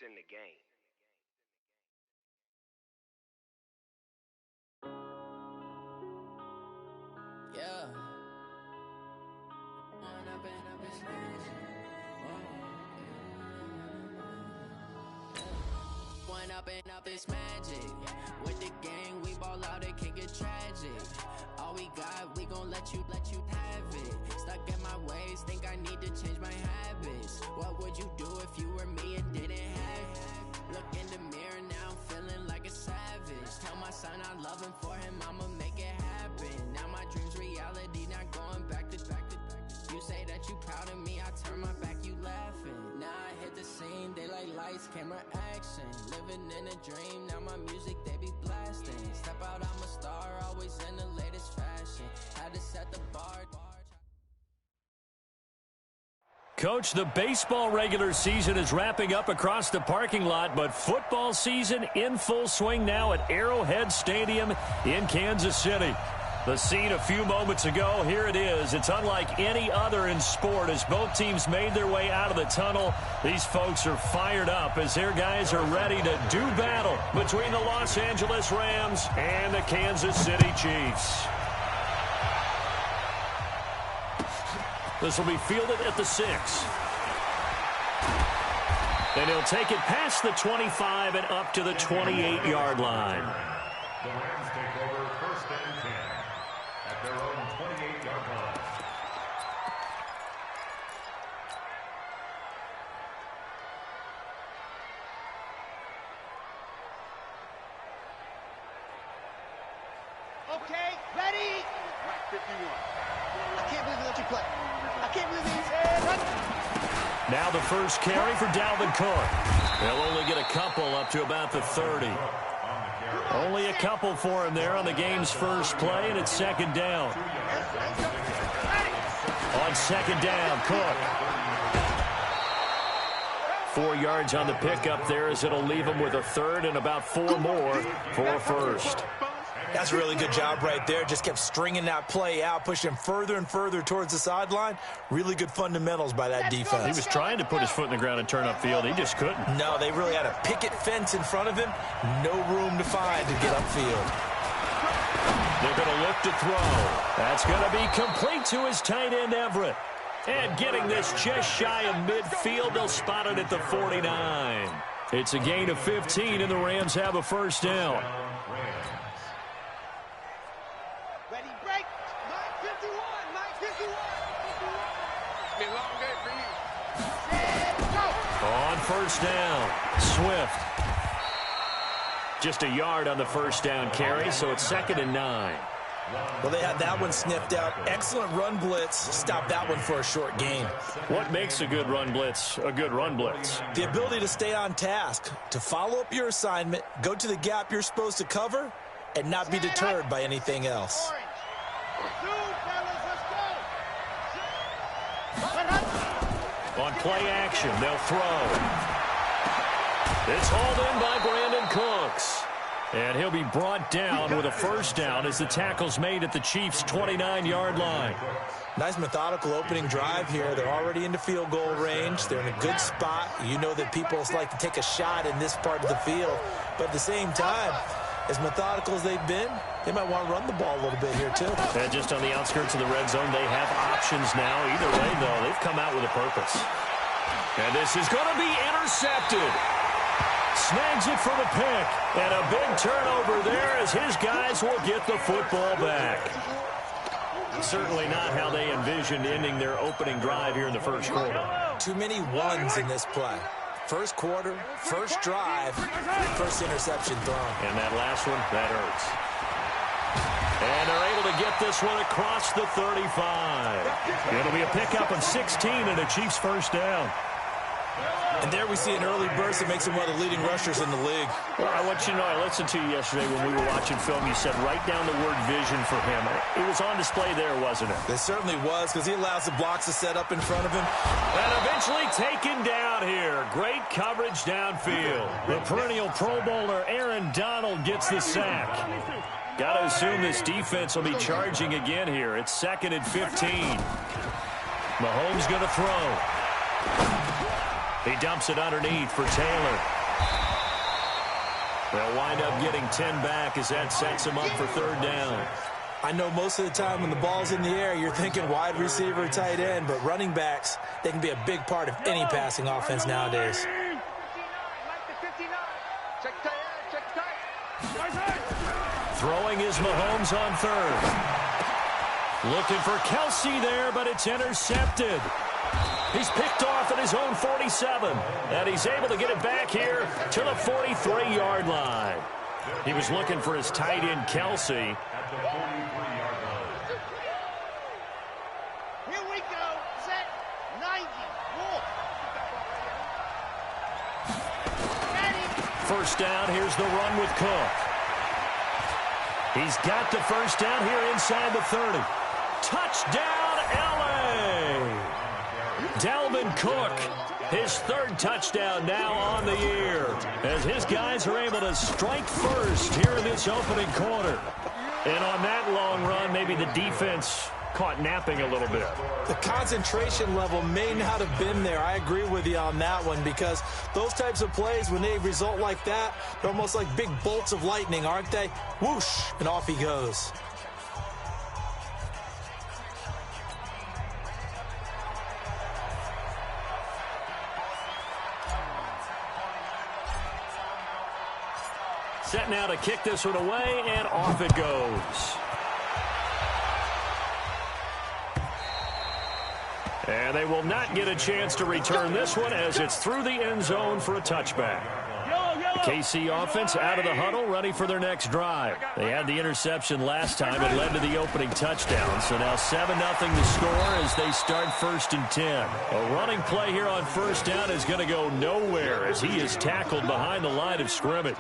in the game. Yeah. One up and up is magic. With the gang, we ball out, it can get tragic. All we got, we gon' let you have it. Stuck in my ways, think I need to change my habits. What would you do if you were me and didn't have it? Look in the mirror, now I'm feeling like a savage. Tell my son I love him, for him I'ma make it happen. Now my dream's reality, not going back to. You say that you proud of me, I turn my back, you laughing. Now I hit the scene, they like lights, camera, action. Living in a dream, now my music, they be blasting. Step out, I'm a star, always in the latest fashion. Had to set the bar. Coach, the baseball regular season is wrapping up across the parking lot, but football season in full swing now at Arrowhead Stadium in Kansas City. The scene a few moments ago, here it is. It's unlike any other in sport as both teams made their way out of the tunnel. These folks are fired up as their guys are ready to do battle between the Los Angeles Rams and the Kansas City Chiefs. This will be fielded at the 6. And he'll take it past the 25 and up to the 28-yard line. The Rams take over 1st and 10 at their own 28-yard line. Okay, ready? Right, 51. I can't believe he let you play. I can't believe he's Now the first carry for Dalvin Cook. They'll only get a couple up to about the 30. Only a couple for him there on the game's first play, and it's 2nd down. On 2nd down, Cook. 4 yards on the pickup there as it'll leave him with a 3rd and about 4 more for a 1st. That's a really good job right there. Just kept stringing that play out, pushing him further and further towards the sideline. Really good fundamentals by that defense. He was trying to put his foot in the ground and turn upfield. He just couldn't. No, they really had a picket fence in front of him. No room to find to get upfield. They're going to look to throw. That's going to be complete to his tight end, Everett. And getting this just shy of midfield, they'll spot it at the 49. It's a gain of 15, and the Rams have a 1st down. On 1st down, Swift. Just a yard on the 1st down carry, so it's 2nd and 9. Well, they had that one sniffed out. Excellent run blitz. Stop that one for a short gain. What makes a good run blitz a good run blitz? The ability to stay on task, to follow up your assignment, go to the gap you're supposed to cover, and not be deterred by anything else. On play action, they'll throw. It's hauled in by Brandon Cooks. And he'll be brought down with a 1st down as the tackle's made at the Chiefs' 29-yard line. Nice methodical opening drive here. They're already into field goal range. They're in a good spot. You know that people like to take a shot in this part of the field. But at the same time, as methodical as they've been, they might want to run the ball a little bit here, too. And just on the outskirts of the red zone, they have options now. Either way, though, they've come out with a purpose. And this is going to be intercepted. Snags it for the pick. And a big turnover there as his guys will get the football back. Certainly not how they envisioned ending their opening drive here in the 1st quarter. Too many ones in this play. 1st quarter, 1st drive, 1st interception thrown. And that last one, that hurts. And they're able to get this one across the 35. It'll be a pickup of 16 and a Chiefs 1st down. And there we see an early burst that makes him one of the leading rushers in the league. Well, I want you to know, I listened to you yesterday when we were watching film. You said write down the word vision for him. It was on display there, wasn't it? It certainly was, because he allows the blocks to set up in front of him. And eventually taken down here. Great coverage downfield. The perennial Pro Bowler Aaron Donald gets the sack. Got to assume this defense will be charging again here. It's 2nd and 15. Mahomes going to throw. He dumps it underneath for Taylor. They'll wind up getting 10 back as that sets him up for third down. I know most of the time when the ball's in the air, you're thinking wide receiver, tight end, but running backs, they can be a big part of any passing offense nowadays. Throwing is Mahomes on third. Looking for Kelsey there, but it's intercepted. He's picked off at his own 47, and he's able to get it back here to the 43-yard line. He was looking for his tight end, Kelsey. Here we go. Set. 90. Walk. First down, here's the run with Cook. He's got the first down here inside the 30. Touchdown, L.A. Dalvin Cook, his third touchdown now on the year, as his guys are able to strike first here in this opening quarter. And on that long run, maybe the defense caught napping a little bit. The concentration level may not have been there. I agree with you on that one, because those types of plays, when they result like that, they're almost like big bolts of lightning, aren't they? Whoosh, and off he goes. Set now to kick this one away, and off it goes. And they will not get a chance to return this one as it's through the end zone for a touchback. The KC offense out of the huddle, ready for their next drive. They had the interception last time. It led to the opening touchdown. So now 7-0 the score as they start 1st and 10. A running play here on first down is going to go nowhere as he is tackled behind the line of scrimmage.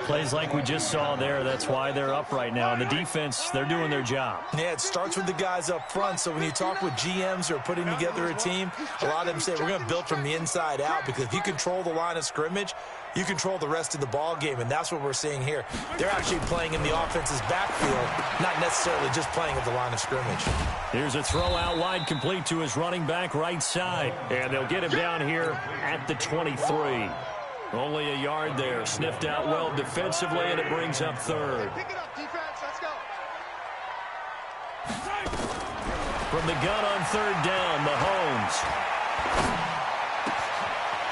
Plays like we just saw there, that's why they're up right now. And the defense, they're doing their job. Yeah, it starts with the guys up front. So when you talk with GMs who are putting together a team, a lot of them say we're going to build from the inside out, because if you control the line of scrimmage, you control the rest of the ball game, and that's what we're seeing here. They're actually playing in the offense's backfield, not necessarily just playing at the line of scrimmage. Here's a throw out wide, complete to his running back right side, and they'll get him down here at the 23. Only a yard there, sniffed out well defensively, and it brings up third. Pick it up, defense. Let's go. From the gun on third down, Mahomes.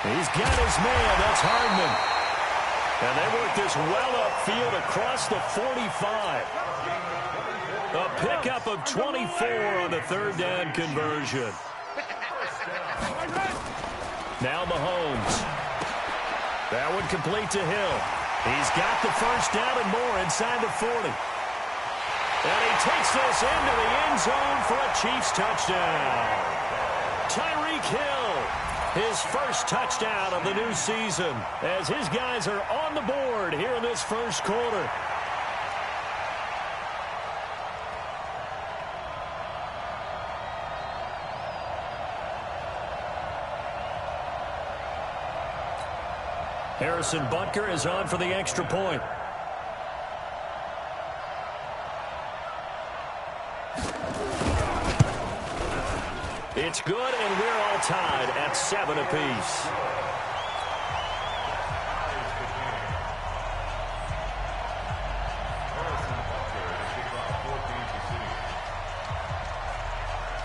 He's got his man. That's Hardman. And they work this well upfield across the 45. A pickup of 24 on the third down conversion. Now Mahomes. That one complete to Hill. He's got the first down and more inside the 40. And he takes this into the end zone for a Chiefs touchdown. Tyreek Hill, his first touchdown of the new season, as his guys are on the board here in this first quarter. Harrison Butker is on for the extra point. It's good, and we're all tied at 7 apiece.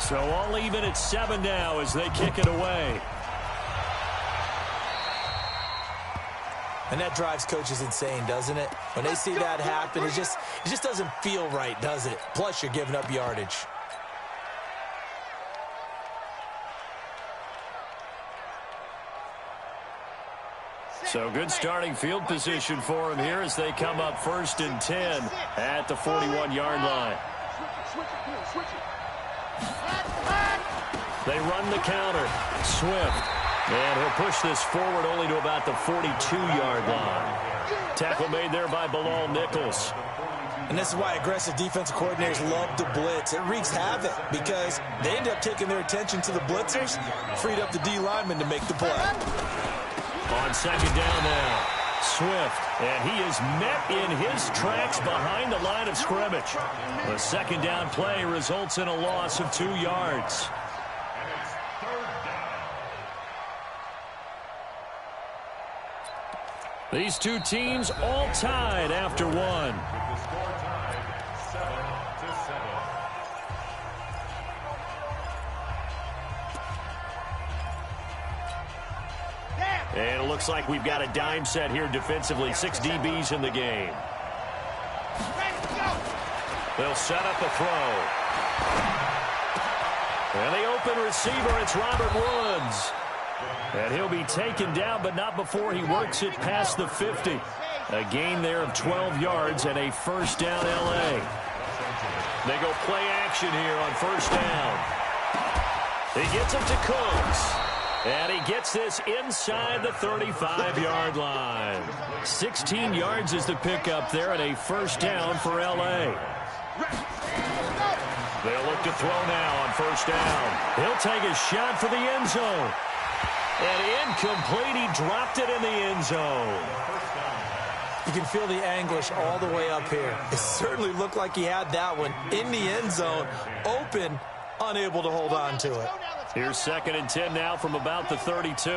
So all even at 7 now as they kick it away. And that drives coaches insane, doesn't it? When they see that happen, it just doesn't feel right, does it? Plus, you're giving up yardage. So good starting field position for him here as they come up 1st and 10 at the 41-yard line. They run the counter. Swift. And he'll push this forward only to about the 42-yard line. Tackle made there by Bilal Nichols. And this is why aggressive defensive coordinators love to blitz. It wreaks havoc because they end up taking their attention to the blitzers, freed up the D lineman to make the play. On second down now, Swift, and he is met in his tracks behind the line of scrimmage. The second down play results in a loss of 2 yards. These two teams all tied after one. With the score tied 7-7. And it looks like we've got a dime set here defensively. 6 DBs in the game. They'll set up a throw. And the open receiver, it's Robert Woods. And he'll be taken down, but not before he works it past the 50. A gain there of 12 yards and a first down L.A. They go play action here on first down. He gets it to Cooks. And he gets this inside the 35-yard line. 16 yards is the pickup there and a first down for L.A. They'll look to throw now on first down. He'll take a shot for the end zone. And incomplete. He dropped it in the end zone. You can feel the anguish all the way up here. It certainly looked like he had that one in the end zone, open, unable to hold on to it. Here's 2nd and 10 now from about the 32.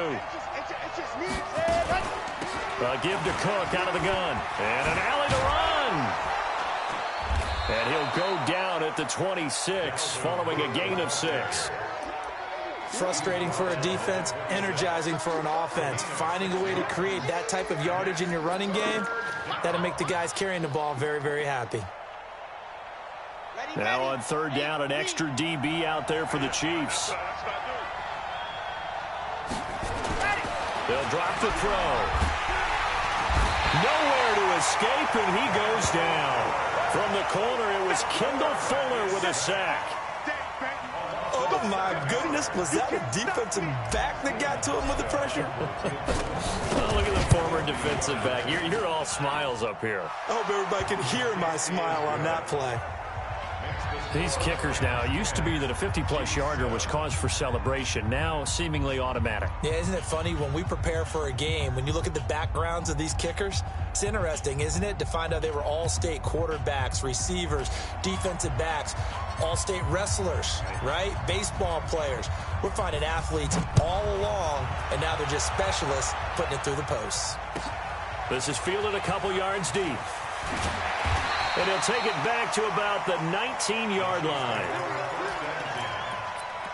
Give to Cook out of the gun. And an alley to run. And he'll go down at the 26 following a gain of 6. Frustrating for a defense, energizing for an offense. Finding a way to create that type of yardage in your running game, that'll make the guys carrying the ball very, very happy. Now on third down, an extra DB out there for the Chiefs. They'll drop the throw. Nowhere to escape, and he goes down. From the corner, it was Kendall Fuller with a sack. Oh, my goodness. Was that a defensive back that got to him with the pressure? Oh, look at the former defensive back. You're all smiles up here. I hope everybody can hear my smile on that play. These kickers now, it used to be that a 50-plus yarder was cause for celebration. Now, seemingly automatic. Yeah, isn't it funny when we prepare for a game, when you look at the backgrounds of these kickers, it's interesting, isn't it, to find out they were all-state quarterbacks, receivers, defensive backs, all-state wrestlers, right? Baseball players. We're finding athletes all along, and now they're just specialists putting it through the posts. This is fielded a couple yards deep. And he'll take it back to about the 19-yard line.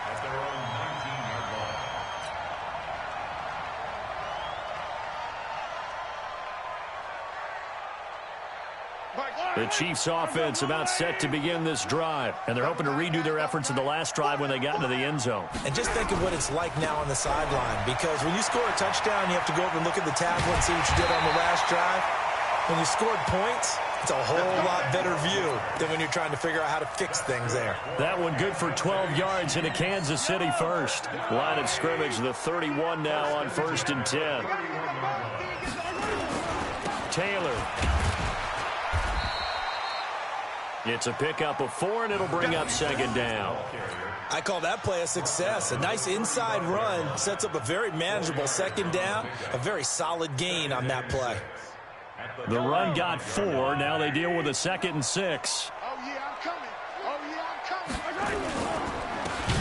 At their own 19-yard line. The Chiefs offense about set to begin this drive. And they're hoping to redo their efforts in the last drive when they got into the end zone. And just think of what it's like now on the sideline. Because when you score a touchdown, you have to go over and look at the tablet and see what you did on the last drive. When you scored points, it's a whole lot better view than when you're trying to figure out how to fix things there. That one good for 12 yards into Kansas City first. Line of scrimmage, the 31 now on 1st and 10. Taylor. It's a pickup of 4, and it'll bring up 2nd down. I call that play a success. A nice inside run sets up a very manageable 2nd down. A very solid gain on that play. The run got 4. Now they deal with a 2nd and 6. Oh, yeah, I'm coming. Oh, yeah, I'm coming.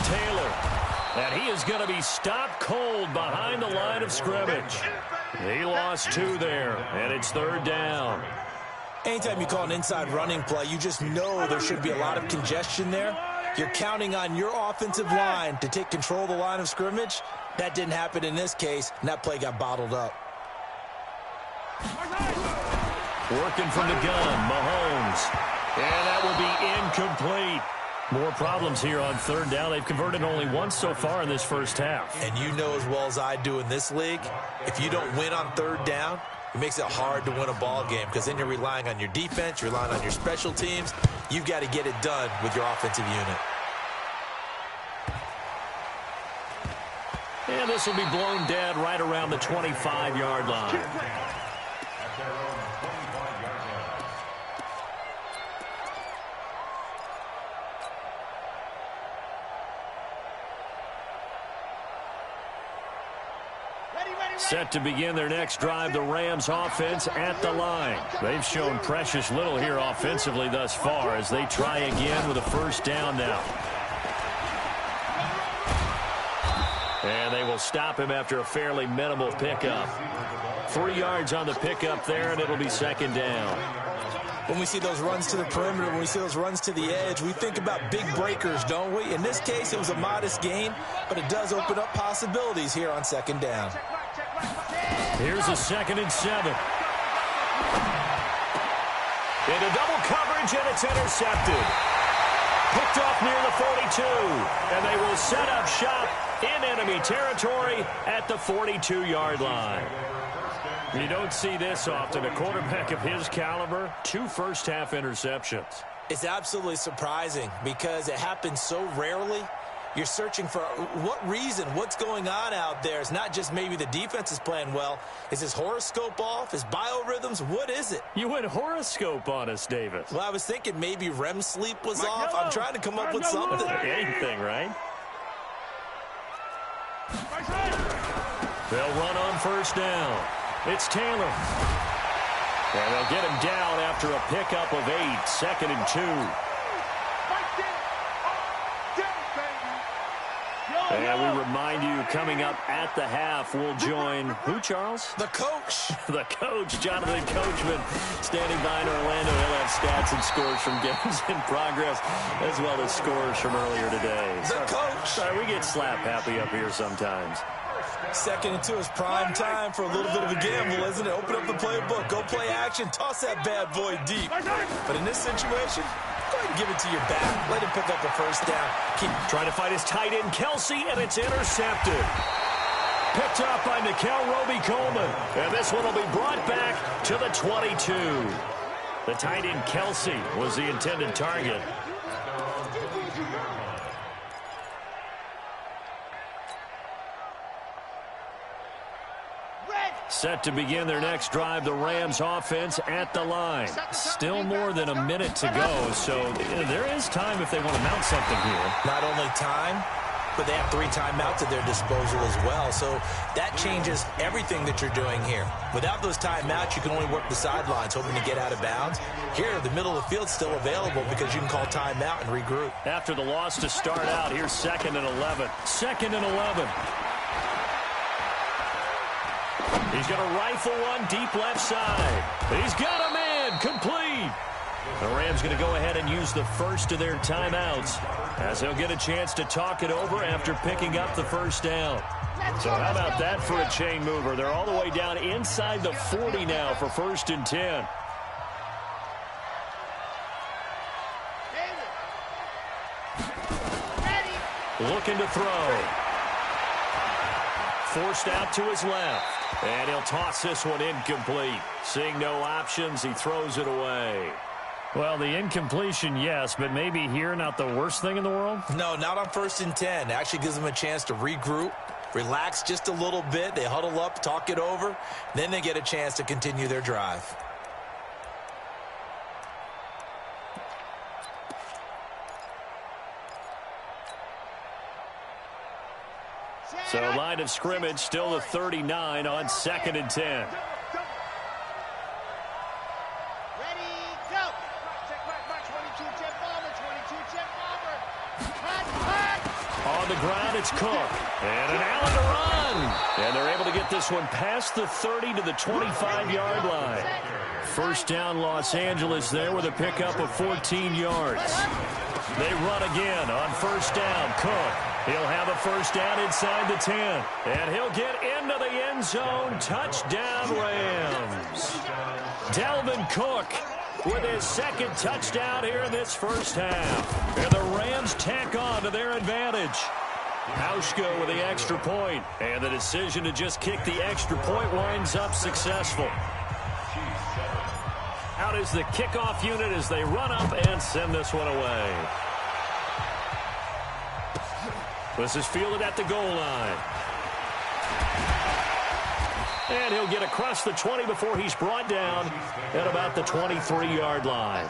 Taylor. And he is going to be stopped cold behind the line of scrimmage. He lost 2 there, and it's 3rd down. Anytime you call an inside running play, you just know there should be a lot of congestion there. You're counting on your offensive line to take control of the line of scrimmage. That didn't happen in this case, and that play got bottled up. Working from the gun, Mahomes. And that will be incomplete. More problems here on 3rd down. They've converted only once so far in this first half. And you know as well as I do in this league, if you don't win on 3rd down, it makes it hard to win a ball game because then you're relying on your defense, you're relying on your special teams. You've got to get it done with your offensive unit. And this will be blown dead right around the 25-yard line. Set to begin their next drive, the Rams offense at the line. They've shown precious little here offensively thus far as they try again with a 1st down now. And they will stop him after a fairly minimal pickup. 3 yards on the pickup there, and it'll be second down. When we see those runs to the perimeter, when we see those runs to the edge, we think about big breakers, don't we? In this case, it was a modest gain, but it does open up possibilities here on second down. Here's a 2nd and 7. Into double coverage, and it's intercepted. Picked off near the 42, and they will set up shop in enemy territory at the 42-yard line. You don't see this often. A quarterback of his caliber, 2 first-half interceptions. It's absolutely surprising because it happens so rarely. You're searching for what reason, what's going on out there. It's not just maybe the defense is playing well. Is his horoscope off? His biorhythms? What is it? You went horoscope on us, Davis. Well, I was thinking maybe REM sleep was off. I'm trying to come up with something. Anything, right? They'll run on first down. It's Taylor. And they'll get him down after a pickup of 8, 2nd and 2. And we remind you, coming up at the half, we'll join who, Charles? The coach. The coach, Jonathan Coachman, standing by in Orlando. He'll have stats and scores from games in progress, as well as scores from earlier today. The coach. Sorry, we get slap happy up here sometimes. 2nd and 2 is prime time for a little bit of a gamble, isn't it? Open up the playbook, go play action, toss that bad boy deep. But in this situation, go ahead and give it to your back. Let him pick up a first down. Keep trying to find his tight end, Kelsey, and it's intercepted. Picked up by Nikel Roby-Coleman. And this one will be brought back to the 22. The tight end, Kelsey, was the intended target. Set to begin their next drive, the Rams offense at the line. Still more than a minute to go, so there is time if they want to mount something here. Not only time, but they have 3 timeouts at their disposal as well, so that changes everything that you're doing here. Without those timeouts, you can only work the sidelines, hoping to get out of bounds. Here, the middle of the field's still available because you can call timeout and regroup. After the loss to start out, here's 2nd and 11. 2nd and 11. He's going to rifle one deep left side. He's got a man complete. The Rams going to go ahead and use the first of their timeouts as they'll get a chance to talk it over after picking up the first down. So how about that for a chain mover? They're all the way down inside the 40 now for 1st and 10. Looking to throw. Forced out to his left. And he'll toss this one incomplete. Seeing no options, he throws it away. Well, the incompletion, yes, but maybe here not the worst thing in the world? No, not on 1st and 10. It actually gives them a chance to regroup, relax just a little bit. They huddle up, talk it over. Then they get a chance to continue their drive. So line of scrimmage still the 39 on 2nd and 10. Ready, go. Check back, 22, Jet Bomber, 22, Jet Bomber. Hot. On the ground, it's Cook. And an Allen to run. And they're able to get this one past the 30 to the 25-yard line. First down, Los Angeles there with a pickup of 14 yards. They run again on first down. Cook. He'll have a first down inside the 10. And he'll get into the end zone. Touchdown, Rams. Dalvin Cook with his 2nd touchdown here in this first half. And the Rams tack on to their advantage. Hauschko with the extra point. And the decision to just kick the extra point winds up successful. Out is the kickoff unit as they run up and send this one away. This is fielded at the goal line. And he'll get across the 20 before he's brought down at about the 23-yard line.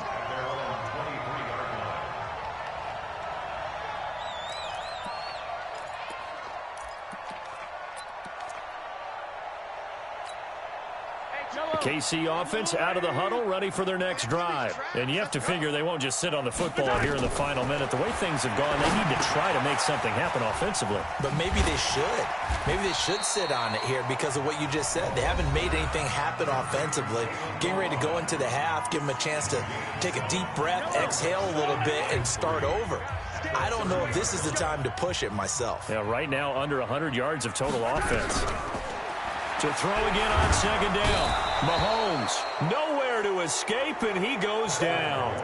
KC offense out of the huddle, ready for their next drive. And you have to figure they won't just sit on the football here in the final minute. The way things have gone, they need to try to make something happen offensively. But maybe they should. Maybe they should sit on it here because of what you just said. They haven't made anything happen offensively. Getting ready to go into the half, give them a chance to take a deep breath, exhale a little bit, and start over. I don't know if this is the time to push it myself. Yeah, right now under 100 yards of total offense. To throw again on second down. Mahomes nowhere to escape, and he goes down.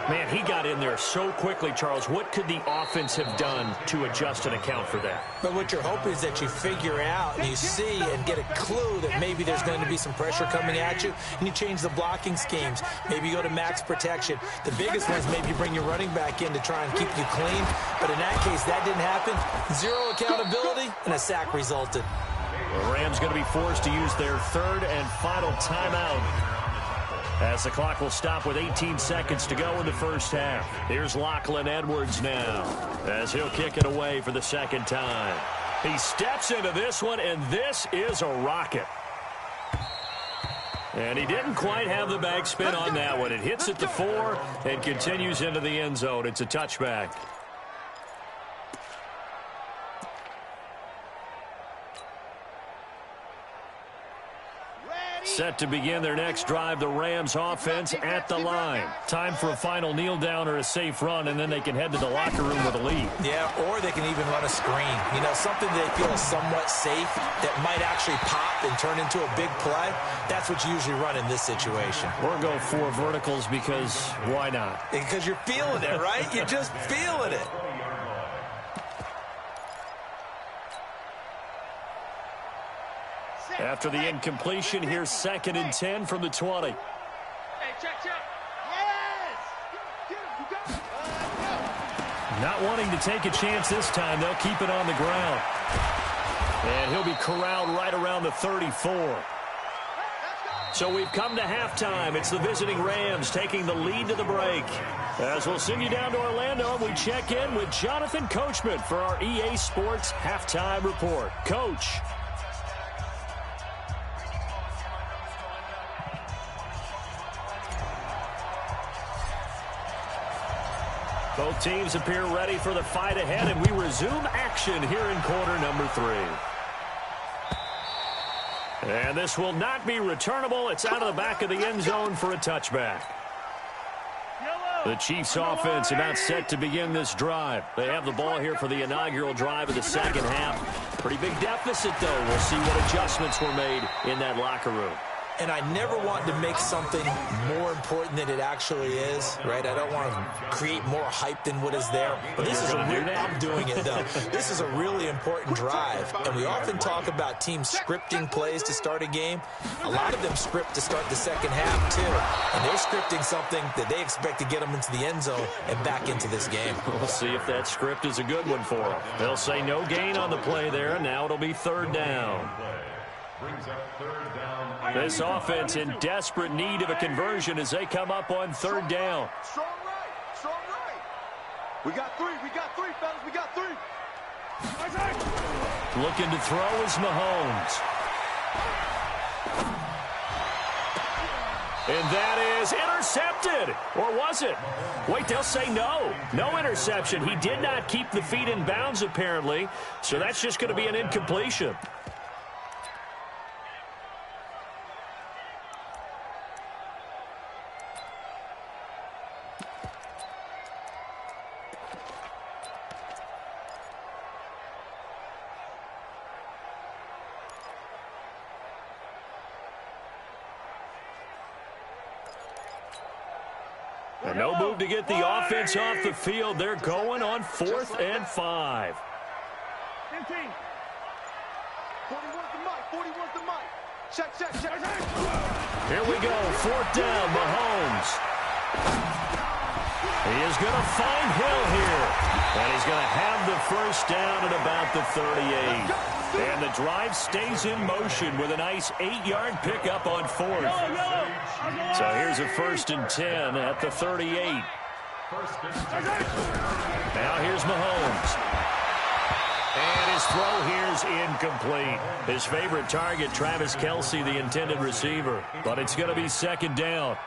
Man, he got in there so quickly, Charles. What could the offense have done to adjust and account for that? But what you're hoping is that you figure out and you see and get a clue that maybe there's going to be some pressure coming at you, and you change the blocking schemes. Maybe you go to max protection. The biggest one is maybe you bring your running back in to try and keep you clean. But in that case, that didn't happen. Zero accountability, and a sack resulted. The Rams going to be forced to use their third and final timeout as the clock will stop with 18 seconds to go in the first half. Here's Lachlan Edwards now as he'll kick it away for the second time. He steps into this one, and this is a rocket. And he didn't quite have the back spin on that one. It hits at the 4 and continues into the end zone. It's a touchback. Set to begin their next drive, the Rams offense at the line. Time for a final kneel down or a safe run, and then they can head to the locker room with a lead. Yeah, or they can even run a screen. You know, something they feel is somewhat safe that might actually pop and turn into a big play. That's what you usually run in this situation. Or go 4 verticals because why not? Because you're feeling it, right? You're just feeling it. After the incompletion, here's 2nd and 10 from the 20. Hey, check. Yes! Not wanting to take a chance this time, they'll keep it on the ground. And he'll be corralled right around the 34. So we've come to halftime. It's the visiting Rams taking the lead to the break. As we'll send you down to Orlando, we check in with Jonathan Coachman for our EA Sports Halftime Report. Coach. Both teams appear ready for the fight ahead, and we resume action here in quarter number 3. And this will not be returnable. It's out of the back of the end zone for a touchback. The Chiefs offense about set to begin this drive. They have the ball here for the inaugural drive of the second half. Pretty big deficit, though. We'll see what adjustments were made in that locker room. And I never want to make something more important than it actually is, right? I don't want to create more hype than what is there. But this is I'm doing it, though. This is a really important drive. And we often talk about teams scripting plays to start a game. A lot of them script to start the second half, too. And they're scripting something that they expect to get them into the end zone and back into this game. We'll see if that script is a good one for them. They'll say no gain on the play there. Now it'll be 3rd down. This offense in desperate need of a conversion as they come up on 3rd down. Strong right. We got 3, fellas, we got 3. Looking to throw is Mahomes. And that is intercepted. Or was it? Wait, they'll say no. No interception. He did not keep the feet in bounds, apparently. So that's just going to be an incompletion. And no move to get the offense off the field. They're going on 4th and 5. 15. 41's the mic. Check. Here we go. 4th down, Mahomes. He is going to find Hill here. And he's going to have the first down at about the 38. And the drive stays in motion with a nice 8-yard pickup on 4th. So here's a 1st and 10 at the 38. Now here's Mahomes. And his throw here's incomplete. His favorite target, Travis Kelce, the intended receiver. But it's going to be second down.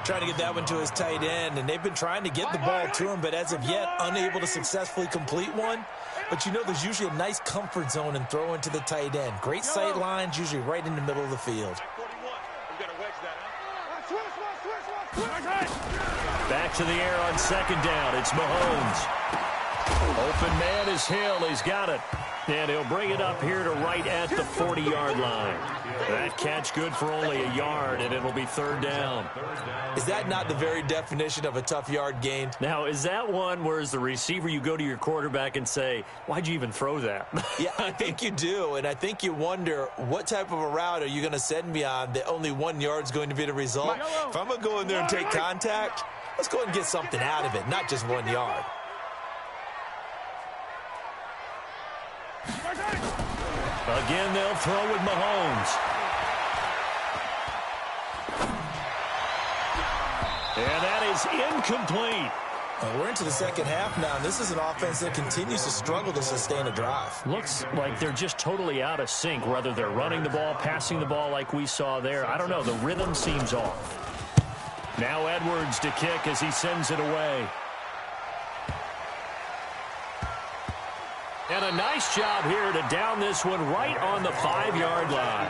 Trying to get that one to his tight end, and they've been trying to get the ball to him, but as of yet, unable to successfully complete one. But you know there's usually a nice comfort zone in throwing to the tight end. Great sight lines, usually right in the middle of the field. Back to the air on second down. It's Mahomes. Open man is Hill. He's got it. And he'll bring it up here to right at the 40-yard line. That catch good for only a yard, and it'll be third down. Is that not the very definition of a tough yard gain? Now, is that one where as the receiver you go to your quarterback and say, why'd you even throw that? Yeah, I think you do, and I think you wonder what type of a route are you going to send me on that only 1 yard's going to be the result? If I'm going to go in there and take contact, let's go ahead and get something out of it, not just 1 yard. Again, they'll throw with Mahomes. And that is incomplete. We're into the second half now, and this is an offense that continues to struggle to sustain a drive. Looks like they're just totally out of sync, whether they're running the ball, passing the ball like we saw there. I don't know. The rhythm seems off. Now Edwards to kick as he sends it away. And a nice job here to down this one right on the 5-yard line.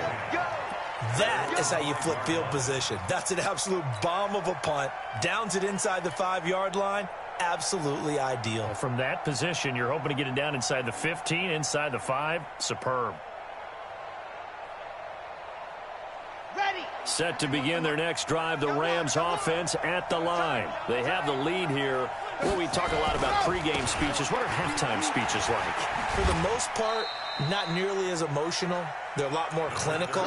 That is how you flip field position. That's an absolute bomb of a punt. Downs it inside the 5-yard line. Absolutely ideal. From that position, you're hoping to get it down inside the 15, inside the 5. Superb. Ready. Set to begin their next drive, the Rams offense at the line. They have the lead here. Well, we talk a lot about pregame speeches. What are halftime speeches like? For the most part, not nearly as emotional. They're a lot more clinical.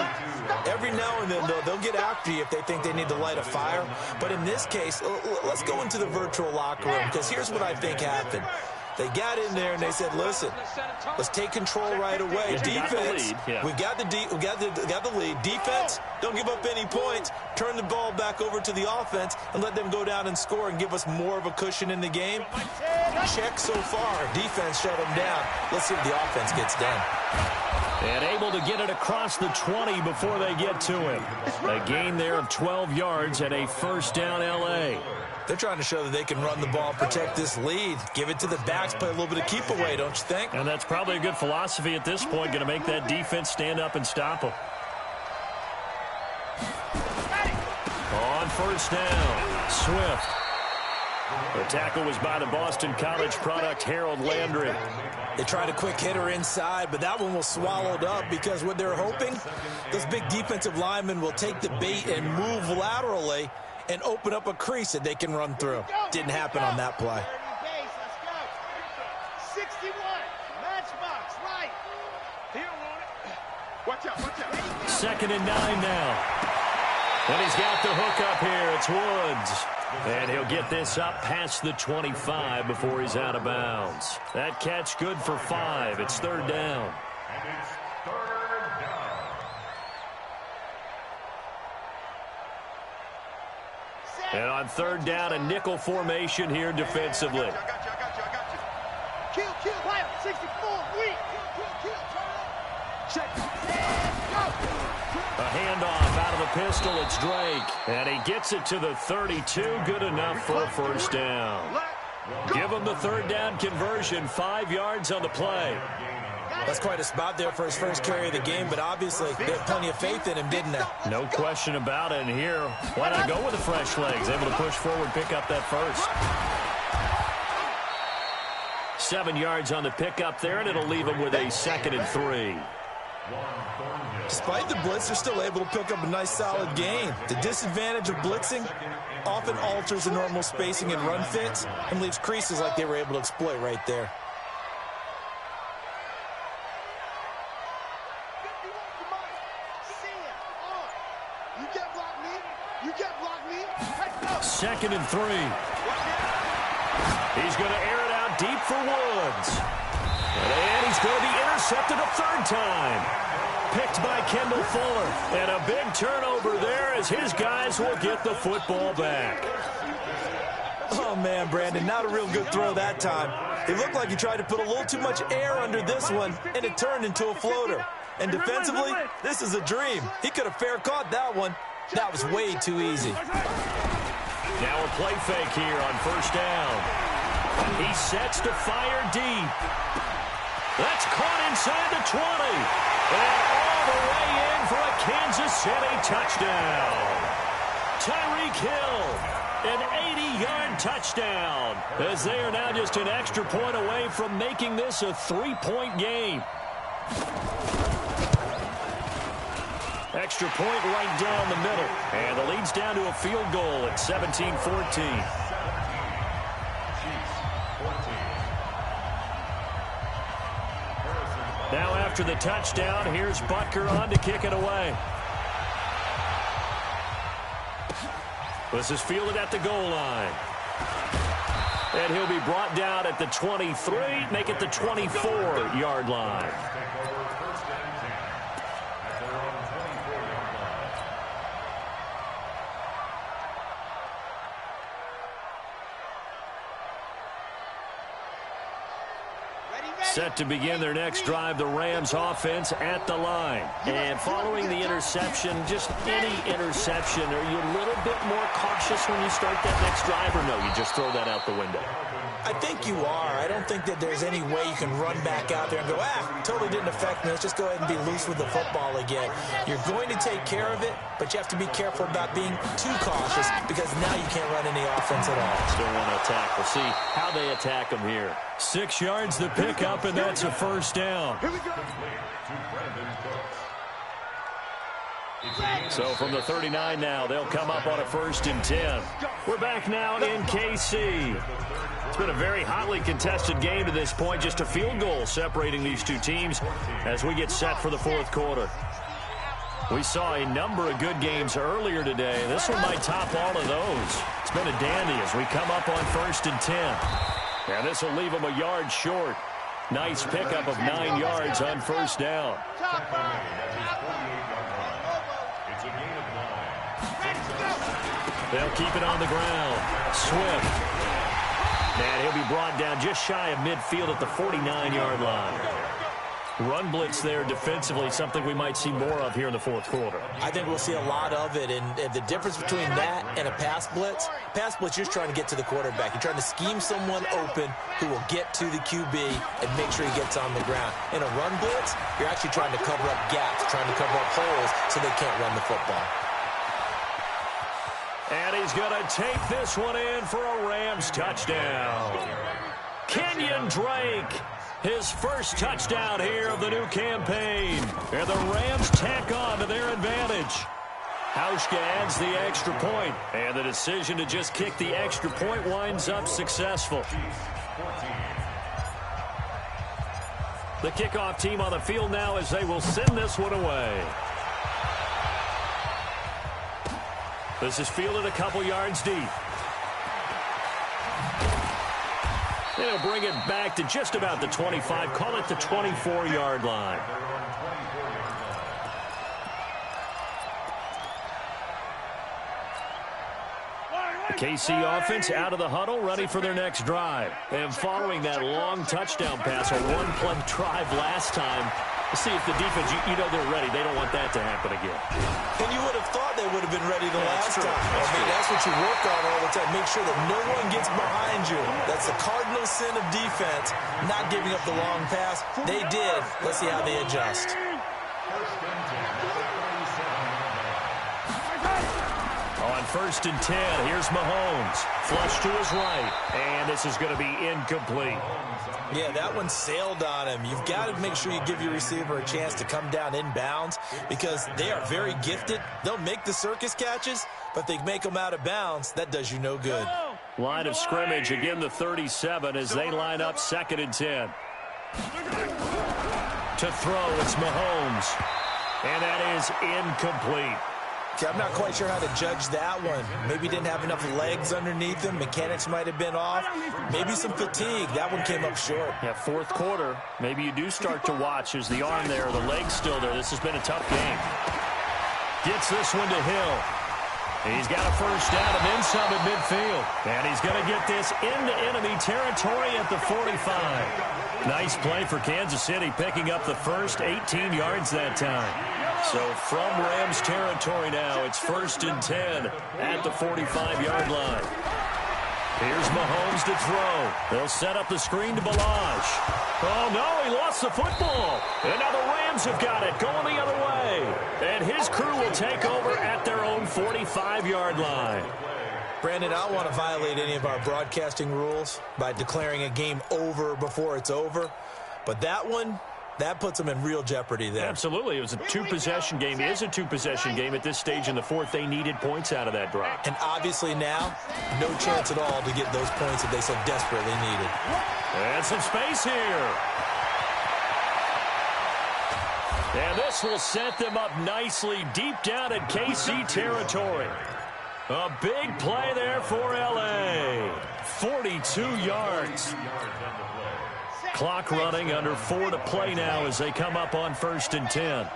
Every now and then, though, they'll get after you if they think they need to light a fire. But in this case, let's go into the virtual locker room, because here's what I think happened. They got in there and they said, listen, let's take control right away. Defense, we got the lead. Defense, don't give up any points. Turn the ball back over to the offense and let them go down and score and give us more of a cushion in the game. Check so far. Defense shut them down. Let's see what the offense gets done. And able to get it across the 20 before they get to him. A gain there of 12 yards and a first down L.A. They're trying to show that they can run the ball and protect this lead. Give it to the backs, play a little bit of keep away, don't you think? And that's probably a good philosophy at this point, going to make that defense stand up and stop them. On first down, Swift. The tackle was by the Boston College product, Harold Landry. They tried a quick hitter inside, but that one was swallowed up because what they're hoping, those big defensive linemen will take the bait and move laterally and open up a crease that they can run through. Didn't happen on that play. 61, matchbox, right. He don't want it. Watch out. Second and 9 now. And he's got the hook up here. It's Woods. And he'll get this up past the 25 before he's out of bounds. That catch good for 5. It's third down. And it's third down. And on third down, a nickel formation here defensively. I got you. Kill, pilot, 64, weak. Kill, check. A handoff out of the pistol. It's Drake. And he gets it to the 32. Good enough for a first down. Give him the third down conversion. 5 yards on the play. That's quite a spot there for his first carry of the game, but obviously they had plenty of faith in him, didn't they? No question about it. And here, why not go with the fresh legs? Able to push forward, pick up that first. 7 yards on the pickup there, and it'll leave him with a 2nd and 3. Despite the blitz, they're still able to pick up a nice, solid gain. The disadvantage of blitzing often alters the normal spacing and run fits and leaves creases like they were able to exploit right there. Second and 3. He's going to air it out deep for Woods. And he's going to be intercepted a third time. Picked by Kendall Fuller. And a big turnover there as his guys will get the football back. Oh, man, Brandon, not a real good throw that time. It looked like he tried to put a little too much air under this one, and it turned into a floater. And defensively, this is a dream. He could have fair caught that one. That was way too easy. Now a play fake here on first down. He sets to fire deep. That's caught inside the 20. And all the way in for a Kansas City touchdown. Tyreek Hill, an 80-yard touchdown, as they are now just an extra point away from making this a 3-point game. Extra point right down the middle. And the lead's down to a field goal at 17-14. Now after the touchdown, here's Butker on to kick it away. This is fielded at the goal line. And he'll be brought down at the 23, make it the 24-yard line. Set to begin their next drive, the Rams offense at the line. And following the interception, just any interception, are you a little bit more cautious when you start that next drive, or no, you just throw that out the window? I think you are. I don't think that there's any way you can run back out there and go, totally didn't affect me. Let's just go ahead and be loose with the football again. You're going to take care of it, but you have to be careful about being too cautious because now you can't run any offense at all. Still want to attack. We'll see how they attack them here. 6 yards the pickup, and that's a first down. So from the 39 now, they'll come up on a 1st and 10. We're back now in KC. It's been a very hotly contested game to this point. Just a field goal separating these two teams as we get set for the 4th quarter. We saw a number of good games earlier today. This one might top all of those. It's been a dandy as we come up on 1st and 10. And this will leave them a yard short. Nice pickup of 9 yards on 1st down. They'll keep it on the ground. Swift. And he'll be brought down just shy of midfield at the 49-yard line. Run blitz there defensively, something we might see more of here in the 4th quarter. I think we'll see a lot of it, and the difference between that and a pass blitz, you're just trying to get to the quarterback. You're trying to scheme someone open who will get to the QB and make sure he gets on the ground. In a run blitz, you're actually trying to cover up gaps, trying to cover up holes so they can't run the football. And he's going to take this one in for a Rams touchdown. Kenyon Drake, his first touchdown here of the new campaign. And the Rams tack on to their advantage. Hauschka adds the extra point, and the decision to just kick the extra point winds up successful. The kickoff team on the field now as they will send this one away. This is fielded a couple yards deep. They'll bring it back to just about the 25, call it the 24-yard line. The KC offense out of the huddle, ready for their next drive. And following that long touchdown pass, a one-play drive last time, we'll see if the defense, you know they're ready. They don't want that to happen again. And you would have thought they would have been ready the last time. That's what you work on all the time. Make sure that no one gets behind you. That's the cardinal sin of defense, not giving up the long pass. They did. Let's see how they adjust. On 1st and 10, here's Mahomes. Flush to his right, and this is going to be incomplete. Yeah, that one sailed on him. You've got to make sure you give your receiver a chance to come down inbounds because they are very gifted. They'll make the circus catches, but if they make them out of bounds, that does you no good. Line of scrimmage, again the 37 as they line up 2nd and 10. To throw, it's Mahomes. And that is incomplete. Okay, I'm not quite sure how to judge that one. Maybe didn't have enough legs underneath him. Mechanics might have been off. Maybe some fatigue. That one came up short. Yeah, 4th quarter. Maybe you do start to watch as the arm there, the leg's still there. This has been a tough game. Gets this one to Hill. He's got a first down and then some at midfield. And he's going to get this into enemy territory at the 45. Nice play for Kansas City, picking up the first 18 yards that time. So from Rams territory now, it's 1st and 10 at the 45-yard line. Here's Mahomes to throw. They'll set up the screen to Balazs. Oh, no, he lost the football. And now the Rams have got it, going the other way. And his crew will take over at their own 45-yard line. Brandon, I don't want to violate any of our broadcasting rules by declaring a game over before it's over. But that one, that puts them in real jeopardy there. Absolutely. It was a two-possession game. It is a two-possession game at this stage in the fourth. They needed points out of that drive. And obviously now, no chance at all to get those points that they so desperately needed. And some space here. And this will set them up nicely deep down in KC territory. A big play there for L.A. 42 yards. Clock running, under 4 to play now as they come up on 1st and 10.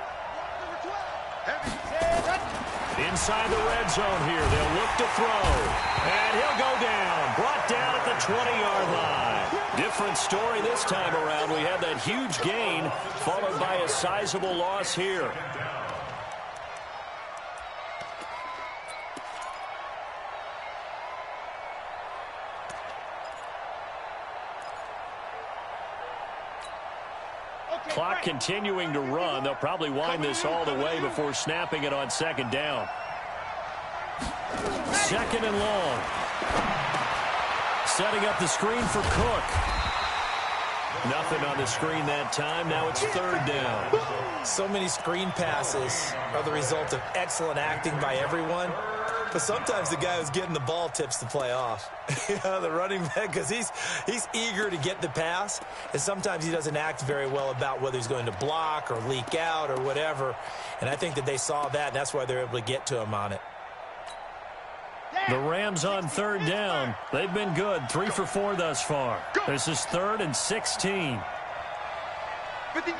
Inside the red zone here, they'll look to throw. And he'll go down, brought down at the 20-yard line. Different story this time around. We had that huge gain, followed by a sizable loss here. Clock continuing to run. They'll probably wind this all the way before snapping it on 2nd down. 2nd and long. Setting up the screen for Cook. Nothing on the screen that time. Now it's 3rd down. So many screen passes are the result of excellent acting by everyone. But sometimes the guy who's getting the ball tips the play off. The running back, because he's eager to get the pass, and sometimes he doesn't act very well about whether he's going to block or leak out or whatever. And I think that they saw that, and that's why they're able to get to him on it. The Rams on 3rd down. They've been good, 3 for 4 thus far. This is 3rd and 16. 51.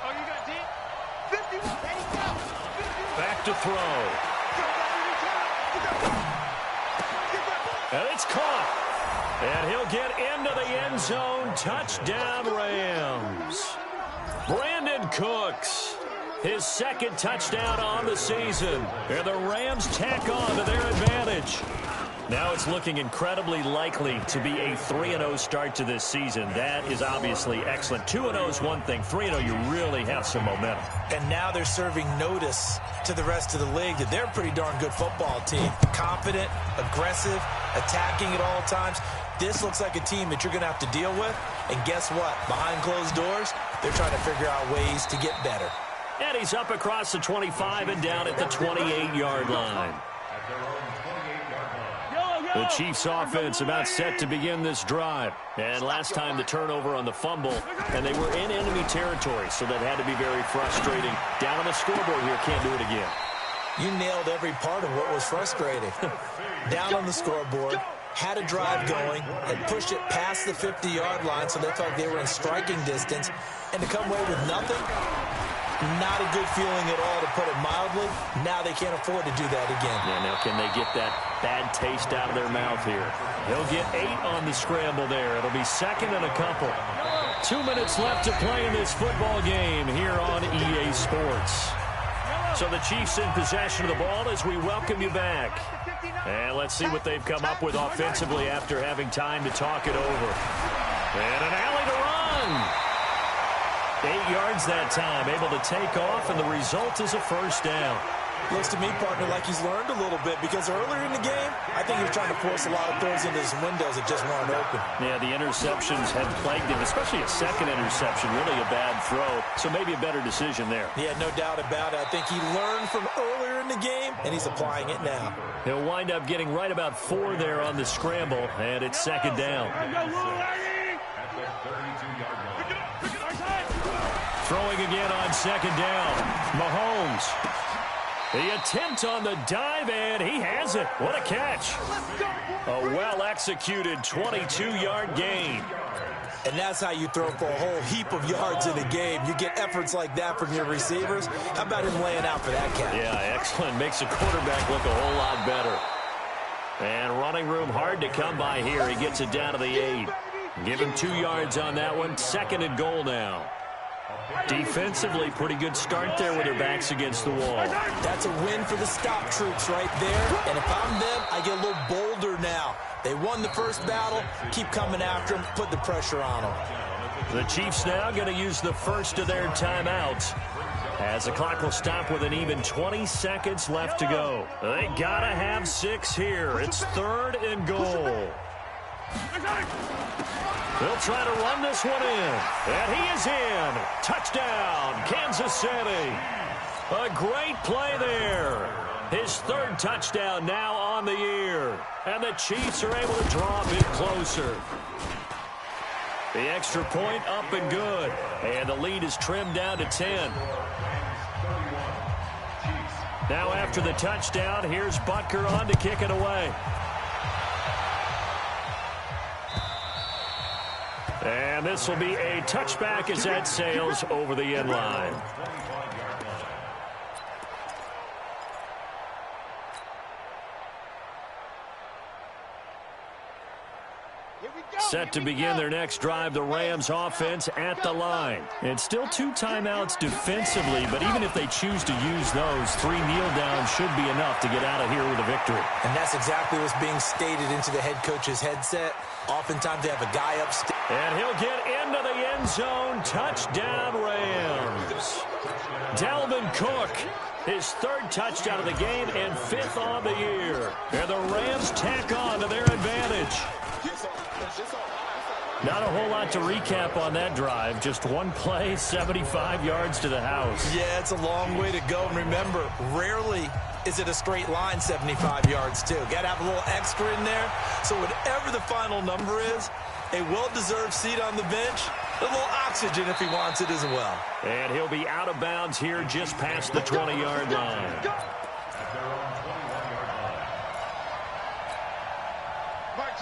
Oh, you got deep? 51. Back to throw. And it's caught. And he'll get into the end zone. Touchdown, Rams. Brandon Cooks, his 2nd touchdown on the season. And the Rams tack on to their advantage. Now it's looking incredibly likely to be a 3-0 start to this season. That is obviously excellent. 2-0 is one thing. 3-0, you really have some momentum. And now they're serving notice to the rest of the league that they're a pretty darn good football team. Confident, aggressive, attacking at all times. This looks like a team that you're going to have to deal with. And guess what? Behind closed doors, they're trying to figure out ways to get better. And he's up across the 25 and down at the 28-yard line. The Chiefs offense about set to begin this drive. And last time the turnover on the fumble, and they were in enemy territory, so that had to be very frustrating. Down on the scoreboard here, can't do it again. You nailed every part of what was frustrating. Down on the scoreboard, had a drive going, had pushed it past the 50-yard line, so they thought they were in striking distance, and to come away with nothing, not a good feeling at all, to put it mildly. Now they can't afford to do that again. Yeah, now can they get that bad taste out of their mouth here? He'll get 8 on the scramble there. It'll be 2nd and a couple. 2 minutes left to play in this football game here on EA Sports. So the Chiefs in possession of the ball as we welcome you back. And let's see what they've come up with offensively after having time to talk it over. And an alley to run. 8 yards that time, able to take off, and the result is a first down. Looks to me, partner, like he's learned a little bit, because earlier in the game, I think he was trying to force a lot of throws into some windows that just weren't open. Yeah, the interceptions had plagued him, especially a 2nd interception, really a bad throw, so maybe a better decision there. Yeah, no doubt about it. I think he learned from earlier in the game, and he's applying it now. He'll wind up getting right about 4 there on the scramble, and it's 2nd down. Throwing again on 2nd down. Mahomes. The attempt on the dive, and he has it. What a catch. A well-executed 22-yard gain. And that's how you throw for a whole heap of yards in a game. You get efforts like that from your receivers. How about him laying out for that catch? Yeah, excellent. Makes the quarterback look a whole lot better. And running room hard to come by here. He gets it down to the 8. Give him 2 yards on that one. 2nd and goal now. Defensively, pretty good start there with their backs against the wall. That's a win for the stop troops right there. And if I'm them, I get a little bolder now. They won the first battle. Keep coming after them. Put the pressure on them. The Chiefs now going to use the first of their timeouts, as the clock will stop with an even 20 seconds left to go. They got to have 6 here. It's 3rd and goal. They'll try to run this one in. And he is in. Touchdown, Kansas City. A great play there. His 3rd touchdown now on the year. And the Chiefs are able to draw a bit closer. The extra point up and good. And the lead is trimmed down to 10. Now after the touchdown, here's Butker on to kick it away. And this will be a touchback as that sails over the end line. Set to begin their next drive, the Rams offense at the line. And still 2 timeouts defensively, but even if they choose to use those, 3 kneel downs should be enough to get out of here with a victory. And that's exactly what's being stated into the head coach's headset. Oftentimes they have a guy upstairs. And he'll get into the end zone. Touchdown, Rams. Dalvin Cook, his 3rd touchdown of the game and 5th on the year. And the Rams tack on to their advantage. Not a whole lot to recap on that drive. Just one play, 75 yards to the house. Yeah, it's a long way to go. And remember, rarely is it a straight line 75 yards, too. Got to have a little extra in there. So whatever the final number is, a well-deserved seat on the bench, a little oxygen if he wants it as well. And he'll be out of bounds here just past the 20-yard line.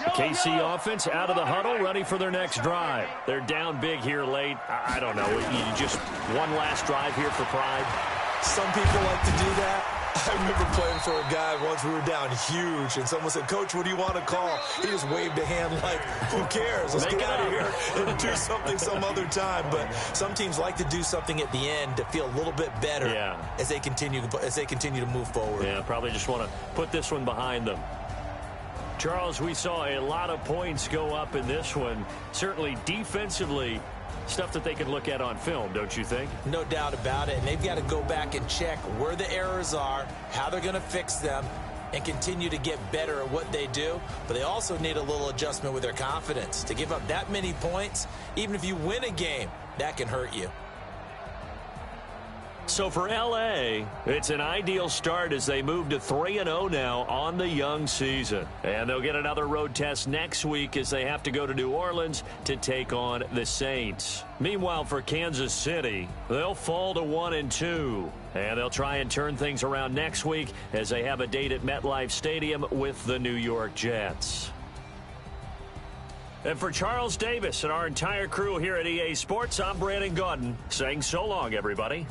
KC offense out of the huddle, ready for their next drive. They're down big here late. I don't know. You just one last drive here for pride. Some people like to do that. I remember playing for a guy once. We were down huge, and someone said, "Coach, what do you want to call?" He just waved a hand like, "Who cares? Let's get out of here and do something some other time." But some teams like to do something at the end to feel a little bit better as they continue to move forward. Yeah, probably just want to put this one behind them. Charles, we saw a lot of points go up in this one. Certainly defensively, stuff that they can look at on film, don't you think? No doubt about it. And they've got to go back and check where the errors are, how they're going to fix them, and continue to get better at what they do. But they also need a little adjustment with their confidence. To give up that many points, even if you win a game, that can hurt you. So for L.A., it's an ideal start as they move to 3-0 now on the young season. And they'll get another road test next week as they have to go to New Orleans to take on the Saints. Meanwhile, for Kansas City, they'll fall to 1-2. And they'll try and turn things around next week as they have a date at MetLife Stadium with the New York Jets. And for Charles Davis and our entire crew here at EA Sports, I'm Brandon Gaudin saying so long, everybody.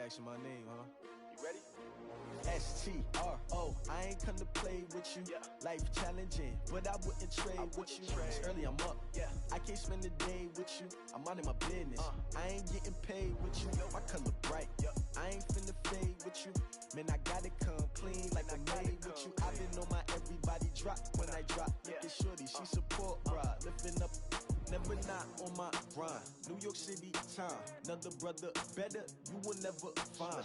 asking my name, huh? You ready? STRO, I ain't come to play with you. Life challenging, but I wouldn't trade with you. It's early, I'm up. I can't spend the day with you. I'm minding my business. I ain't getting paid with you. My color bright. I ain't finna fade with you. Man, I gotta come clean like I made with you. I've been on my everybody drop when I drop. Look at shorty, she support, bruh. Lifting up, never not on my grind. New York City time, another brother better, you will never find.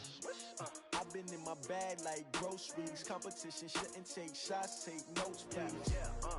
I've been in my bag like groceries. Competition shouldn't take shots, take notes, please.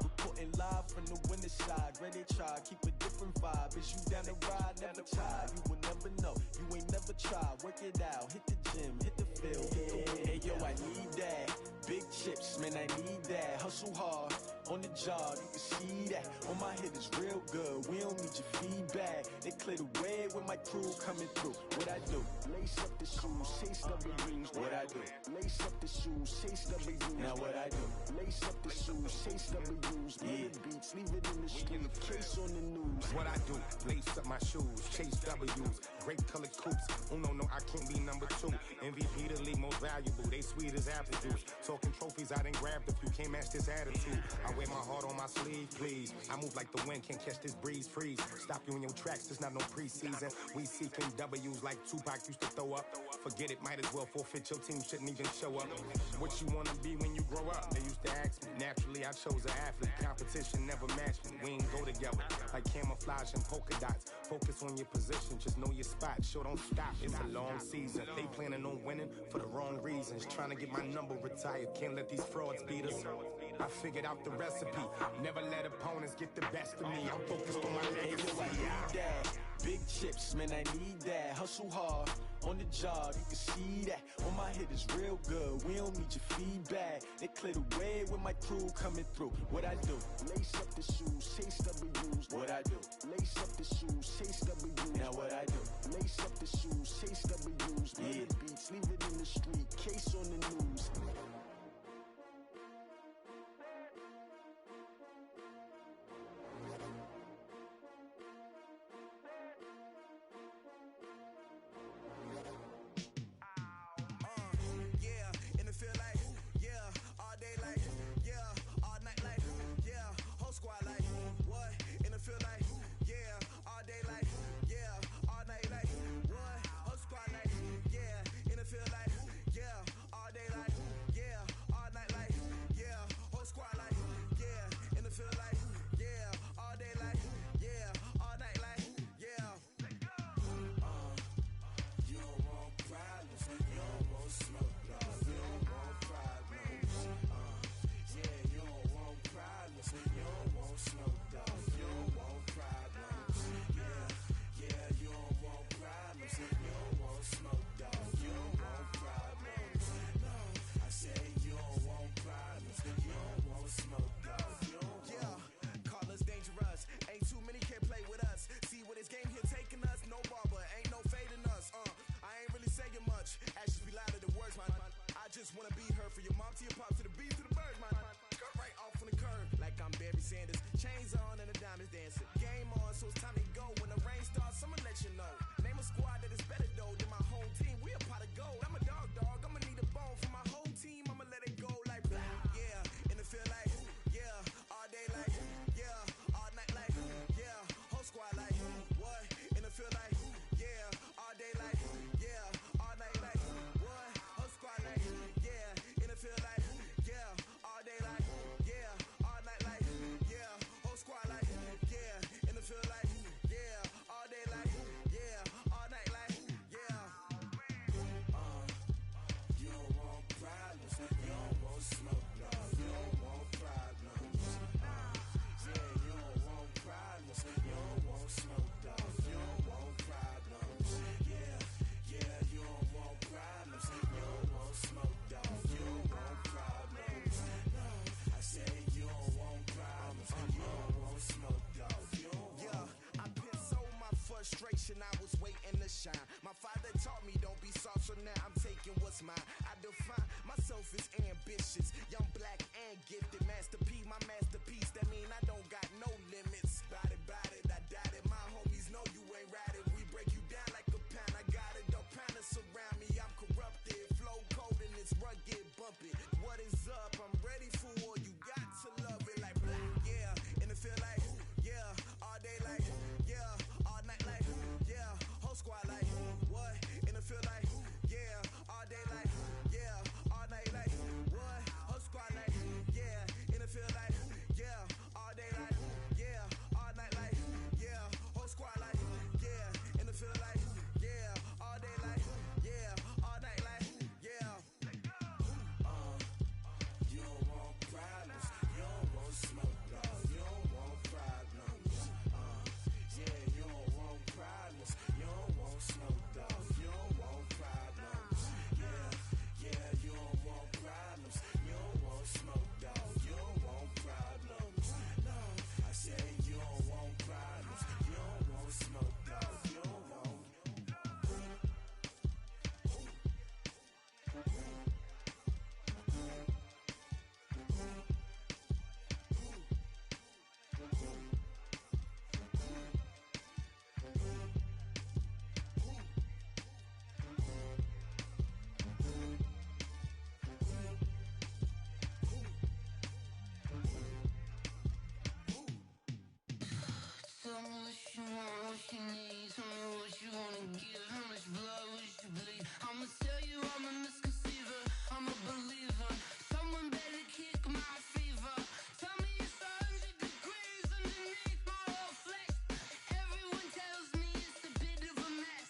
Reporting live from the winning side. Ready to try, keep a different vibe. Is you down the ride, never tired. You will never know, you ain't never tried. Work it out, hit the gym, hit the field, hit the win. Hey yo, I need that. Big chips, man, I need that. Hustle hard, on the job, you can see that. On my hit is real good, we don't need your feedback. They clear the way with my crew coming through. What I do? Lace up the shoes, chase W's. What I do? Lace up the shoes, chase W's. Now what I do? Lace up the shoes, chase W's. Bring the beats, leave it in the street, case on the news. What I do? Lace up my shoes, chase W's. Great colored coops. No, I can't be number 2. MVP the league most valuable. They sweet as apple juice. Talking trophies, I done grabbed a few. Can't match this attitude. I wear my heart on my sleeve, please. I move like the wind, can't catch this breeze, freeze. Stop you in your tracks, there's not no preseason. We seeking W's like Tupac used to throw up. Forget it, might as well forfeit, your team shouldn't even show up. What you wanna be when you grow up? They used to ask me. Naturally, I chose an athlete. Competition never matched me. We ain't go together like camouflage and polka dots. Focus on your position, just know your spot. Sure, don't stop, it's a long season. They planning on winning for the wrong reasons. Trying to get my number retired, can't let these frauds beat us. I figured out the recipe. Never let opponents get the best of me. I'm focused on my legacy. I need that. Big chips, man, I need that. Hustle hard, on the job, you can see that. On my hit is real good, we don't need your feedback. They clear the way with my crew coming through. What I do? Lace up the shoes, chase W's. What I do? Lace up the shoes, chase W's. Now what I do? Lace up the shoes, chase W's. Bring the beats, leave it in the street, case on the news. Squad like, what? In the field like, yeah, all day like, yeah, all night like, what? Whole squad like, yeah, in the field like, yeah, all day like, yeah, all night like, yeah, whole squad like, yeah, in the field like, yeah, all day like, yeah, all night like, yeah. You don't want problems, you don't want smoke, dog. You don't want problems, yeah, you don't want problems, you don't want smoke, dog. You don't want problems, yeah, you don't want problems, you don't want smoke, dog. You don't want problems, no, I say you don't want problems, you don't want smoke, dog. You don't want. Call us dangerous, ain't too many can play with us. See what this game here taking us, no barber, ain't no fading us. I ain't really saying much, actions be louder than words, man. I just wanna be heard for your mom to your pop to the beat to the birds, man. Cut right off on the curve, like I'm Barry Sanders. Chains on and the diamonds dancing. Game on, so it's time to go. When the rain starts, I'ma let you know. Name a squad that is better though than my home team. We a pot of gold. I'm a dog, I'ma need a bone for my whole team. I'ma let it go like blah. Yeah, in the field like, yeah, all day like, yeah, all night like, yeah, whole squad like, what? In the field like, yeah, all day like, yeah, all night like, what? Whole squad like, yeah, in the field like, yeah, all day like, yeah, all night like, yeah, whole squad like, yeah, in the field like, yeah, all day like, yeah, all night like, yeah. You don't want problems, you don't want smoke, dog. You don't want problems, yeah, you don't want problems, you don't want smoke, dog. You don't want problems, yeah, you don't want problems, you don't want smoke, dog. You don't want problems, no, I say you don't want problems, you don't want smoke, dog. You don't want. Yeah, I piss on my frustration, I was waiting to shine. My father taught me don't be soft, so now I'm taking what's mine. I define myself as ambitious, young, black, and gifted. Master P, my masterpiece, that mean I don't got no limits. Bout it, I doubt it. My homies know you ain't ratted. We break you down like a pound. I got it, don't pound to surround me. Tell me what you want, what you need. Tell me what you wanna give. How much blood would you bleed? I'ma tell you I'm a misconceiver. I'm a believer. Someone better kick my fever. Tell me it's 100 degrees underneath my whole flesh. Everyone tells me it's a bit of a mess.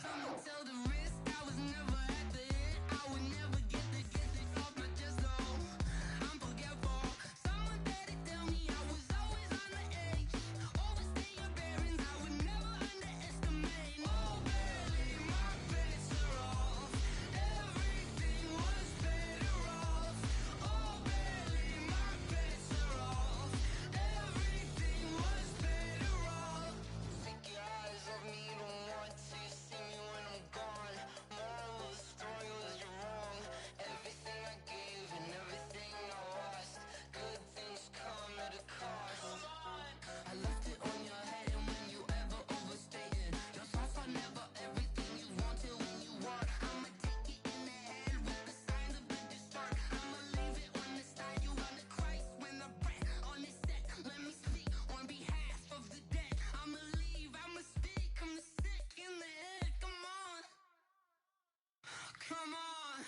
I'ma tell the risk I was never at the hit. I would never get it off my chest though. I'm forgetful. Someone better tell me I was always on the edge. Always stay your bearings. I would never underestimate. Oh barely my bets are off. Everything was better off. Oh barely my bets are off. Everything was better off. Take your eyes off me, don't want to see me when I'm gone. Moral of the story was you're wrong. Everything I gave and everything I lost. Good things come at a cost. I left it on your head, and when you ever overstated, your thoughts are never everything you wanted when you want. I'ma take it in the head with the signs of the distort. I'ma leave it on the side. You on the Christ when the breath on the set. Let me speak on behalf of the dead. I'ma leave, I'ma speak. I'm sick in the head. Come on. Come on.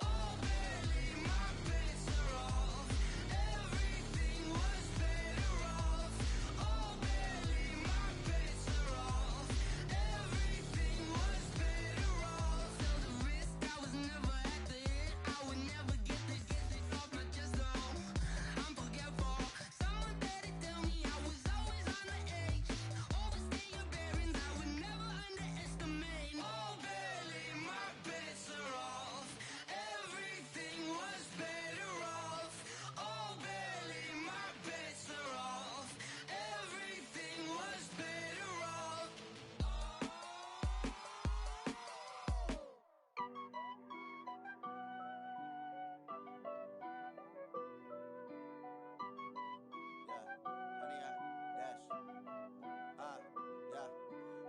Oh, barely my bets are off. Everything was better off. Oh, barely my bets are off. Everything was better off. Tell the risk I was never at the hit. I would never get it off my chest though. I'm forgetful. Someone better tell me I was always on the edge. Always stay your bearings. I would never underestimate. Oh, barely my bets are off. Everything was better off. Oh, barely my bets are off. Everything was better off.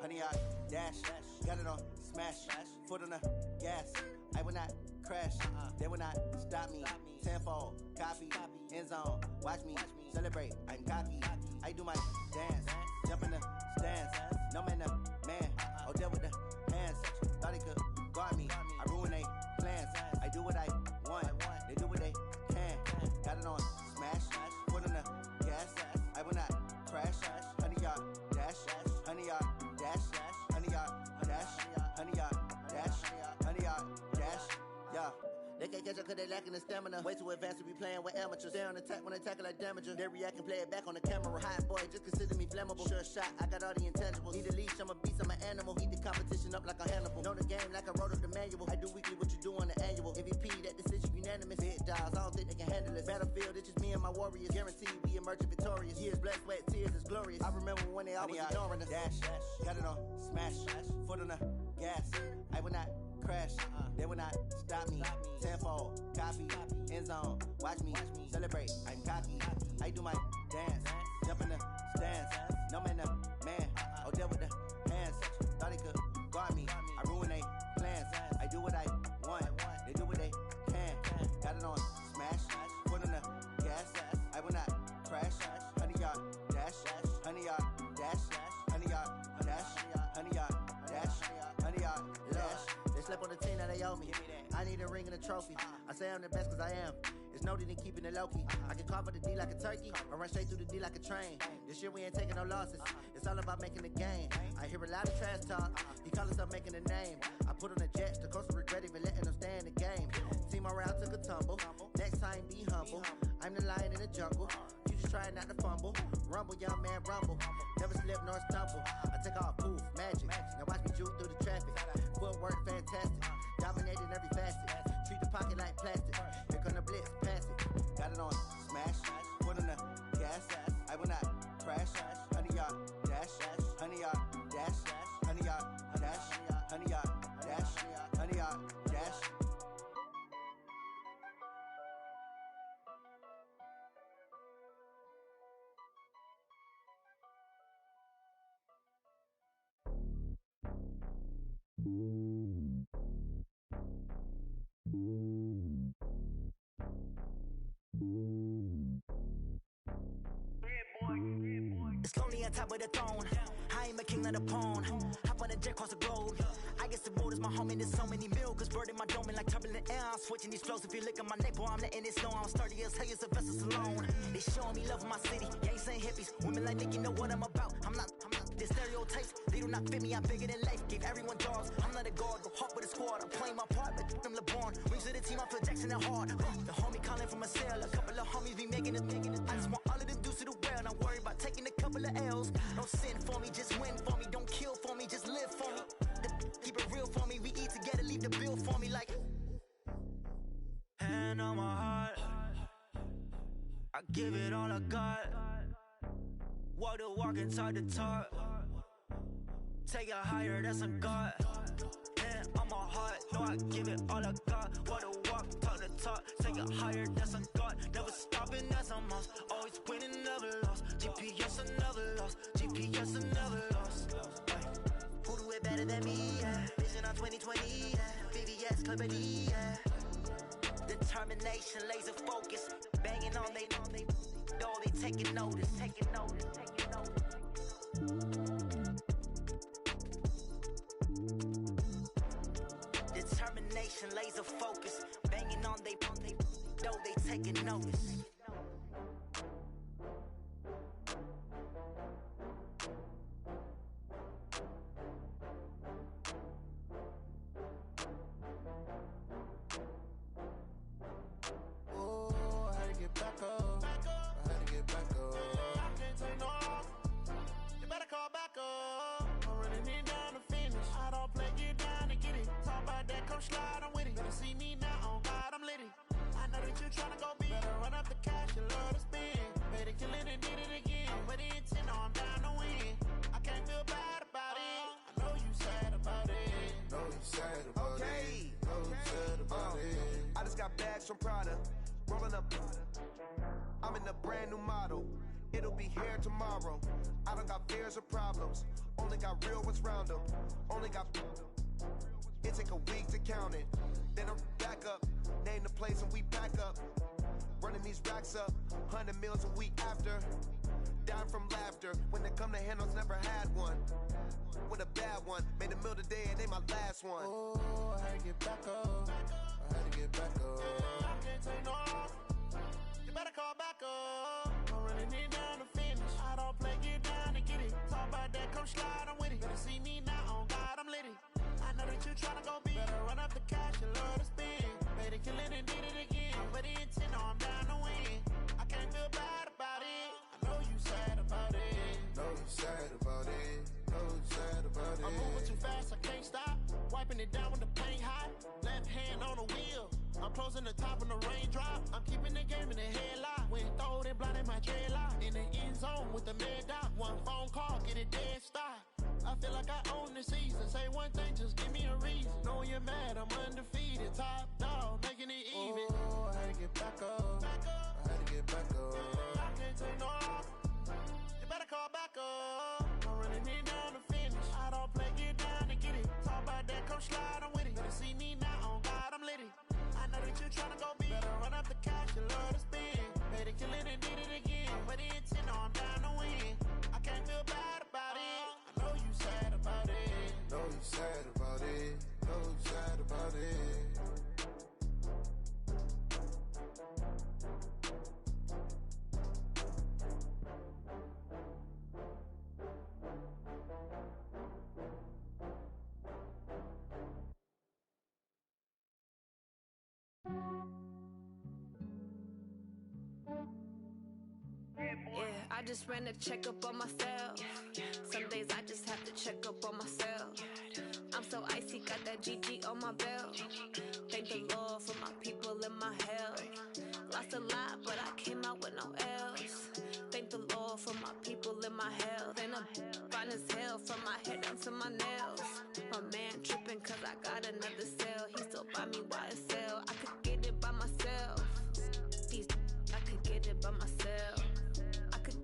Honey, I dash, got it on smash, foot on the gas. I will not crash, they will not stop me. Tenfold, copy, end zone, watch me celebrate. I'm cocky, I do my dance, jump in the stands. No man, the man, oh, deal with the hands. Thought he could guard me, I ruin they plans. I do what I want, they do what they can. Got it on smash, foot on the gas. I will not crash, honey, y'all dash, honey, y'all dash, honey, y'all dash, honey, y'all dash, honey, y'all dash, yeah. They can't catch up cause they lacking the stamina. Way too advanced to be playing with amateurs. Stay on attack when they tackle like damager. They react and play it back on the camera. Hot boy, just consider me flammable. Sure shot, I got all the intangibles. Need a leash, I'm a beast, I'm an animal. Heat the competition up like a Hannibal. Know the game like I wrote up the manual. I do weekly what you do on the annual. MVP, that decision unanimous. Big dogs, I don't think they can handle it. Battlefield, it's just me and my warriors. Guaranteed we emerge victorious. Years, blood, sweat, tears, it's glorious. I remember when they always ignoring us. Dash, got it on smash, foot on the gas. I will not crash, they will not stop me. Tenfold, copy, end zone, watch me celebrate. I'm cocky, I do my dance, jump in the stands. No man, the man, oh, deal with the hands. Thought he could guard me, I ruin they plans. I do what I want, they do what they can. Got it on smash, foot on the gas. I will not crash, honey, y'all dash, honey, y'all dash, honey, y'all dash, honey, y'all dash, honey, y'all dash. They slept on the team that they owe me. I need a ring and a trophy. I say I'm the best cause I am. It's noted in keeping it low-key. I can carve up the D like a turkey, or run straight through the D like a train. This year we ain't taking no losses. It's all about making the game. I hear a lot of trash talk. He call himself making a name. I put on the jets, the coach will regret even letting them stay in the game. Team around took a tumble. Next time be humble. I'm the lion in the jungle. You just try not to fumble. Rumble, young man, rumble. Never slip nor stumble. I take off, poof, magic. Now watch me juke through the traffic. Footwork fantastic. Dominating every facet. Treat the pocket like plastic. Here come the blitz, pass it. Got it on smash, foot on the gas. I will not crash, honey, y'all dash, honey, y'all dash, honey, y'all dash, honey, y'all dash, honey, y'all dash. Yeah, boy. on top of the throne. I ain't a king, not a pawn. Hop on a jet across the globe. I guess the road is my home and there's so many milks. Bird in my dome and like turbulent air. I'm switching these flows. If you look at my neck, boy, I'm letting it snow. I'm sturdy as hell, a vessel alone. They showing me love in my city. Yeah, ain't saying hippies. Women like Nick, you know what I'm about. I'm not the stereotypes. They do not fit me. I'm bigger than life. Gave everyone jobs. I'm not a guard. Go hard with a squad. I'm playing my part, but them LeBron. Rings to the team. I feel Jackson and hard. The homie calling from a cell. A couple of homies be making it. I just want all of them dudes to the well. Not worry about taking a couple of L's. Don't sin for me, just win for me. Don't kill for me, just live for me. Keep it real for me. We eat together, leave the bill for me like. Hand on my heart, I give it all I got. Walk the walk and talk the talk. Take it higher, that's a God. Hand on my heart, no, I give it all I got. Walk the walk, talk the talk. Take it higher, that's a God. Never stopping, that's a must. Always winning, never lost. GPS, I never lost. GPS, I never lost. Who do it better than me? Yeah. Vision on 2020. Yeah. VVS, Clippity. Yeah. Determination, laser focus. Banging on they taking notice. Taking notice. Taking notice. Determination, laser focus. Banging on they taking notice. Slide on with it. Better see me now, on God, I'm litty. I know that you tryna go big. Better run up the cash, you love to spend. Better kill it and did it again. With the intent, no, I'm down to win. I can't feel bad about it. I know you sad about it. Know you sad about it. Know you sad about it. I just got bags from Prada. Rolling up. I'm in a brand new model. It'll be here tomorrow. I don't got fears or problems. Only got real ones round them. Only got. It take a week to count it. Then I'm back up. Name the place and we back up. Running these racks up. 100 meals a week after. Dying from laughter. When they come to handles, never had one. With a bad one. Made a meal today and they my last one. Oh, I had to get back up. I had to get back up. I can't take no loss. You better call back up. I'm running it down to finish. I don't play, get down to get it. Talk about that, come slide, I'm with it. Better see me now, on God, I'm litty. I know that you tryna go big. Better run up the cash, you love to spend. Better kill it and did it again. But the intent, no, I'm down to win. I can't feel bad about it. I know you sad about it. Know you sad about it. Know you sad about it. I'm moving too fast, I can't stop. Wiping it down when the paint hot. Left hand on the wheel. I'm closing the top when the raindrop. I'm keeping the game in the headlock. When throwed and blinded my dreadlock. In the end zone with the mad dot. One phone call, get it dead stop. I feel like I own the season. Say one thing, just give me a reason. Knowing you're mad, I'm undefeated. Top dog, making it even. Oh, I had to get back up. I had to get back up. I can't take no loss. You better call back up. I'm running it down to finish. I don't play, get down to get it. Talk about that, come slide, I'm with it. Better see me now, on God, I'm litty. I know that you tryna go big. Better run up the cash, you love to spend. Better kill it and did it again. But the intent, no, I'm down to win. I can't feel bad about it. I know you sad about it. Know you sad about it. Know you sad about it. Yeah, I just ran a checkup on myself. Some days I just have to check up on myself. I'm so icy, got that GG on my belt. Thank the Lord for my people and my health. Lost a lot, but I came out with no L's. Thank the Lord for my people and my health. And I'm fine as hell from my head down to my nails. My man tripping cause I got another cell. He still buy me YSL. I could get it by myself. These I could get it by myself. I could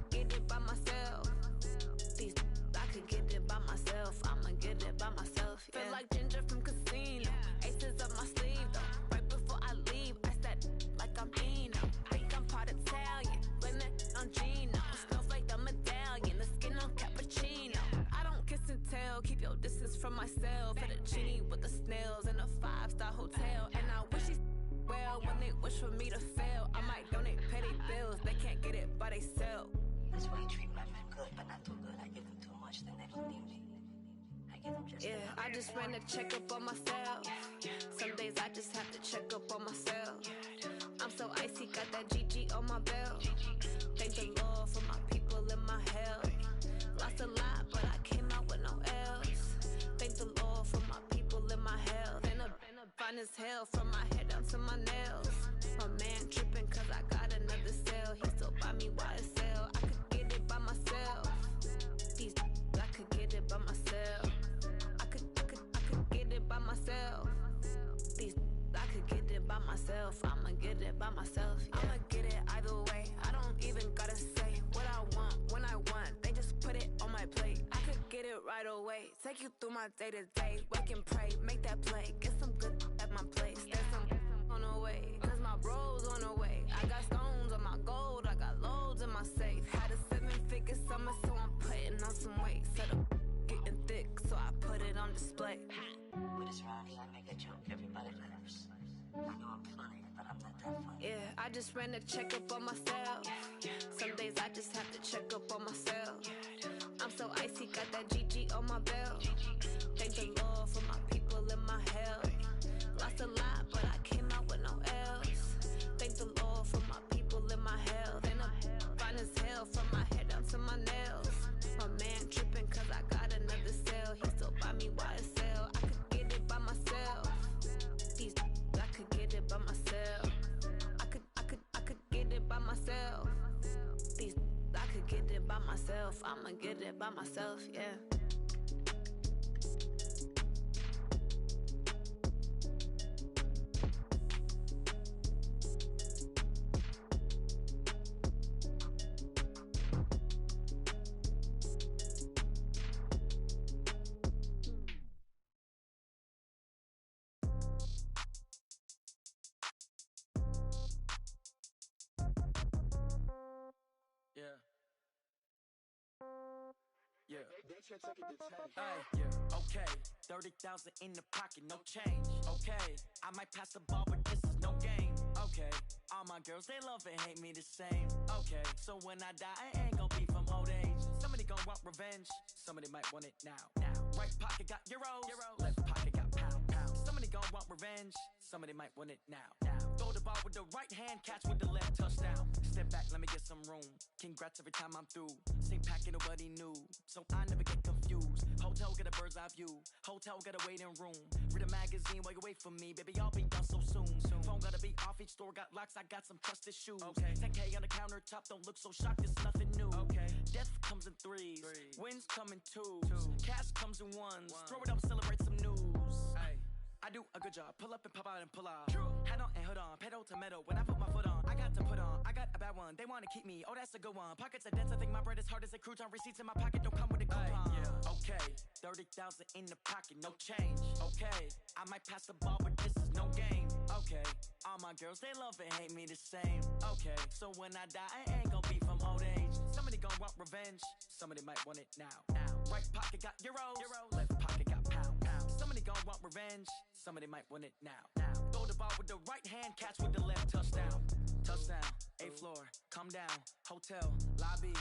get it by myself. These I could get it by myself. I'ma get it by myself. Yeah. Feel like Ginger from Casino. Aces up my sleeve though. Right before I leave, I said like I'm Eno. Think I'm part Italian. Blame it on Gino. Snowflake the medallion. from myself. Fettuccine with the snails in a 5-star hotel. And I wish these well when they wish for me to fail. I might donate petty bills, they can't get it by themselves. That's why you treat my men good, but not too good. I give them too much, then they don't need me. I give them just enough. I just ran a checkup on myself. Some days I just have to check up on myself. I'm so icy, got that GG on my belt. Thank the Lord for my people in my health. Lost a lot, but I came out with no else. Thank the Lord for my people in my health. And I'm fine as hell from my head down to my nails. My man tripping cause I got another cell. He still buy me YSL. I could get it by myself. These I could get it by myself. I could get it by myself. These I could get it by myself. I'ma get it by myself. Yeah. I'ma get it either way. I don't even gotta say what I want when I want. They just put it on my plate. I could get it right away. Take you through my day to day. Wake and pray, make that play. Get some good at my place. There's some on the way. Cause my bros on the way. I got stones on my gold. I got loads in my safe. Had a 7-figure summer, so I'm putting on some weight. Set up getting thick, so I put it on display. With this round here, I make a joke. Everybody laughs. I know I'm funny, but I'm not that funny. Yeah, I just ran a checkup on myself. Some days I just have to check up on myself. I'm so icy, got that GG on my belt. Thank the Lord for my people in my health. Lost a lot, but I came out with no else. Thank the Lord for my people in my health. And I'm fine as hell from my head down to my nails. My man tripping cause I got another cell. He still buy me YSL. I could get it by myself. These I could get it by myself. I could get it by myself. These I could get it by myself. I'ma get it by myself, yeah. Okay, 30,000 in the pocket, no change. Okay, I might pass the ball, but this is no game. Okay, all my girls, they love and hate me the same. Okay, so when I die, I ain't gon' be from old age. Somebody gon' want revenge, somebody might want it now. Right pocket got euros, left pocket got pound. Somebody gon' want revenge, somebody might want it now. Throw the ball with the right hand, catch with the left, touchdown. Step back, let me get some room. Congrats every time I'm through. Same packet, nobody knew, so I never get confused. Hotel get a bird's eye view, hotel got a waiting room. Read a magazine while you wait for me, baby, I'll be done so soon. Phone gotta be off, each store got locks, I got some trusted shoes. 10K on the countertop, don't look so shocked, it's nothing new. Death comes in threes, wins come in twos, cash comes in ones. Throw it up, celebrate some news. I do a good job, pull up and pop out and pull out. Head on and hood on, pedal to metal. When I put my foot on, I got to put on. I got a bad one, they wanna keep me, oh that's a good one. Pockets are dense, I think my bread is hard as a crouton. Receipts in my pocket don't come with a coupon. Okay, 30,000 in the pocket, no change. Okay, I might pass the ball, but this is no game. Okay, all my girls, they love and hate me the same. Okay, so when I die, I ain't gon' be from old age. Somebody gon' want revenge, somebody might want it now. Right pocket got euros, left pocket got pound. Somebody gon' want revenge, somebody might want it now. Throw the ball with the right hand, catch with the left, touchdown. Touchdown, 8th floor, come down, hotel, lobby.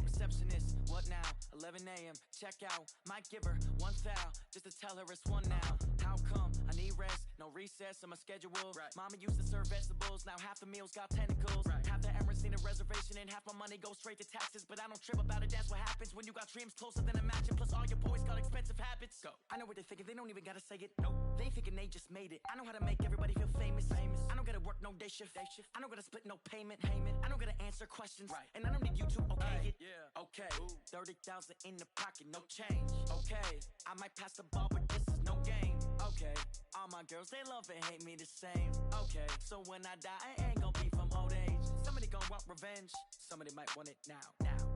Receptionist, what now? 11 a.m., check out. Might give her one foul, just to tell her it's one now. How come? I need rest, no recess in my schedule. Mama used to serve vegetables, now half the meals got tentacles. Half the Emirates need a reservation and half my money goes straight to taxes. But I don't trip about it, that's what happens when you got dreams closer than a mansion. Plus all your boys got expensive habits. Go. I know what they're thinking, they don't even gotta say it. Nope. They thinking they just made it. I know how to make everybody feel famous. I don't gotta work no day shift. I don't gotta split no payment. I don't gotta answer questions. And I don't need you to okay it. Okay, 30,000 in the pocket, no change. Okay, I might pass the ball, but this is no game. Okay, all my girls, they love and hate me the same. Okay, so when I die, I ain't gon' be from old age. Somebody gon' want revenge, somebody might want it now.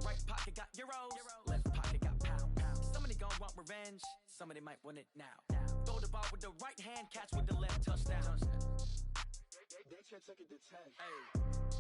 Right pocket got euros, left pocket got pound. Somebody gon' want revenge, somebody might want it now. Throw the ball with the right hand, catch with the left, touchdown. They should take it to 10.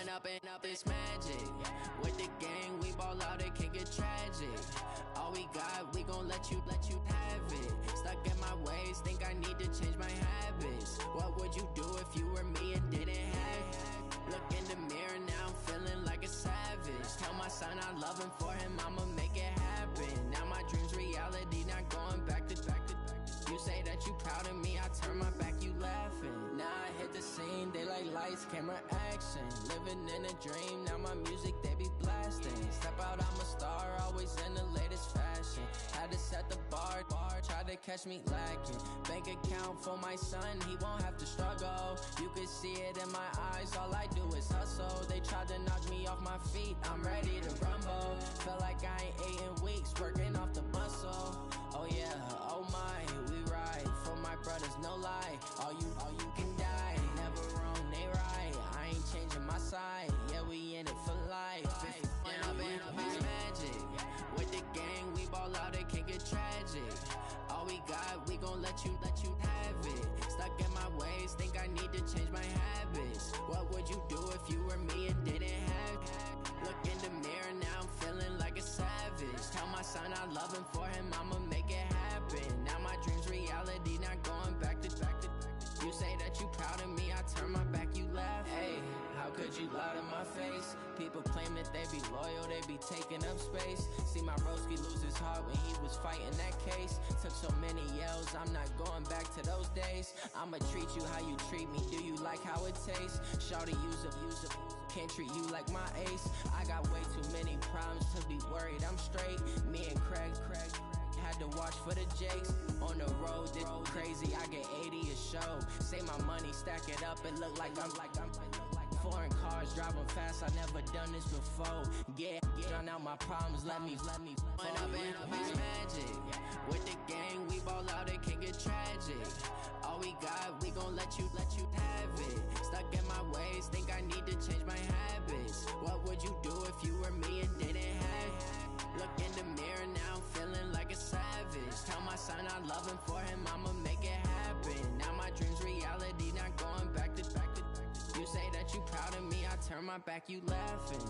Run up and up, it's magic. With the gang, we ball out, it can get tragic. All we got, we gon' let you have it. Stuck in my ways, think I need to change my habits. What would you do if you were me and didn't have it? Look in the mirror, now I'm feeling like a savage. Tell my son I love him, for him I'ma make it happen. Now my dream's reality, not going back to. You say that you proud of me, I turn my back, you laughing. Now I hit the scene, they like lights, camera, action. Living in a dream, now my music, they be blasting. Step out, I'm a star, always in the latest fashion. Had to set the bar, try to catch me lacking. Bank account for my son, he won't have to struggle. You can see it in my eyes, all I do is hustle. They tried to knock me off my feet, I'm ready to rumble. Feel like I ain't ate in weeks, working off the muscle. Oh yeah, oh my, we ride for my brothers, no lie. All you can die, never wrong, they right. I ain't changing my side, yeah, we in it for life. It's magic. With the gang, we ball out, it can get tragic. All we got, we gon' let you have it. Stuck in my ways, think I need to change my habits. What would you do if you were me and didn't have it? Look in the mirror, now I'm feeling like a savage. Tell my son I love him, for him I'ma make it happen. Now my dream's reality, not going back to. You say that you proud of me, I turn my back, you laugh. Hey, how could you lie to my face? People claim that they be loyal, they be taking up space. See my broski lose his heart when he was fighting that case. Took so many yells, I'm not going back to those days. I'ma treat you how you treat me, do you like how it tastes? Shawty, use up, can't treat you like my ace. I got way too many problems to be worried, I'm straight. Me and Craig had to watch for the Jakes. On the road, this crazy, I get 80 a show. Say my money, stack it up, it look like I'm foreign cars, driving fast, I never done this before. Get drown out my problems, let me Run up and up, it's magic. With the gang, we ball out, it can get tragic. All we got, we gon' let you have it. Stuck in my ways, think I need to change my habits. What would you do if you were me and didn't have it? Look in the mirror, now I'm feeling like a savage. Tell my son I love him, for him I'ma make it happen. Now my dream's reality, not going back to. You say that you proud of me, I turn my back, you laughing.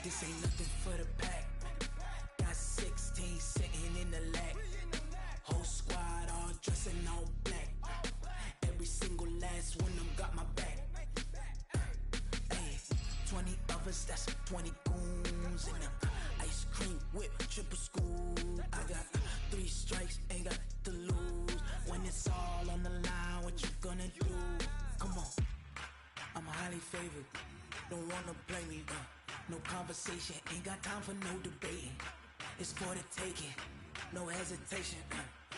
This ain't nothing for the pack. Got 16 sitting in the lap. Whole squad all dressing all black. Every single last one of them got my back. Hey, 20 of us, that's 20 goons in the ice cream whip, triple school. I got 3 strikes, ain't got to lose. When it's all on the line, what you gonna do? Come on, I'm highly favored. Don't wanna blame me, no conversation, ain't got time for no debating. It's for the taking, no hesitation.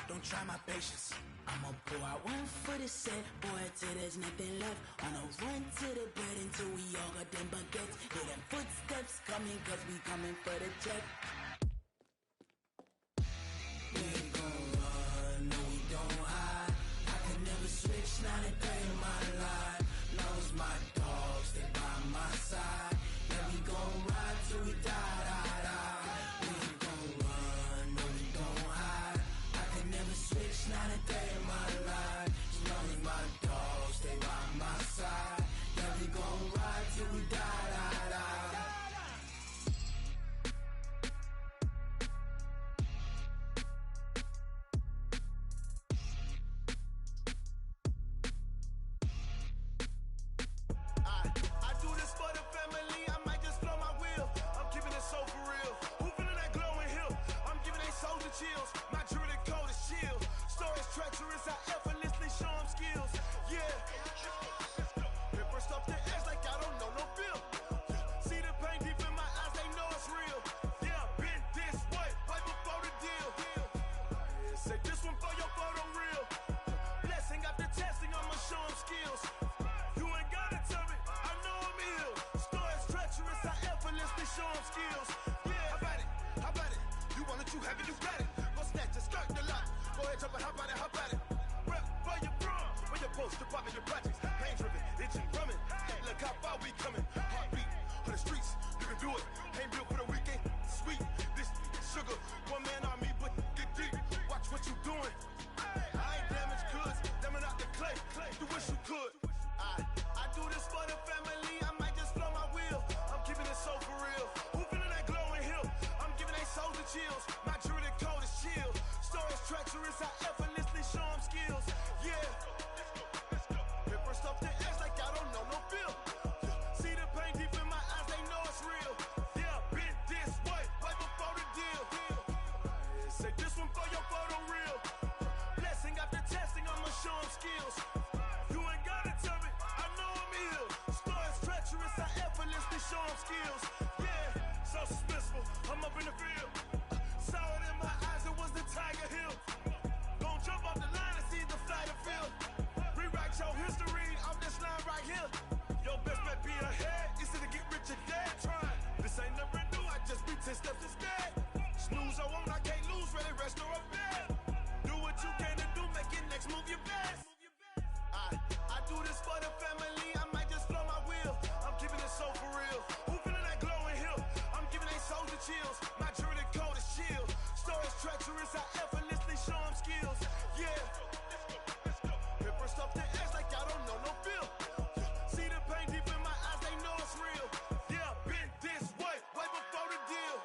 Don't try my patience. I'ma pull out one for the set, boy, till there's nothing left. On a run to the bed until we all got them baguettes. Hear them footsteps coming, cause we coming for the check. We ain't gon' run, no we don't hide. I can never switch, not a day in my life. Knows my dogs, they by my side. Yeah, we gon' ride till we die, die, die. We ain't gon' run, no we don't hide. I can never switch, not a day in my life. As long as my dogs, they by my side. Yeah, we gon' ride till we die, die, die. chills. My jewelry coat is chill. Stories treacherous, I effortlessly show them skills. Yeah. Paper stuff the edge like I don't know no feel. See the pain deep in my eyes, they know it's real. Yeah, been this way, right before the deal. Yeah, say this one for your photo real. Blessing after testing, I'ma show them skills. You ain't gotta tell me, I know I'm ill. Stories treacherous, I effortlessly show them skills. Yeah, how about it? How about it? You want it, you have it, you got it. Go snatch it, skirt the lot. Go ahead, jump it, how about it? How about it? Rep for your bro, when you're supposed to pop in your projects. Pain driven, itching, drumming. Look how far we coming. Heartbeat for the streets, you can do it. Ain't built for the weekend. Sweet, this sugar. One man army, but get deep. Watch what you doing. I ain't damaged goods, damn it out the clay. You wish you could. I do this for the family. I might just blow my wheel. I'm keeping it so for real. Who feeling that glowing hill? I'm giving they souls the chills. My jewelry coat is chill. Stories treacherous, I effortlessly show them skills. Yeah. Paper stuff the edge like I don't know no feel. See the pain deep in my eyes, they know it's real. Yeah, been this way, right before the deal. Say this one for your photo real. Blessing after testing, I'ma show them skills. You ain't gotta tell me, I know I'm ill. Stories treacherous, I effortlessly show them skills. Yeah, so suspenseful, I'm up in the field. Saw it in my eyes, it was the Tiger Hill. Gon' jump off the line and see the flight of field. Rewrite your history off this line right here. Your best bet be ahead, it's to get rich or dead trying. This ain't never new, I just be 10 steps instead. Snooze I won't, I can't lose, ready, rest or a bed. Do what you can to do, make your next move your best. I do this for the family, I might just blow my wheel. I'm keeping it so for real. Who feeling that glowing hill? I'm giving they souls the chills. My jewelry coat is chill. Stories treacherous, I effortlessly show them skills. Yeah. Paper stuff the edge like I don't know no feel. See the pain deep in my eyes, they know it's real. Yeah, been this way, right before the deal.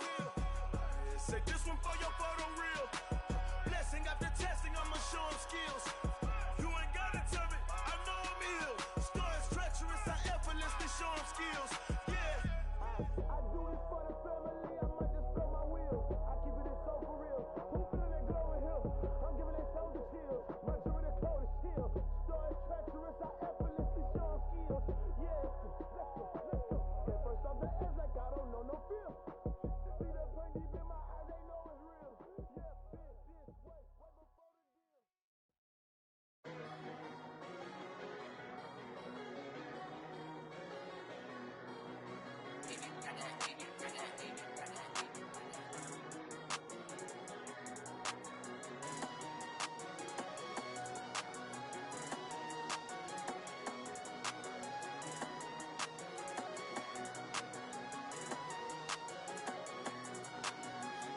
Say this one for your photo real. Blessing after testing, I'ma show them skills. You ain't gotta tell me, I know I'm ill. Stories treacherous, I effortlessly show them skills. Yeah. I do this for the family, I might just blow my wheel. I keep it so for real. Who feeling that glowing hill? I'm giving they souls the chills. My jewelry coat is chill. Stories treacherous, I effortlessly show them skills. Yeah, let's go. Get first off the edge like I don't know no feel. See the pain deep in my eyes, they know it's real. Yeah, been this way, right before the deal.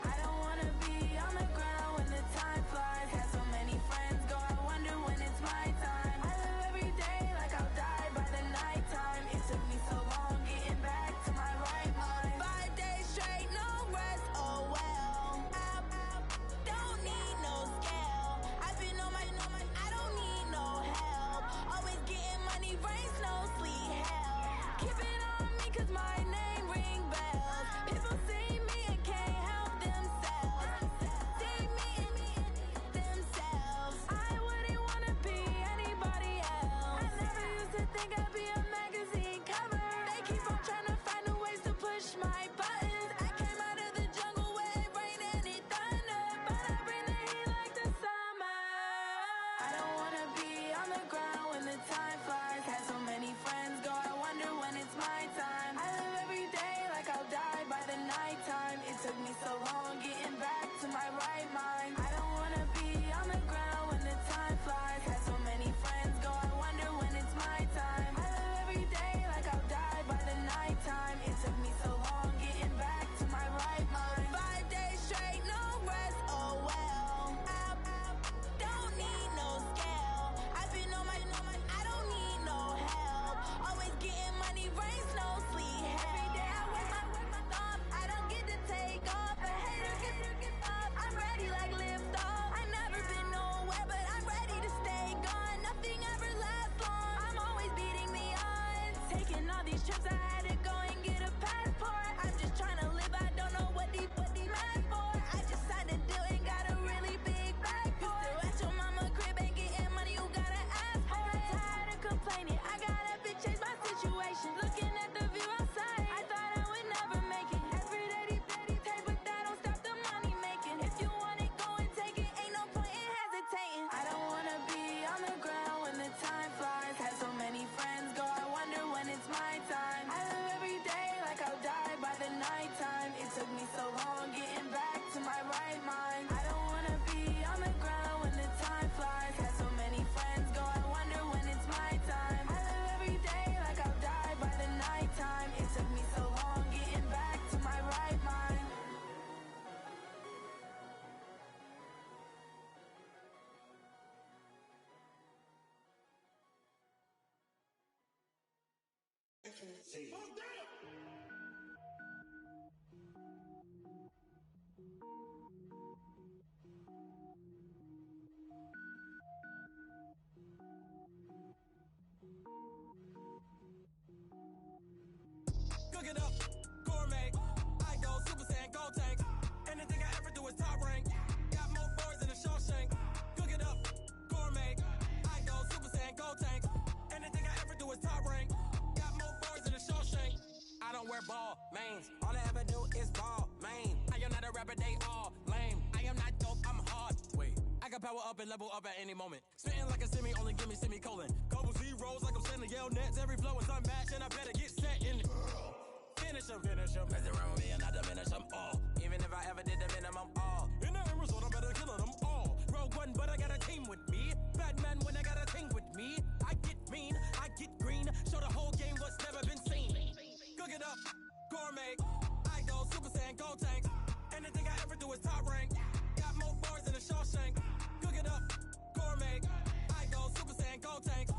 I don't wanna be on the ground when the time flies. Had so many friends go, I wonder when it's my time. I live every day like I'll die by the nighttime. It took me so long getting back to my right mind. 5 days straight, no rest, oh well. I don't need no scale. I've been on my, I don't need no help. Always getting money, rain, snow, sleet, hell. Keep it on me 'cause my name ring bells. People see me and can't help themselves. See me and themselves. I wouldn't wanna be anybody else. I never used to think I'd be a magazine cover. They keep on trying to find new ways to push my buttons. I came out of the jungle where it rained and it thundered, but I bring the heat like the summer. I don't wanna be on the ground when the time flies. Had so many friends go, I wonder when it's my time. I live every day like I'll die by the nighttime. It took me so long getting back to my right mind. I don't wanna be on the ground when the time flies. Had so many friends go, I wonder when it's my time. I live every day like I'll die by the nighttime. It took me so long getting back to my right mind. 5 days straight, no rest, oh well. I don't need no scale. I've been on my, I don't need no help. Always getting money, rain, snow, sleet, hell. Every day I work my thumb, I don't get to take off. A hater get up, I'm ready like lift off. I never been nowhere, but I'm ready to stay gone. Nothing ever lasts long, I'm always beating the odds. Taking all these trips, I had to go and get a passport. I'm just trying to live, I don't know what they mad for. I just signed a deal and got a Cook it up, gourmet. I go Super Saiyan, go tank. Anything I ever do is top rank. Got more boards than a Shawshank. Cook it up, gourmet. I go Super Saiyan, go tank. Anything I ever do is top rank. Got more boards than a Shawshank. I don't wear ball mains. All I ever do is ball main. I am not a rapper, they all lame. I am not dope, I'm hard. Wait, I can power up and level up at any moment. Spitting like a semi, only give me semicolon. Couple zeros like I'm sending yell nets. Every flow is unmatched and I better get set in it. Finish them. Mess around with me and I diminish them all. Even if I ever did the minimum all. In the end result, I'm better killing them all. Rogue One, but I got a team with me. Batman when I got a team with me. I get mean, I get green. Show the whole game what's never been seen. Cook it up, gourmet. I go Super Saiyan, go tank. Anything I ever do is top rank. Got more boards than a Shawshank. Cook it up, gourmet. I go Super Saiyan, go tank.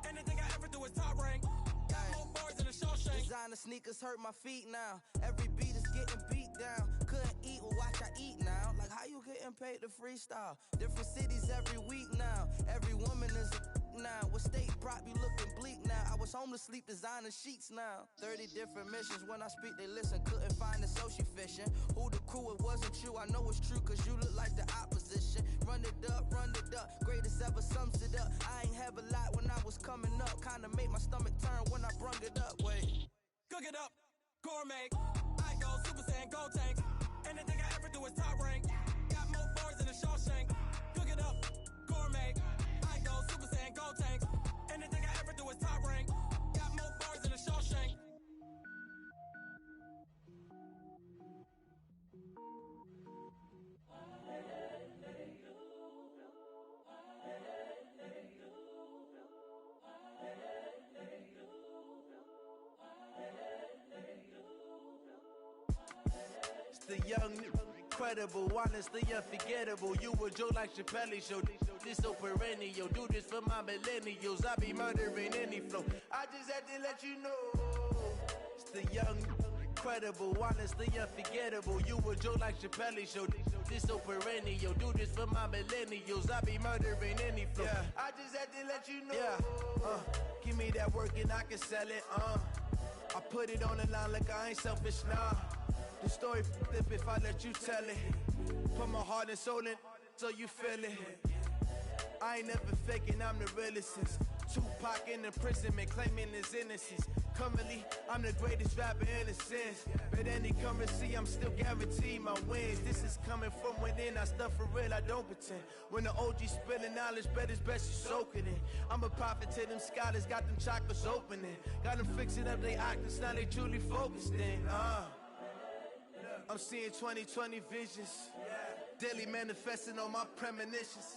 Anything I ever do is top rank. Got more boards than a Shawshank. Designer sneakers hurt my feet now. Every beat is getting beat down. Couldn't eat, well watch I eat now. Like how you getting paid to freestyle? Different cities every week now. Every woman is a now. What state prop you looking bleak now? I was home to sleep designer sheets now. 30 different missions. When I speak they listen. Couldn't find the social fishing. Who the crew, it wasn't you. I know it's true cause you look like the opposition. Run it up. Greatest ever sums it up. I ain't have a lot when I was coming up. Kinda made my stomach turn when I brung it up. Wait. Cook it up, gourmet. I go Super Saiyan, go tank. Anything I ever do is top rank. Got more boards than a Shawshank. Cook it up, gourmet. I go Super Saiyan, go tank. Anything I ever do is top rank. Got more boards than a Shawshank. The young, incredible, honestly unforgettable. You a joke like Chappelle show. This so perennial. Do this for my millennials. I be murdering any flow. I just had to let you know. It's the young, incredible, honestly unforgettable. You a joke like Chappelle show. This so perennial. Do this for my millennials. I be murdering any flow. Yeah. I just had to let you know. Yeah. Give me that work and I can sell it. I put it on the line like I ain't selfish now. The story flip if I let you tell it. Put my heart and soul in so you feel it. I ain't never faking, I'm the realest. Tupac in imprisonment, claiming his innocence. Currently, I'm the greatest rapper in a sense. But any currency, I'm still guaranteed my wins. This is coming from within, I stuff for real, I don't pretend. When the OG spilling knowledge, bet it's best you soak it in. I'm a prophet to them scholars, got them chakras opening. Got them fixing up they octaves, now they truly focused in. I'm seeing 2020 visions. Daily manifesting on my premonitions.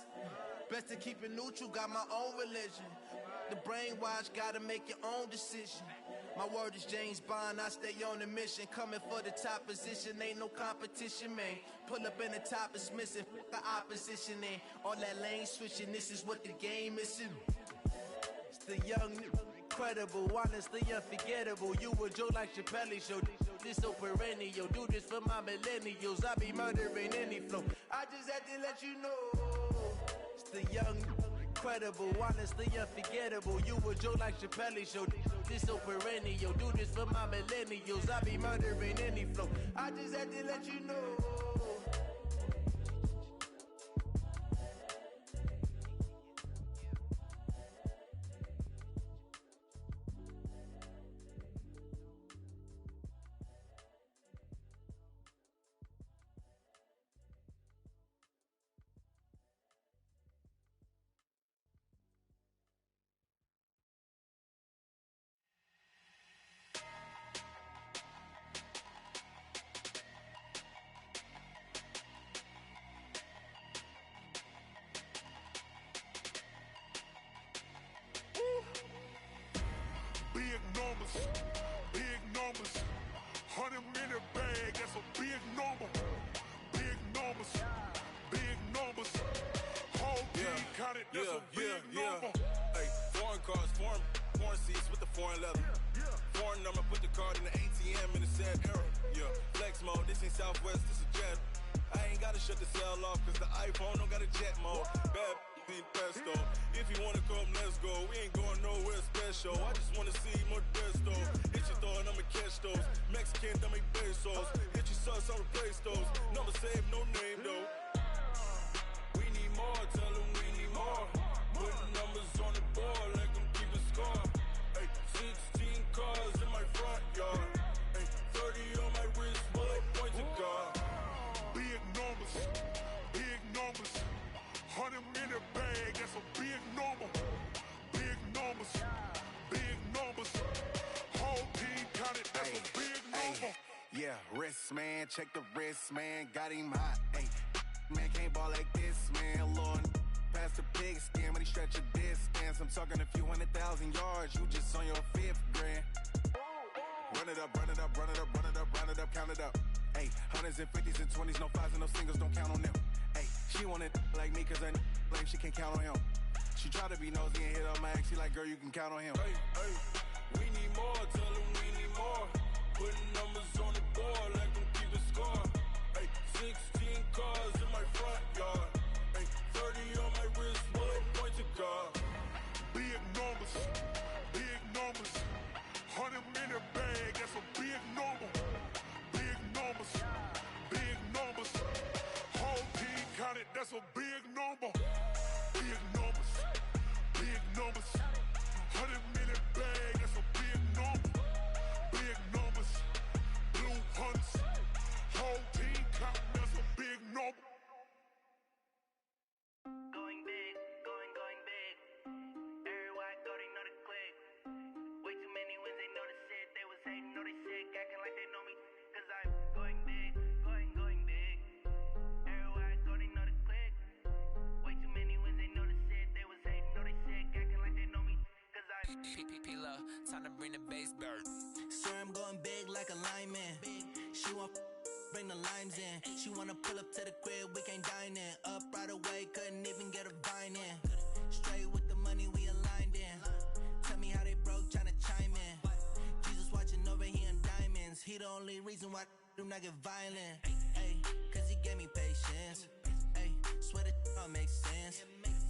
Best to keep it neutral, got my own religion. The brainwash, gotta make your own decision. My word is James Bond, I stay on a mission. Coming for the top position, ain't no competition, man. Pull up in the top, it's missing, the opposition ain't. All that lane switching, this is what the game is. It's the young, incredible, honestly unforgettable. You a joke like Chappelle show. This so perennial. Do this for my millennials. I be murdering any flow. I just had to let you know. It's the young, incredible, honestly unforgettable. You a joke like Chappelle show. This so perennial. Do this for my millennials. I be murdering any flow. I just had to let you know. Big numbers, 100-minute bag, that's a big number. Big numbers, whole team counted, that's a big number. Hey, foreign cars, foreign seats with the foreign leather. Foreign I'ma put the card in the ATM in the sad era. Yeah, flex mode, this ain't Southwest, this is jet. I ain't gotta shut the cell off, cause the iPhone don't got a jet mode. Bad need pesto. If you wanna come, let's go. We ain't going nowhere special. I just wanna see more desto. Hit your throw and I'ma catch those. Mexican, I make pesos. Hit your sauce, I'll replace those. Number save, no name though. We need more, tell them we need more. Putting numbers on the board, let them keep a score. Ay, 16 cars in my front yard. Ay, 30 on my wrist, bullet point to God. Big numbers, big numbers. 100-minute bag, that's a big number. Big numbers, big numbers. Whole team counted, that's a big number. Yeah, wrist man, check the wrist man, got him hot. Ay, man can't ball like this, man. Lord, past the pig skin when he stretch a distance. I'm talking a few 100,000 yards, you just on your 5th grand. Run it up, run it up, run it up, run it up, run it up, count it up. Ay, 100s and 50s and 20s, no 5s and no singles, don't count on them. Ay, she want it like me cause her lame, she can't count on him. She try to be nosy and hit up my ex, she like, girl, you can count on him. Hey, hey, we need more, tell them we need more. Putting numbers on the board, let them keep a score. Hey, 16 cars in my front yard. Hey, 30 on my wrist, bullet point to God. Big numbers, big numbers. 100-minute bag, that's a big number. Big numbers, big numbers. Whole team counted, that's a big number. Big numbers, big numbers. 100-minute bag, that's a big number. Big numbers, blue hunts. Whole team counting, that's a big number. Going big, going big. Everywhere I go, they know the click. Way too many wins, they know the shit. They was hating, know they sick, acting like they know me. Cause I'm going big, going big. Everywhere I go, they know the click. Way too many wins, they know the shit. They was hating, know they sick, acting like they know me. Cause I'm P-P-P-Love, time to bring the bass bird. Swear I'm going big like a lineman. She want bring the limes in. She wanna pull up to the crib, we can't dine in. Up right away, couldn't even get a vine in. Straight with the money we aligned in. Tell me how they broke, tryna chime in. Jesus watching over here in diamonds. He the only reason why do not get violent. Ay, cause he gave me patience. Ay, swear that all makes sense.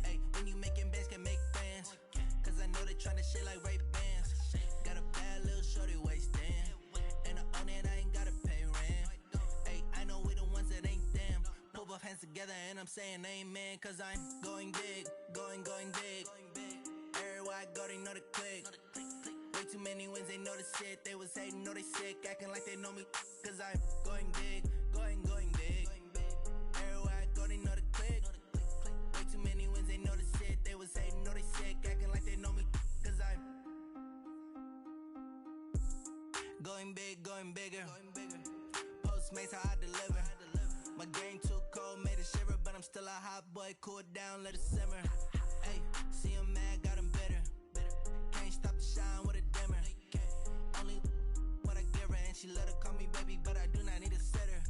Ay, when you making bands, can make friends. Cause I know they tryna shit like Ray-Bans. Got a bad little shorty wasting. And I own it, I ain't gotta pay rent. Ay, I know we the ones that ain't them. Pull both hands together and I'm saying amen. Cause I'm going big, going big. Everywhere I go, they know the click. Way too many wins, they know the shit. They was hating, know they sick, acting like they know me. Cause I'm going big, going big. Everywhere I go, they know the click. Way too many wins, they know the shit. They was hating, know they sick, acting like they know me. Cause I'm going big, going bigger. Postmates, how I deliver. My game too cold, made it shiver. But I'm still a hot boy, cool it down, let it simmer. Hey, see him mad, got him bitter. Can't stop the shine with a dimmer. Only what I give her, and she let her call me baby, but I do not need a sitter.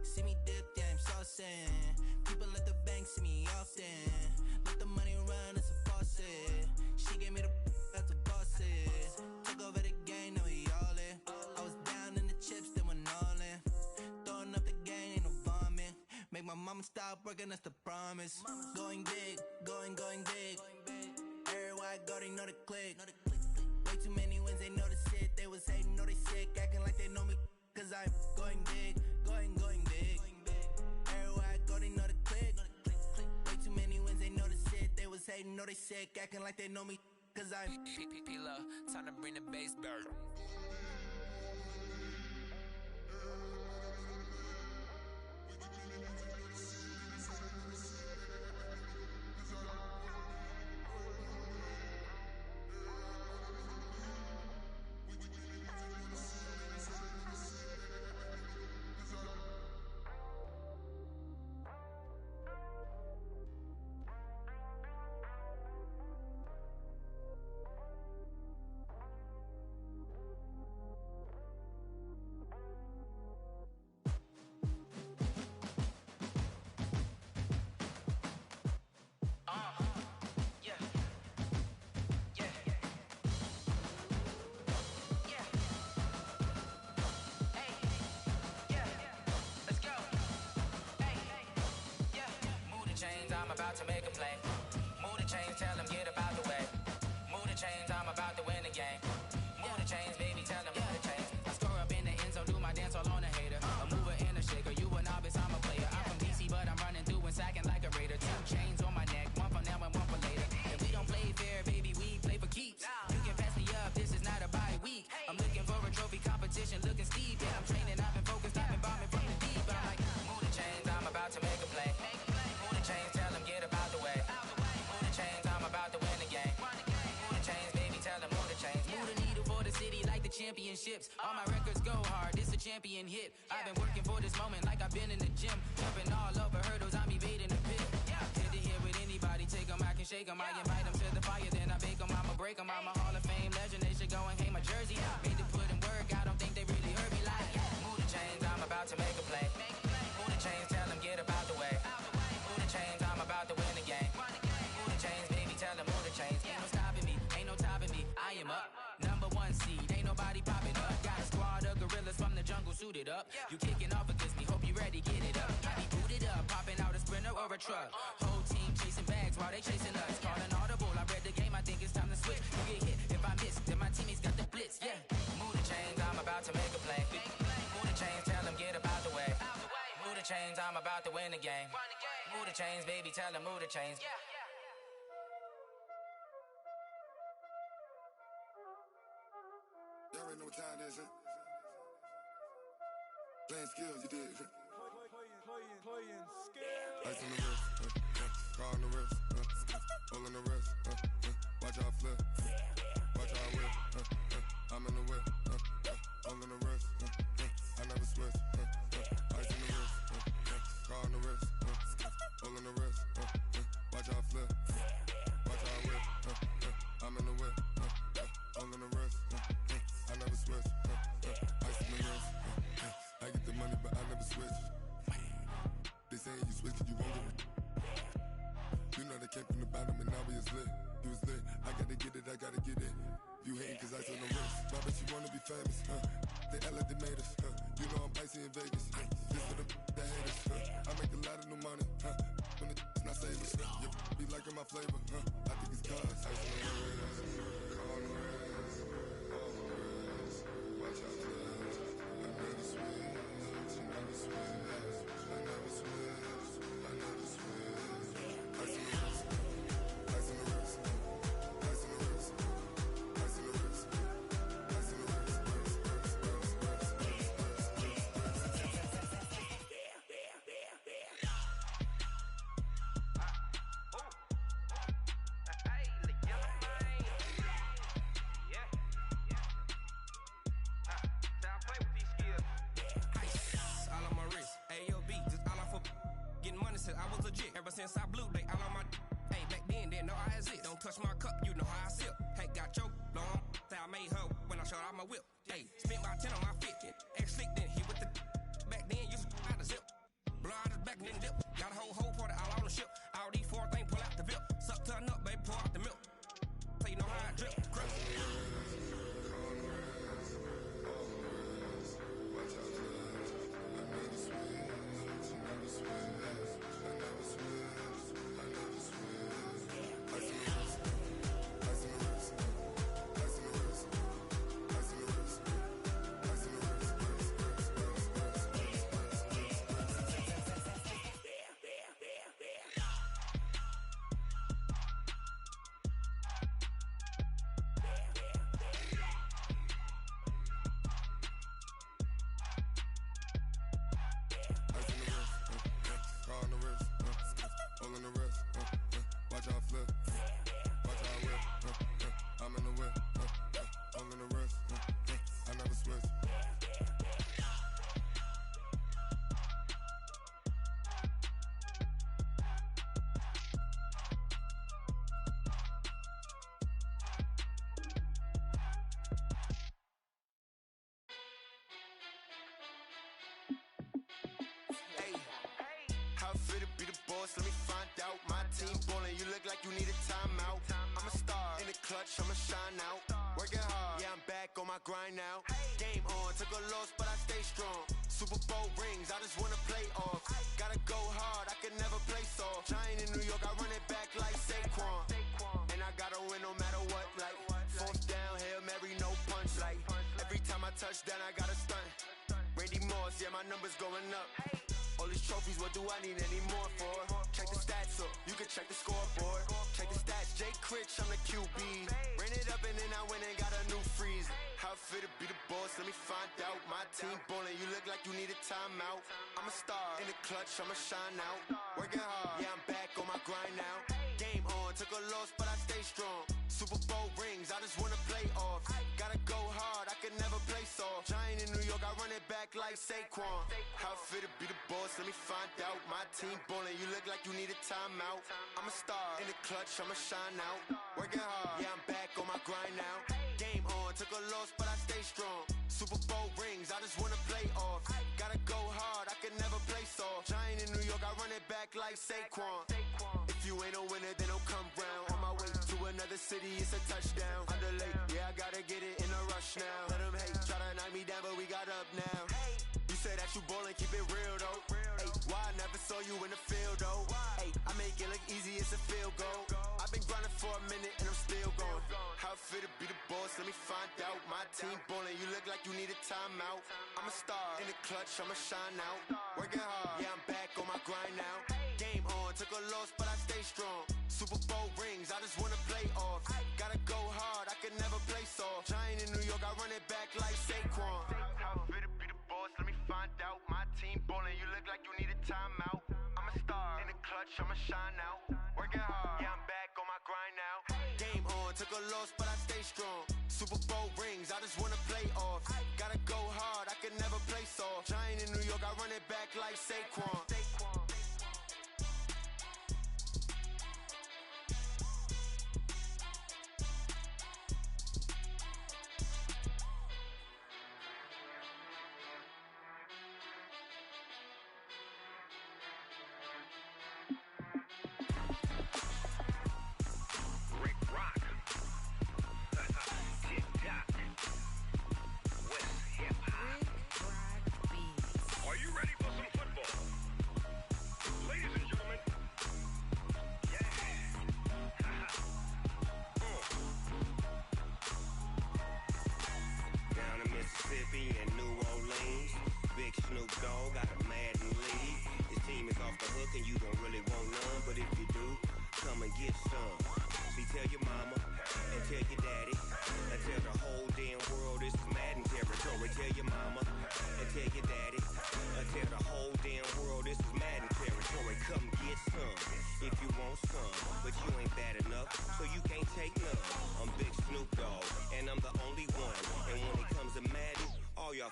See me dip, yeah, I'm saucing. People at the bank see me often. Let the money run, it's a faucet. She gave me the that's the bosses. Took over the game, now we all in. I was down in the chips, then went all in. Throwing up the game, ain't no vomit. Make my mama stop working, that's the promise. Going big, going big. Everywhere I go, they know the click. Way too many wins, they know the shit. They was hating, know they sick, acting like they know me. Cause I'm going big, going big. Everywhere I go, they know the click. Way too many wins, they know the shit. They was hating, know they sick, acting like they know me. Cause I'm P-P-P-Love, time to bring the bass bird. play. Move the chains, tell them get up out the way. Move the chains, I'm about to win the game. Move the chains, baby, tell them move the chains. I score up in the end zone, do my dance all on a hater. A mover and a shaker, you a novice, I'm a player. I'm from DC, but I'm running through and sacking like a raider. 2 chains on my neck, one for now and one for later. If we don't play fair, baby, we play for keeps. You can pass me up, this is not a bye week. I'm looking for a trophy competition, looking steep. Yeah, I'm training, I've been focused, I've been bombing from the deep. I'm like, move the chains, I'm about to make a play. Move the chains, tell them get up out the way. Move the chains, I'm about to win the game. Move the chains, baby, tell them move the chains. Move the needle for the city like the championships. All my records go hard, this a champion hit. I've been working for this moment like I've been in the gym. Jumping all over hurdles, I'm evading the pit. Hit to hit with anybody, take them, I can shake them. I invite them to the fire, then I bake them, I'ma break them. I'm a Hall of Fame legend, they should go and hang my jersey. Made to put in work, I don't think they really heard me like, move the chains, I'm about to make a play. Move the chains, tell them get up out the way. Move the chains, I'm about to win the game. Move the chains, baby, tell them move the chains. Ain't no stopping me, ain't no topping me, I am up. Number 1 seed, ain't nobody popping up. Got a squad of gorillas from the jungle suited up. You kicking off against me, hope you ready, get it up. I be booted up, popping out a sprinter or a truck. Whole team chasing bags while they chasing us. Calling audible, I read the game, I think it's time to switch. You get hit, if I miss, then my teammates got the blitz, yeah. Move the chains, I'm about to make a play. Move the chains, tell them get up out the way. Move the chains, I'm about to win the game. Move the chains, baby, tell them move the chains. Y'all already know what time it is, huh? Playing skills, you did. Playing skills. Ice on the wrist, car on the wrist, hole on the wrist, watch out flip, watch out whip, I'm in the whip, hole on the wrist, I never switch, ice on the wrist, car on the wrist, hole on the wrist, watch out flip, watch out whip, I'm in the whip, hole on the wrist, I never switch, ice on the wrist, I get the money but I never switch. They saying you switch and you won't get it. You know they came from the bottom and now we is lit. You was lit, I gotta get it, I gotta get it. You hating cause ice on the wrist. Why bet you wanna be famous, They act like they made us, You know I'm icy in Vegas, This for the that hate us, I make a lot of new money, When the not savers, You be liking my flavor, I think it's cause ice on the wrist, on the wrist, on the wrist. Watch out for this, I never switch, I never switch. I never switch, I never switch. Ice on the wrist, ice on the wrist, ice on the wrist, ice on the wrist, ice on the wrist, I was legit. Ever since I blew, they all on my hey, back then, didn't know I exist. Don't touch my cup, you know how I sip. Hey, got your long, say I made her when I showed out my whip. Hey, spent my 10 on my 50. Ex-slick, then hit with the back then, used to out the zip. Blow out his back and then dip. Got a whole party all on the ship. All these 4 things pull out the VIP. Suck, turn up, baby, pour out the milk. So you know how I drip. Crap. Let me find out. My team ballin', you look like you need a timeout. I'm a star in the clutch, I'ma shine out. Working hard, yeah, I'm back on my grind now. Game on, took a loss, but I stay strong. Super Bowl rings, I just wanna play off. Gotta go hard, I can never play soft. Giant in New York, I run it back like Saquon. And I gotta win no matter what, like fourth down, Hail Mary, no punch. Like every time I touch down, I gotta stunt. Randy Moss, yeah, my numbers going up. All these trophies, what do I need any more for? Check the stats up, you can check the scoreboard. Check the stats, Jake Critch, I'm the QB. Ran it up and then I went and got a new freeze. How it feel to be the boss, let me find out. My team ballin', you look like you need a timeout. I'm a star, in the clutch, I'ma shine out. Working hard, yeah, I'm back on my grind now. Game on, took a loss, but I stay strong. Super Bowl rings, I just wanna play off. Gotta go hard, I can never play soft. Giant in New York, I run it back like Saquon. How it feel to be the boss, let me find out. My team ballin', you look like you need a timeout. I'm a star, in the clutch, I'ma shine out. Working hard, yeah, I'm back on my grind now. Game on, took a loss, but I stay strong. Super Bowl rings, I just wanna play off. Gotta go hard, I can never play soft. Giant in New York, I run it back like Saquon. If you ain't a winner, then don't come round. On my way to another city, it's a touchdown. Underlay, yeah, I gotta get it in a rush now. Let them hate, try to knock me down, but we got up now. You say that you ballin', keep it real though. Hey, why I never saw you in the field though? Hey, I make it look easy, it's a field goal. I've been grinding for a minute and I'm still going. How it feel to be the boss, let me find out. My team ballin', you look like you need a timeout. I'm a star, in the clutch, I'ma shine out. Working hard, yeah, I'm back on my grind now. Game on, took a loss, but I stay strong. Super Bowl rings, I just wanna play off. Gotta go hard, I can never play soft. Giant in New York, I run it back like Saquon. How it feel to be the boss, let me find out. My team ballin', you look like you need a timeout. I'm a star, in the clutch, I'ma shine out. Working hard, yeah, I'm back on my grind now. Game on, took a loss, but I stay strong. Super Bowl rings, I just wanna play off. Gotta go hard, I can never play soft. Giant in New York, I run it back like Saquon.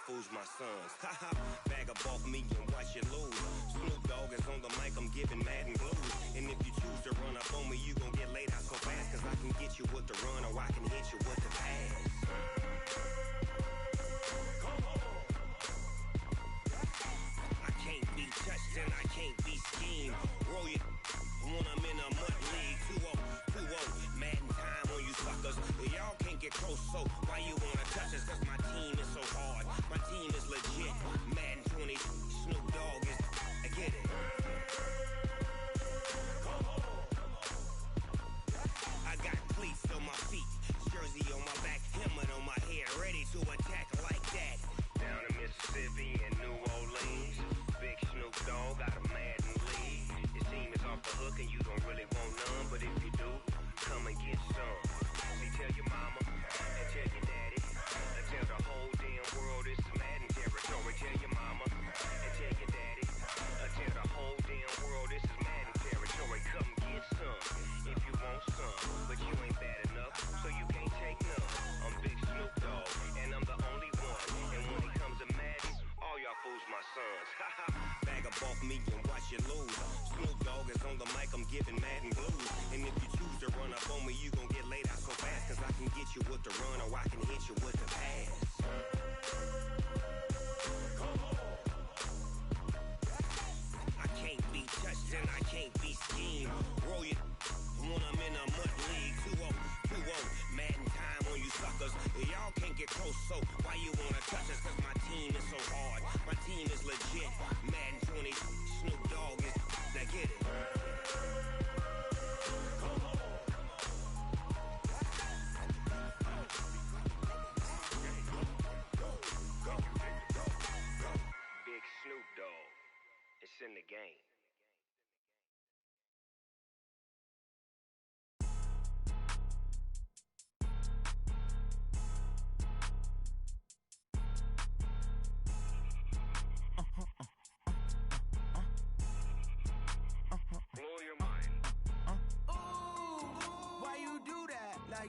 Fools my sons. Haha, bag up off me and watch you lose. Snoop Dogg is on the mic, I'm giving Madden blues. And if you choose to run up on me, you gon' get laid out so fast. Cause I can get you with the run or I can hit you with the pass. I can't be touched and I can't be schemed. Roll you when I'm in a mud league. 2-0, 2-0, Madden time on you suckers. Y'all can't get close, so why you wanna touch us? Cause my team is so hard. My team is legit. Madden 20, Snoop Dogg is. I get it. I got cleats on my feet, jersey on my back, helmet on my head, ready to attack like that. Down in Mississippi and New Orleans, big Snoop Dogg got a Madden league. Your team is off the hook and you don't really want none, but if you do, come and get some. See, tell your mama and tell your daddy. Tell the whole damn world this is Madden territory. Tell your mama and tell your daddy. Tell the whole damn world this is Madden territory. Come get some if you want some, but you ain't bad enough, so you can't take none. I'm Big Snoop Dogg, and I'm the only one. And when it comes to Madden, all y'all fools my sons. Bag up off me and watch you lose. Snoop Dogg is on the mic, I'm giving Madden blues. And if you choose to run up on me, you gon' get laid out so fast. Cause I can get you with the run or I can hit you with the pass. I can't be touched and I can't be schemed. Roll you when I'm in a mud league. 2-0, 2-0, Madden time on you suckers. Y'all can't get close, so why you wanna touch us? Cause my team is so hard. My team is legit. Madden 20, Snoop Dogg.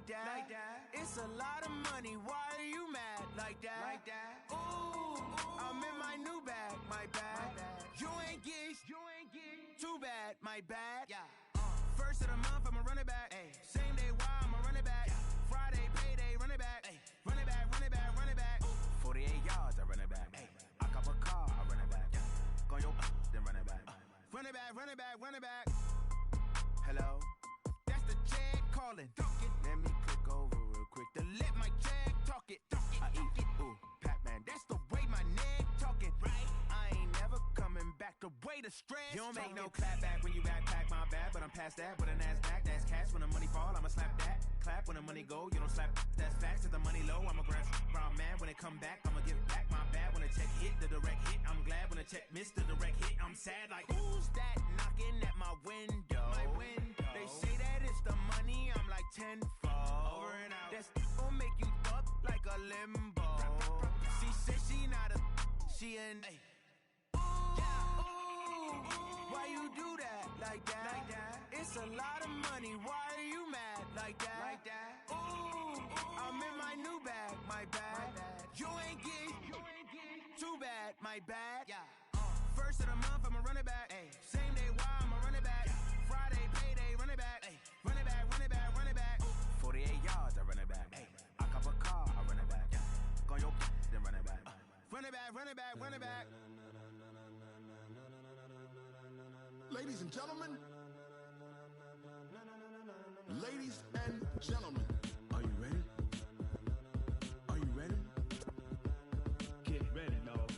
like that. It's a lot of money, why are you mad like that? Ooh, I'm in my new bag, my bad. You ain't get too bad, my bad. First of the month, I'ma run it back. Same day, why I'ma run it back. Friday, payday, run it back. Run it back, run it back, run it back. 48 yards, I run it back. I cop a car, I run it back. Go yo, then run it back. Run it back, run it back, run it back. Hello? That's the jag calling. Let me click over real quick to let my jag talk it. I eat it, ooh, Pac-Man. That's the way my neck talking. Right? I ain't never coming back the way the stress. You don't make no clap back when you backpack, my bad, but I'm past that. With a NASDAQ, that's cash. When the money fall, I'ma slap that. Clap when the money go, you don't slap. That's facts. If the money low, I'ma grab round man. When it come back, I'ma give back my bad. When the check hit, the direct hit. I'm glad when the check missed the direct hit. I'm sad like, who's that knocking at my window? They say that it's the money, I'm like tenfold. Over and out. That's gon' make you up like a limbo. She said she not a, she an. Why you do that like that? It's a lot of money, why are you mad like that? Ooh, I'm in my new bag, my bad. You ain't get too bad, my bad. First of the month, I'ma run it back. Same day, why I'ma run it back. Friday, payday, run it back. Run it back, run it back, run it back. 48 yards, I run it back. I cop a car, I run it back. Go yo, then run it back. Run it back, run it back, run it back. Ladies and gentlemen, ladies and gentlemen, are you ready? Are you ready? Get ready, dog.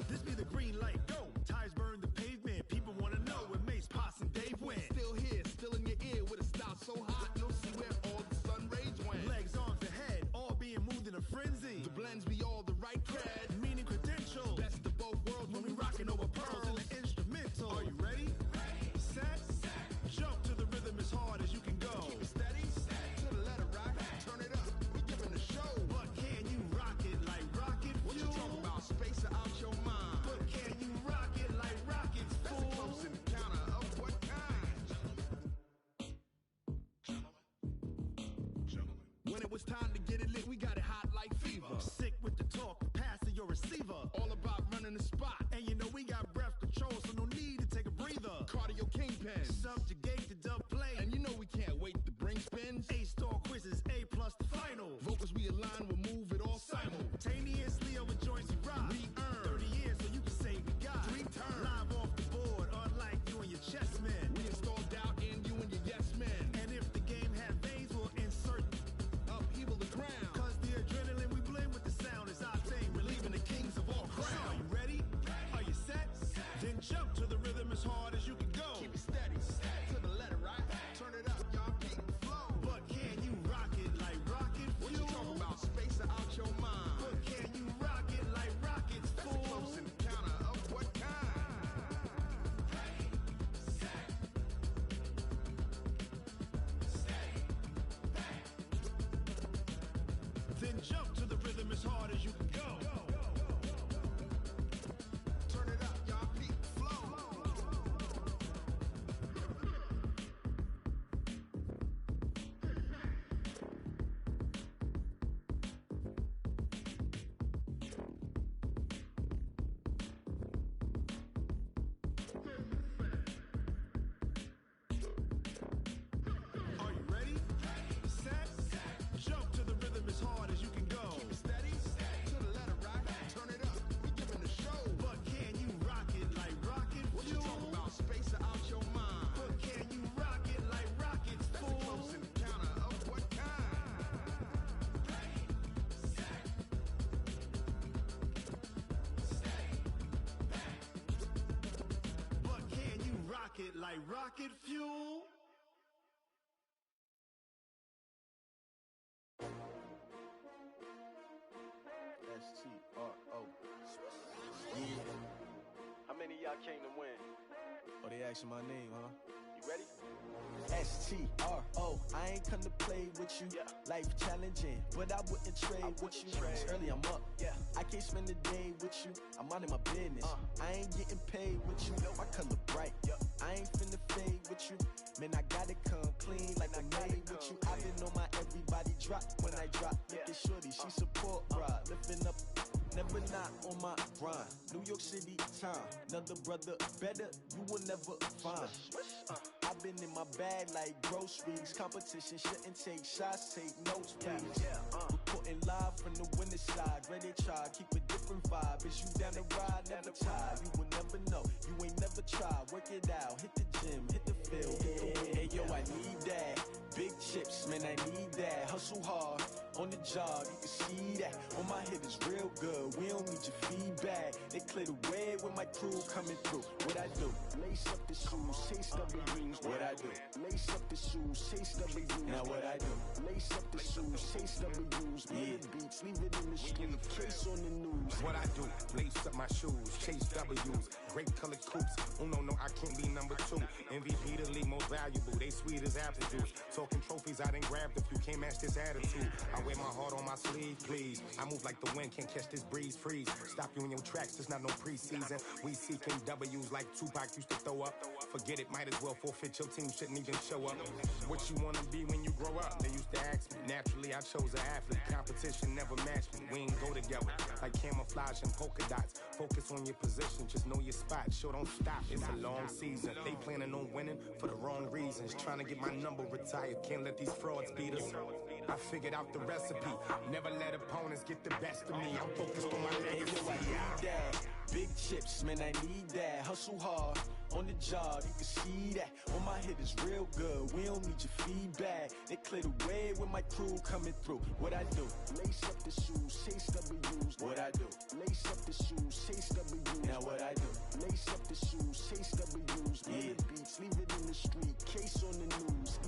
This be the green light, go. Tires burn the pavement. People wanna know where Mace, Potts, and Dave went. Still here, still in your ear with a style so hot, you'll see where all the sun rays went. Legs, arms, the head, all being moved in a frenzy. The blends be all the right cred, meaning credentials. Best of both worlds when we rockin' over pearls in the instrumental. Are you ready? Set, jump to the rhythm as hard as you can go. Keep it steady, to the letter right. Turn it up, we giving the show. But can you rock it like rocket fuel? What you talking about? Space out your mind. But can you rock it like rockets, fool? That's a close encounter of what kind? When it was time to get it lit, we got it hot like fever. Sick with the talk, pass to your receiver. All about running the spot. And you know we got breath control, so no need to take a breather. Cardio kingpin, subjugate the dub play. And you know we can't wait to bring spins. A-star quizzes, A+ the final. Vocals we align, we'll move it all simultaneously over joints we rock. We earn 30 years, so you can say we got 3 turns. Live off the board, unlike you and your chess men. We install doubt in you and your yes men. And if the game had veins, we'll insert upheaval the ground. Cause the adrenaline we blend with the sound is our thing, relieving the kings of all crowns. So are you ready? Are you set? Then jump to the rhythm as hard as you can go. Keep it steady, to the letter right. Turn it up, y'all beat the flow. But can you rock it like rocket fuel? What you talking about? Space out your mind. But can you rock it like rockets, fool? That's a close encounter of what kind? Then jump to the rhythm as hard as you can go. Turn it up, y'all beat the flow. Are you ready? Set, jump to the rhythm as hard as you can go. Keep it steady, to the letter right. Turn it up, we giving the show. But can you rock it like rocket fuel? What you talking about? Space out your mind. But can you rock it like rockets, fool? That's a close encounter of what kind? But can you rock it like rocket fuel? S-T-R-O. Yeah. How many of y'all came to win? Oh, they asking my name, huh? You ready? S-T-R-O, I ain't come to play with you. Life challenging, but I wouldn't trade with you. It's early, I'm up. I can't spend the day with you. I'm minding my business. I ain't getting paid with you. My color bright. I ain't finna fade with you. Man, I gotta come clean like I'm made with you. I've been on my everybody drop when I drop. Look at shorty, she support ride. Lifting up, never not on my grind. New York City time, another brother better, you will never find. I've been in my bag like groceries. Competition shouldn't take shots, take notes, please. Reporting live from the winter side. Ready to try, keep a different vibe. Is you down the ride, never tired. You will never know, you ain't never tried. Work it out, hit the gym, hit the field, hit the wind. Hey yo, I need that. Big chips, man, I need that. Hustle hard, on the job, you can see that. On my head is real good, we don't need your feedback. They clear the way when my crew coming through. What I do? Lace up the shoes, chase W's. What I do? Lace up the shoes, chase W's. Now what I do? Lace up the shoes, chase W's. Mid beats, leave it in the street, case on the news. What I do? Lace up my shoes, chase W's. Great colored coops. Oh no, I can't be number 2. MVP the league most valuable. They sweet as apple juice. Talking trophies, I done grabbed a few. Can't match this attitude. I wear my heart on my sleeve, please. I move like the wind, can't catch this breeze. Freeze. Stop you in your tracks. There's not no preseason. We seeking W's like Tupac used to throw up. Forget it, might as well forfeit. Your team shouldn't even show up. What you wanna be when you grow up? They used to ask me. Naturally, I chose an athlete. Competition never matched me. We ain't go together like camouflage and polka dots. Focus on your position, just know your spot. Sure, don't stop. It's a long season. They planning on winning for the wrong reasons. Trying to get my number retired. Can't let these frauds beat us. I figured out the recipe. Never let opponents get the best of me. I'm focused on my legacy. I need that. Big chips, man, I need that. Hustle hard, on the job, you can see that. On my head is real good, we don't need your feedback. They clear the way when my crew coming through. What I do? Lace up the shoes, chase W's. What I do? Lace up the shoes, chase W's. Now what I do? Lace up the shoes, chase W's. Mid beats, leave it in the street, case on the news.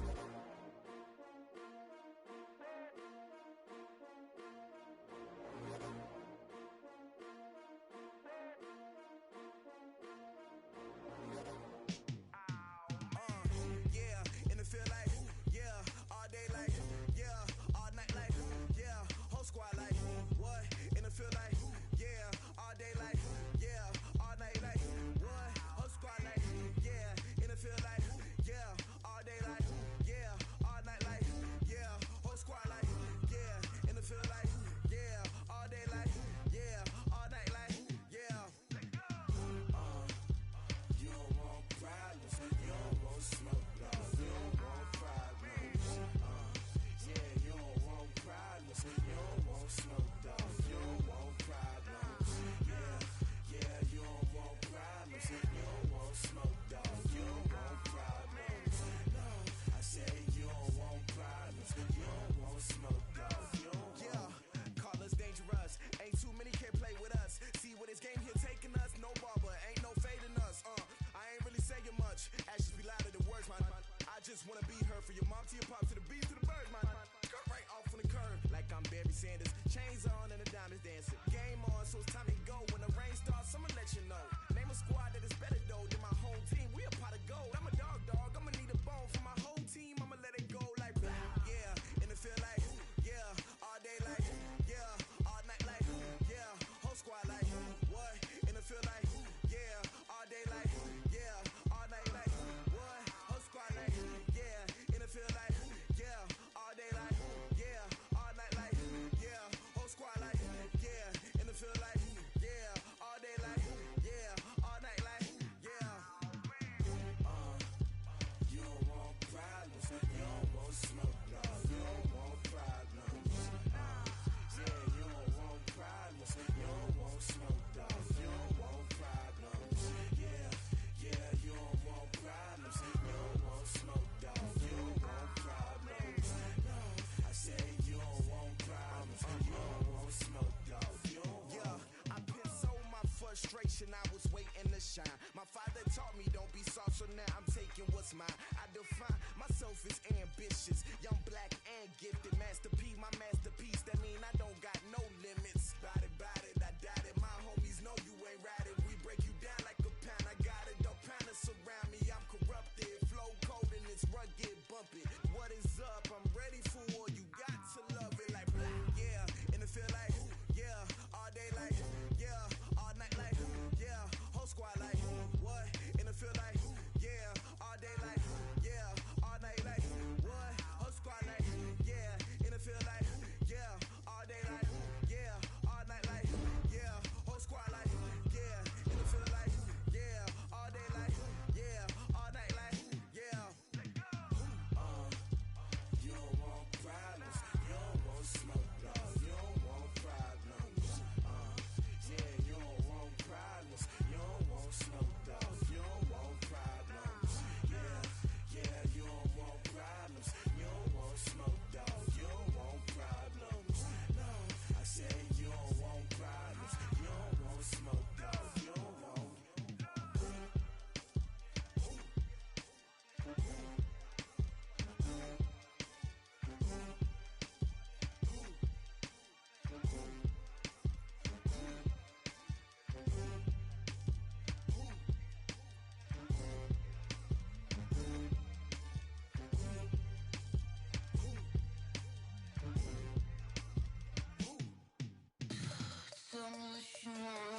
Feel like, yeah, all day like, yeah,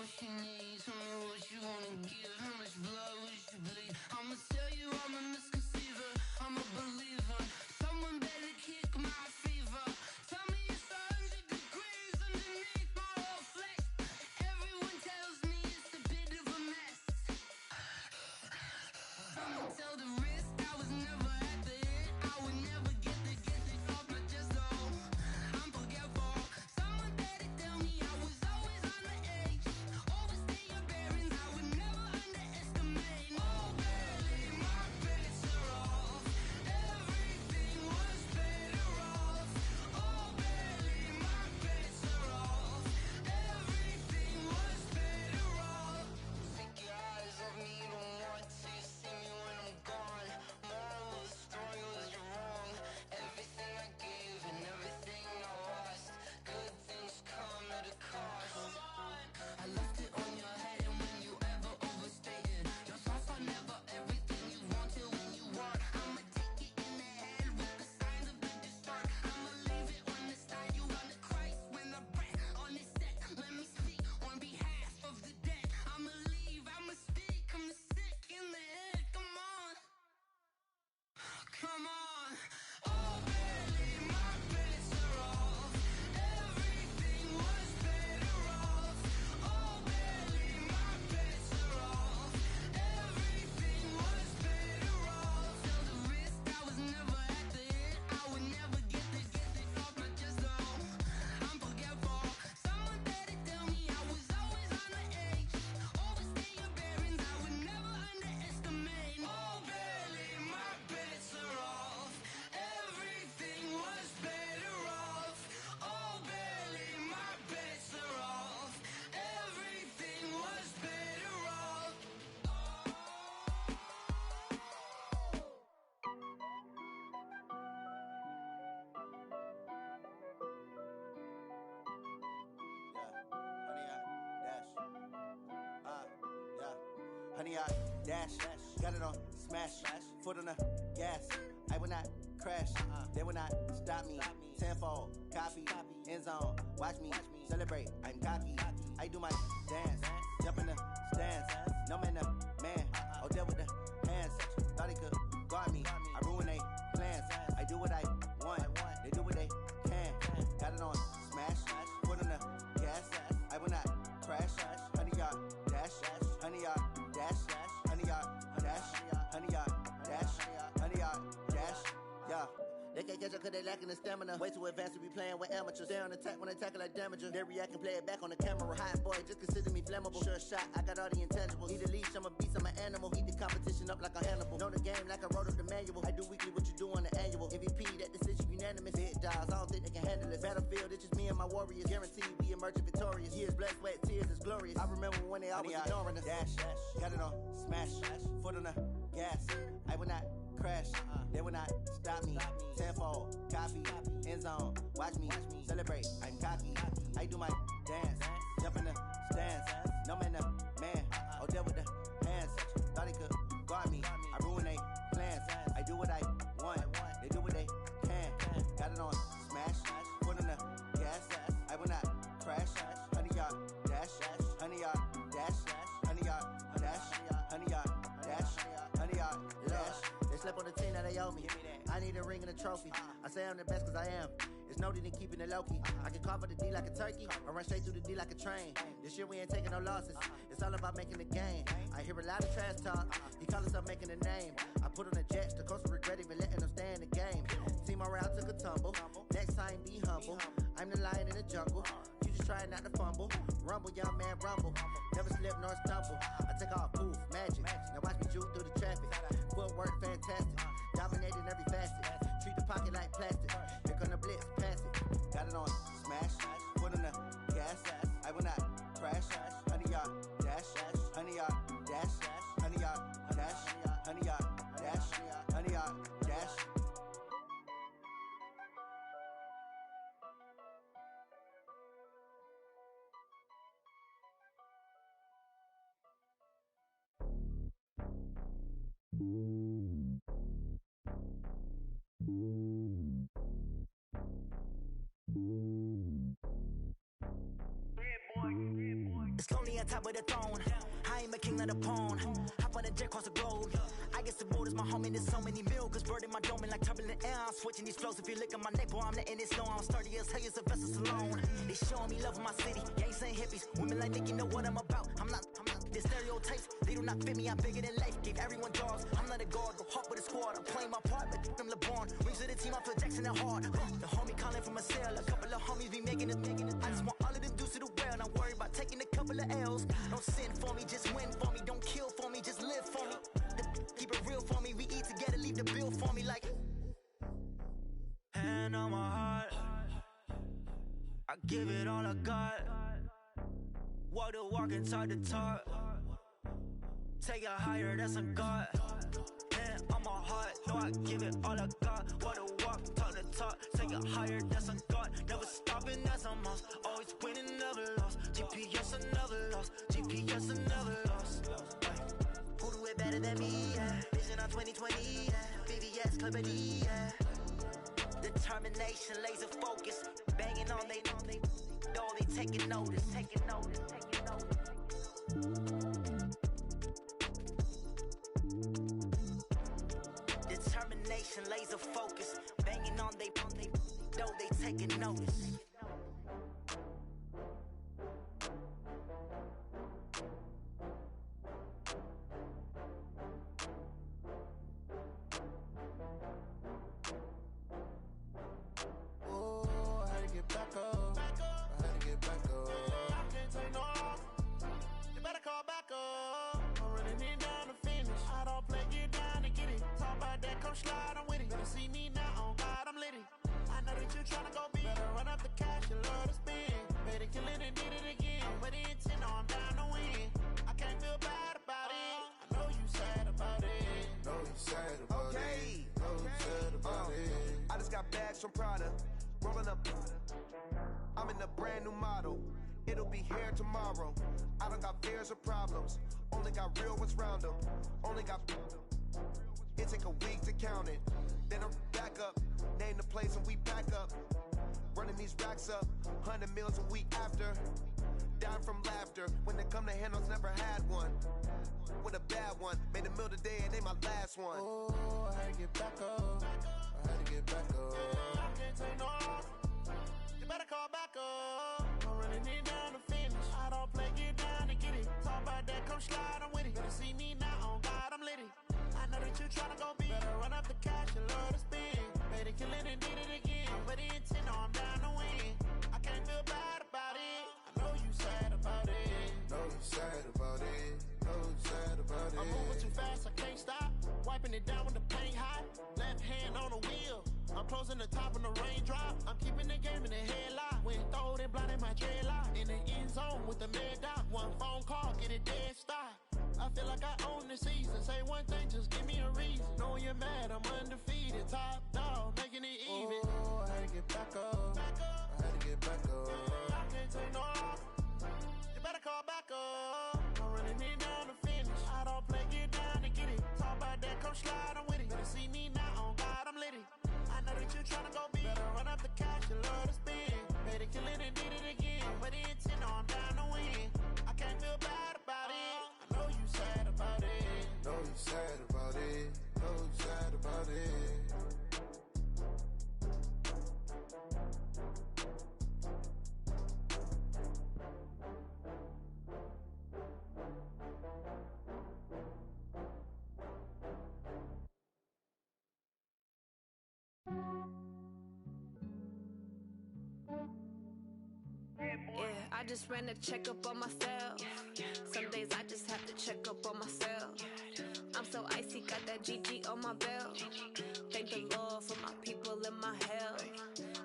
what you need, tell me what you wanna give. How much blood would you bleed? I'ma tell you I'm a misconceiver, I'm a believer. Someone better kick my fever. Tell me it's 100 degrees underneath my whole flesh. Everyone tells me it's a bit of a mess. Someone tell the risk I was never at the hit. I would never get the off my chest though. I'm forgetful. Someone better tell me I was always on the edge. Overstay your bearings, I would never underestimate. Oh barely, my bets are off. Everything was better off. Oh barely, my bets are off. Everything was better off. Take your eyes off me, you don't want to see me when I'm gone. Moral of the story was you're wrong. Everything I gave and everything I lost. Good things come at a cost. I left it on your head, and when you ever overstated, your thoughts are never everything you wanted when you want. I'ma take it in the head with the signs of the distort. I'ma leave it on the side. You on the Christ when the breath on the set. Let me speak on behalf of the dead. I'ma leave, I'ma speak. I'm the sick in the head. Come on. Come on. Oh, barely, my bets are off. Everything was better off. Oh, barely, my bets are off. Everything was better off. Tell the risk I was never at the hit. I would never get the off my chest though. I'm forgetful. Someone better tell me I was always on the edge. Overstay your bearings, I would never underestimate. Oh, barely, my bets are off. Everything was better off. Oh, barely, my bets are off. Everything was better off. Honey, I dash, got it on smash, foot on the gas. I will not crash, they will not stop me. Tenfold, copy, end zone, watch me celebrate. I'm cocky, I do my dance, jump in the stands. No man, the man, oh there with the hands. Thought he could guard me, I ruin they plans. I do what I want, they do what they can. Got it on smash, foot on the gas. I will not crash, honey, y'all dash, honey, y'all dash, honey, y'all dash, honey, y'all dash, honey, y'all dash, yeah. They can't catch up cause they lacking the stamina. Way too advanced to be playing with amateurs. Stay on attack when they tackle like damager. They react and play it back on the camera. Hot boy, just consider me flammable. Sure shot, I got all the intangibles. Need a leash, I'm a beast, I'm an animal. Eat the competition up like a Hannibal. Know the game like I wrote up the manual. I do weekly what you do on the annual. MVP, that decision unanimous. Big dogs, I don't think they can handle it. Battlefield, it's just me and my warriors. Guaranteed we emerge victorious. Years, blood, sweat, tears, is glorious. I remember when they always ignoring us. Dash, got it on smash, foot on the gas. I will not crash, they will not stop me. Tenfold, copy, end zone, watch me celebrate. I'm cocky, I do my dance, jump in the stands. No man, the man, oh there with the hands. Thought he could guard me, I ruin they plans. I do what I want, they do what they can. Got it on smash, foot on the gas. I will not crash, honey y'all dash, honey y'all dash, honey y'all dash, honey y'all dash, honey y'all dash. They slept on the team that they owe me. I need a ring and a trophy. I say I'm the best cause I am. It's no need in keeping it low-key. I can carve up the D like a turkey or run straight through the D like a train. This year we ain't taking no losses. It's all about making the game. I hear a lot of trash talk. He call himself making a name. I put on the jets. The coach will regret even letting them stay in the game. Team morale took a tumble. Next time be humble. I'm the lion in the jungle. You just trying not to fumble. Rumble, young man, rumble. Never slip nor stumble. I take off, poof, magic. Now watch me juke through the traffic. Footwork fantastic. Dominating every facet. Treat the pocket like plastic. Here come the blitz, pass it. Got it on smash, foot on the gas. I will not crash. Honey y'all dash, honey y'all dash, honey y'all dash, honey y'all dash, honey y'all dash. It's lonely on top of the throne. I am a king of the pawn. Hop on a jet across the globe. I get the borders, my homie, there's so many milkers. Bird in my dome like turbulent air. I'm switching these flows. If you look at my neck, boy, I'm letting it snow. I'm sturdy as hell, it's a vessel alone. They showing me love in my city. Gangs ain't hippies. Women like Nick, you know what I'm about. I'm not the stereotypes. They do not fit me. I'm bigger than life. Gave everyone jobs. I'm not a guard. Go hard with a squad. I'm playing my part, but I'm LeBron. Rings of the team, I feel Jackson and hard. The homie calling from a cell. A couple of homies be making it. I just want all of them dudes to the well. Don't worry about taking a couple of L's. Don't sin for me, just win for me. Don't kill for me, just live for me. Keep it real for me. We eat together, leave the bill for me like. Hand on my heart, I give it all I got. Walk the walk and talk the talk. Take it higher, that's a God. Hand on my heart, no, I give it all I got. Walk the walk, talk the talk. Take it higher, that's a God. Never stopping, that's a must. Always winning, never lost. GPS, I never lost. GPS, I never lost. Who do it better than me? Yeah. Vision on 2020. Yeah. VVS, Clippity. Yeah. Determination, laser focus. Banging on they though they taking notice. Taking notice. Taking notice. Determination, laser focus. Banging on they though they taking notice. Slide, I'm with it. Better see me now, on God, I'm lit it. I know that you tryna go big. Better run up the cash, you love to spend. Better kill it and did it again. I'm with the intent, no, I'm down to win. I can't feel bad about it. I know you sad about it. Know you sad about it. Know you sad about it. I just got bags from Prada. Rolling up. I'm in a brand new model. It'll be here tomorrow. I don't got fears or problems. Only got real ones round them. Only got. It take a week to count it. Then I'm back up. Name the place and we back up. Running these racks up. 100 meals a week after. Down from laughter. When they come to handles, never had one. With a bad one. Made a meal today and they my last one. Oh, I had to get back up. I had to get back up. I can't take no off. You better call back up. I'm running it down to finish. I don't play, get down to get it. Talk about that, come slide, I'm with it. Better see me now, on God, I'm lit it. I know that you tryna go big. Better run up the cash, you love to spend. Made it, kill it and did it again. But the intent, no, I'm down to win. I can't feel bad about it. I know you sad about it. Know you sad about it. Know you sad about it. I'm moving too fast, I can't stop. Wiping it down when the paint hot. Left hand on the wheel. I'm closing the top when the raindrop. I'm keeping the game in the headlock. When throwed and blinded my dreadlock. In the end zone with the mad dot. One phone call, get it dead stop. I feel like I own the season. Say one thing, just give me a reason. Knowing you're mad, I'm undefeated. Top dog, making it even. Oh, I had to get back up. I had to get back up. I can't take no off. You better call back up. I'm running it down to finish. I don't play, get down to get it. Talk about that, come slide, I'm with it. Better see me now, on God, I'm lit it. I know that you tryna go big. Better run up the cash, you love to spend. Better kill it and did it again. But the intent, no, I'm down to win. I can't feel bad about it. I know you sad about it. Know you sad about it. Know you sad about it. Yeah, I just ran a checkup on myself. Some days I just have to check up on myself. I'm so icy, got that GG on my belt. Thank the Lord for my people in my health.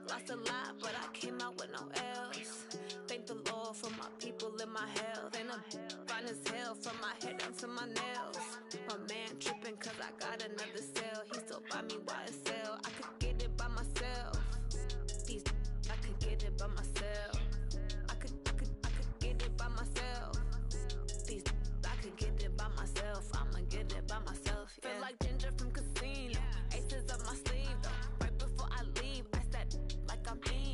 Lost a lot, but I came out with no else. Thank the Lord for my people in my health. And I'm fine as hell from my head down to my nails. My man tripping cause I got another cell. He still buy me YSL. I could get it by myself. These I could get it by myself. I could get it by myself. These I could get it by myself. I'ma get it by myself. Yeah. Feel like Ginger from Casino. Aces up my sleeve though. Right before I leave, I said like I'm in.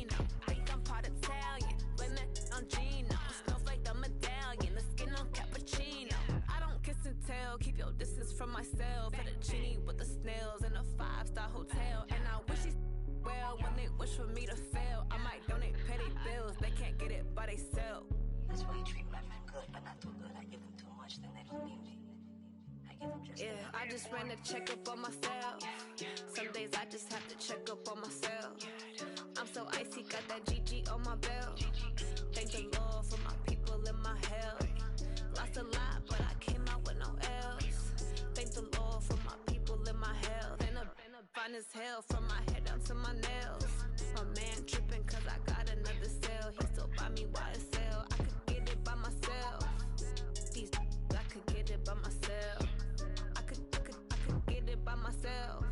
myself. For the genie with the snails in a 5-star hotel. And I wish these well when they wish for me to fail. I might donate petty bills, they can't get it by they self. That's why you treat my friend good, but not too good. I give them too much, then they don't need me. I give them just I just ran a checkup on myself. Some days I just have to check up on myself. I'm so icy, got that GG on my belt. Thank the Lord for my people in my health. Lost a lot, but I came out with no else. Thank the Lord for my people in my health. And a fine as hell from my head down to my nails. My man tripping cause I got another cell. He still buy me water sell. I could get it by myself. These I could get it by myself. I could get it by myself.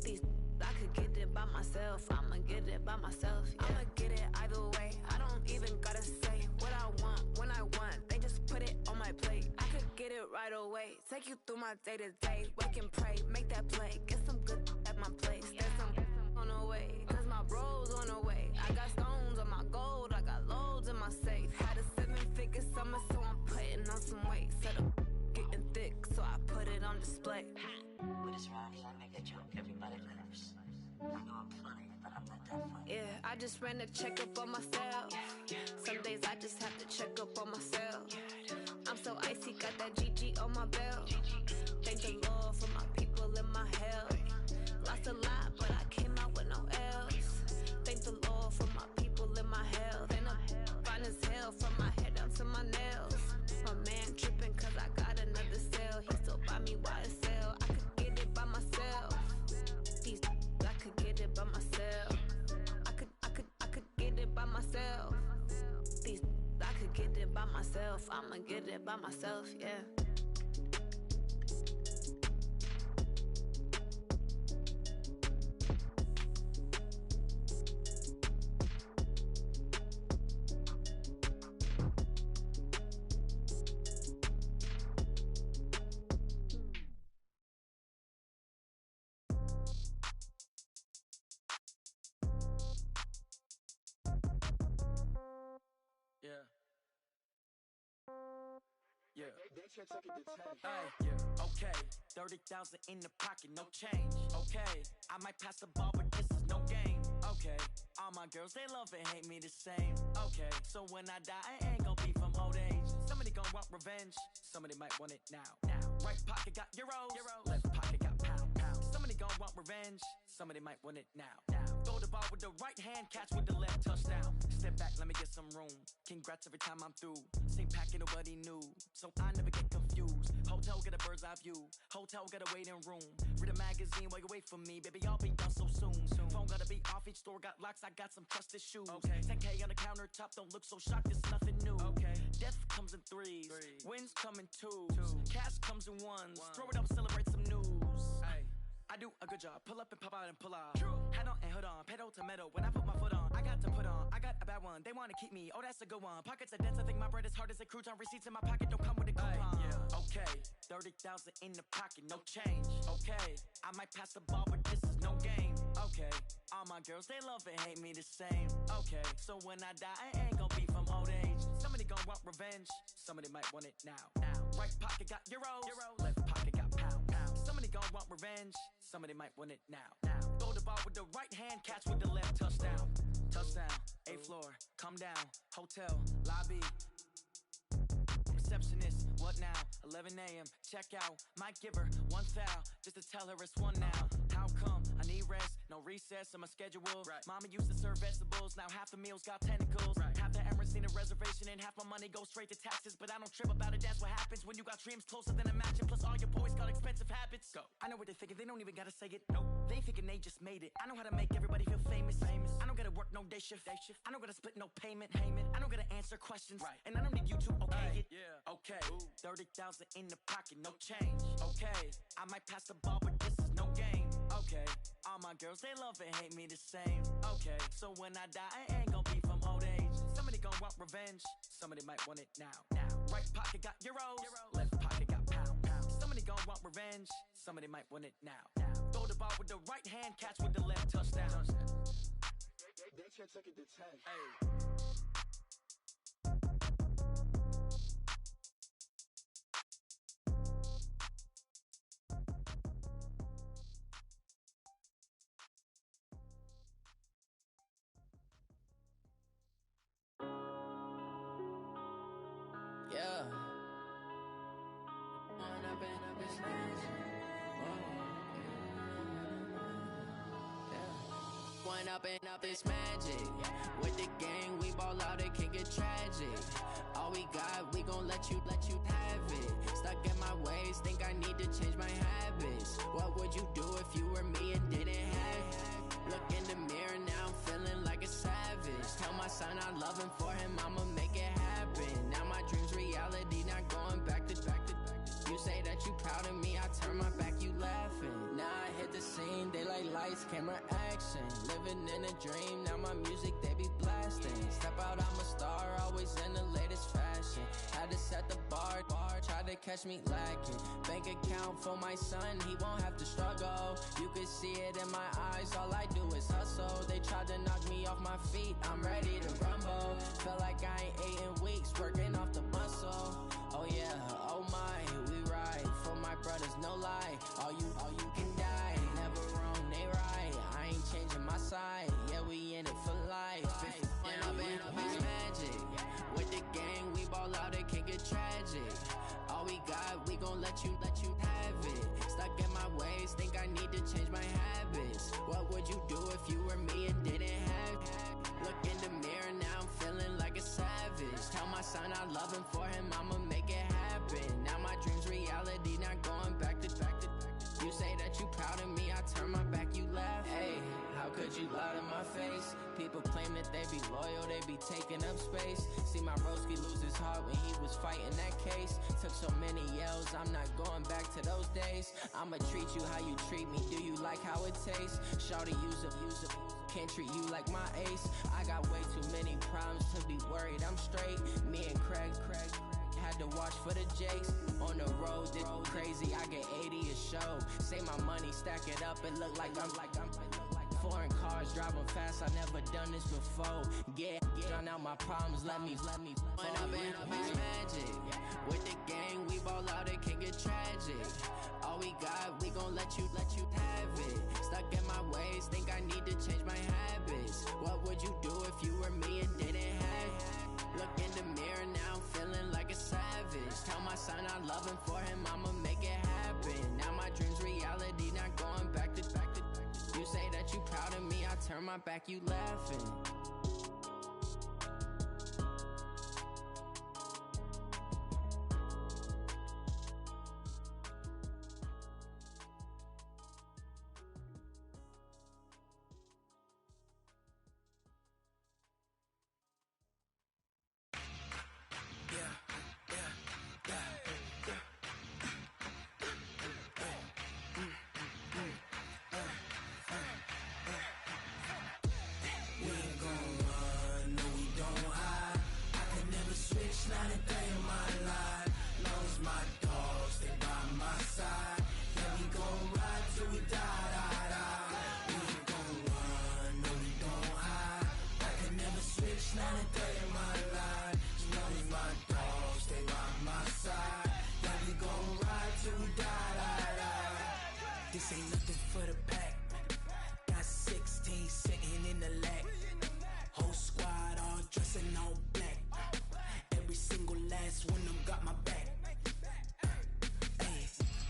These I could get it by myself. I'ma get it by myself. Yeah. I'ma get it either way. I don't even gotta say what I want when I want. They just put it on my plate. I could get it right away. Take you through my day to day. Wake and pray, make that play. Get some good at my place. There's some on the way. Cause my bro's on the way. I got stones on my gold. I got loads in my safe. Had a 7-figure summer, so I'm putting on some weight. Set up getting thick, so I put it on display. With this rhymes, I make a joke, everybody laughs. I know I'm funny, but I'm not that funny. Yeah, I just ran a checkup on myself. Some days I just have to check up on myself. I'm so icy, got that GG on my belt. Thank the Lord for my people in my health. Lost a lot, but I came out with no else. Thank the Lord for my people in my health. And I'm fine as hell from my head down to my nails. My man tripping cause I got another cell. He still buy me water sell. I could get it by myself. These I could get it by myself. I could get it by myself. These I could get it by myself. I'ma get it by myself, yeah. Okay, 30,000 in the pocket, no change. Okay, I might pass the ball, but this is no game. Okay, all my girls, they love and hate me the same. Okay, so when I die, I ain't gon' be from old age. Somebody gon' want revenge, somebody might want it now. Right pocket got euros, left pocket got pound. Somebody gon' want revenge, somebody might want it now. Throw the ball with the right hand, catch with the left, touchdown. Step back, let me get some room. Congrats every time I'm through. Same packet, nobody knew, so I never get confused. Hotel get a bird's eye view. Hotel got a waiting room. Read a magazine while you wait for me, baby. I'll be done so soon. Phone gotta be off. Each store got locks. I got some trusted shoes. 10K on the countertop. Don't look so shocked. It's nothing new. Death comes in threes. Wins come in twos. Cash comes in ones. Throw it up, celebrate some news. I do a good job. Pull up and pop out and pull off. Head on and hood on. Pedal to metal. When I put my foot on, I got to put on. I got a bad one. They wanna keep me. Oh, that's a good one. Pockets are dense. I think my bread is hard as a crouton. Receipts in my pocket don't come with a coupon. Okay, 30,000 in the pocket, no change. Okay, I might pass the ball, but this is no game. Okay, all my girls, they love and hate me the same. Okay, so when I die, I ain't gon' be from old age. Somebody gon' want revenge. Somebody might want it now. Right pocket got euros. Left pocket got pound. Somebody gon' want revenge. Somebody might want it now. Throw the ball with the right hand, catch with the left, touchdown. Touchdown, 8th floor, come down. Hotel, lobby. Receptionist, what now? 11 a.m., check out. Might give her one foul, just to tell her it's one now. How come? I need rest, no recess in my schedule. Mama used to serve vegetables, now half the meals got tentacles. Half the Emirates need a reservation and half my money goes straight to taxes. But I don't trip about it, that's what happens when you got dreams closer than a mansion. Plus all your boys got expensive habits. Go. I know what they're thinking, they don't even gotta say it. No, they thinking they just made it. I know how to make everybody feel famous. I don't gotta work no day shift. I don't gotta split no payment. I don't gotta answer questions. And I don't need you to okay it. Okay, 30,000 in the pocket, no change. Okay, I might pass the ball, but this is no game. Okay, all my girls, they love and hate me the same. Okay, so when I die, I ain't gon' be from old age. Somebody gon' want revenge, somebody might want it now. Right pocket got euros, left pocket got pound. Somebody gon' want revenge, somebody might want it now. Throw the ball with the right hand, catch with the left, touchdown. They can't take it to 10. One up and up, it's magic. With the gang, we ball out, it can get tragic. All we got, we gon' let you have it. Stuck in my ways, think I need to change my habits. What would you do if you were me and didn't have it? Look in the mirror, now I'm feeling like a savage. Tell my son I love him, for him I'ma make it happen. Now my dream's reality, not going back to. You say that you proud of me, I turn my back, you laughing. Now I hit the scene, they like lights, camera, action. Living in a dream, now my music, they be blasting. Step out, I'm a star, always in the latest fashion. Had to set the bar, try to catch me lacking. Bank account for my son, he won't have to struggle. You can see it in my eyes, all I do is hustle. They tried to knock me off my feet, I'm ready to rumble. Felt like I ain't ate in weeks, working off the muscle. Oh yeah, oh my, we ride for my brothers, no lie. All you can die, never wrong, they right. I ain't changing my side, yeah, we in it for life. And up it's magic. With the gang, we ball out, it can get tragic. All we got, we gon' let you have it. Stuck in my ways, think I need to change my habits. What would you do if you were me and didn't have it? Look in the mirror, now I'm feeling like a savage. Tell my son I love him, for him I'ma make it happen. Now my dream's reality, not going back to. You say that you proud of me, I turn my back, you laugh. Hey, how could you lie to my face? People claim that they be loyal, they be taking up space. See my broski lose his heart when he was fighting that case. Took so many yells, I'm not going back to those days. I'ma treat you how you treat me, do you like how it tastes? Shawty, use up, can't treat you like my ace. I got way too many problems to be worried, I'm straight. Me and Craig had to watch for the Jakes. On the road, this crazy, I get 80 a show. Say my money, stack it up, it look like I'm foreign cars, driving fast, I never done this before. Drown out my problems, let me When up it's magic. With the gang, we ball out, it can get tragic. All we got, we gon' let you have it. Stuck in my ways, think I need to change my habits. What would you do if you were me and didn't have it? Look in the mirror, now I'm feeling like a savage. Tell my son I love him, for him I'ma make it happen. Now my dream's reality, not going back to. You say that you proud of me, I turn my back, you laughing. This ain't nothing for the pack. Got 16 sitting in the lag. Whole squad all dressing all black. Every single last one of them got my back. Hey,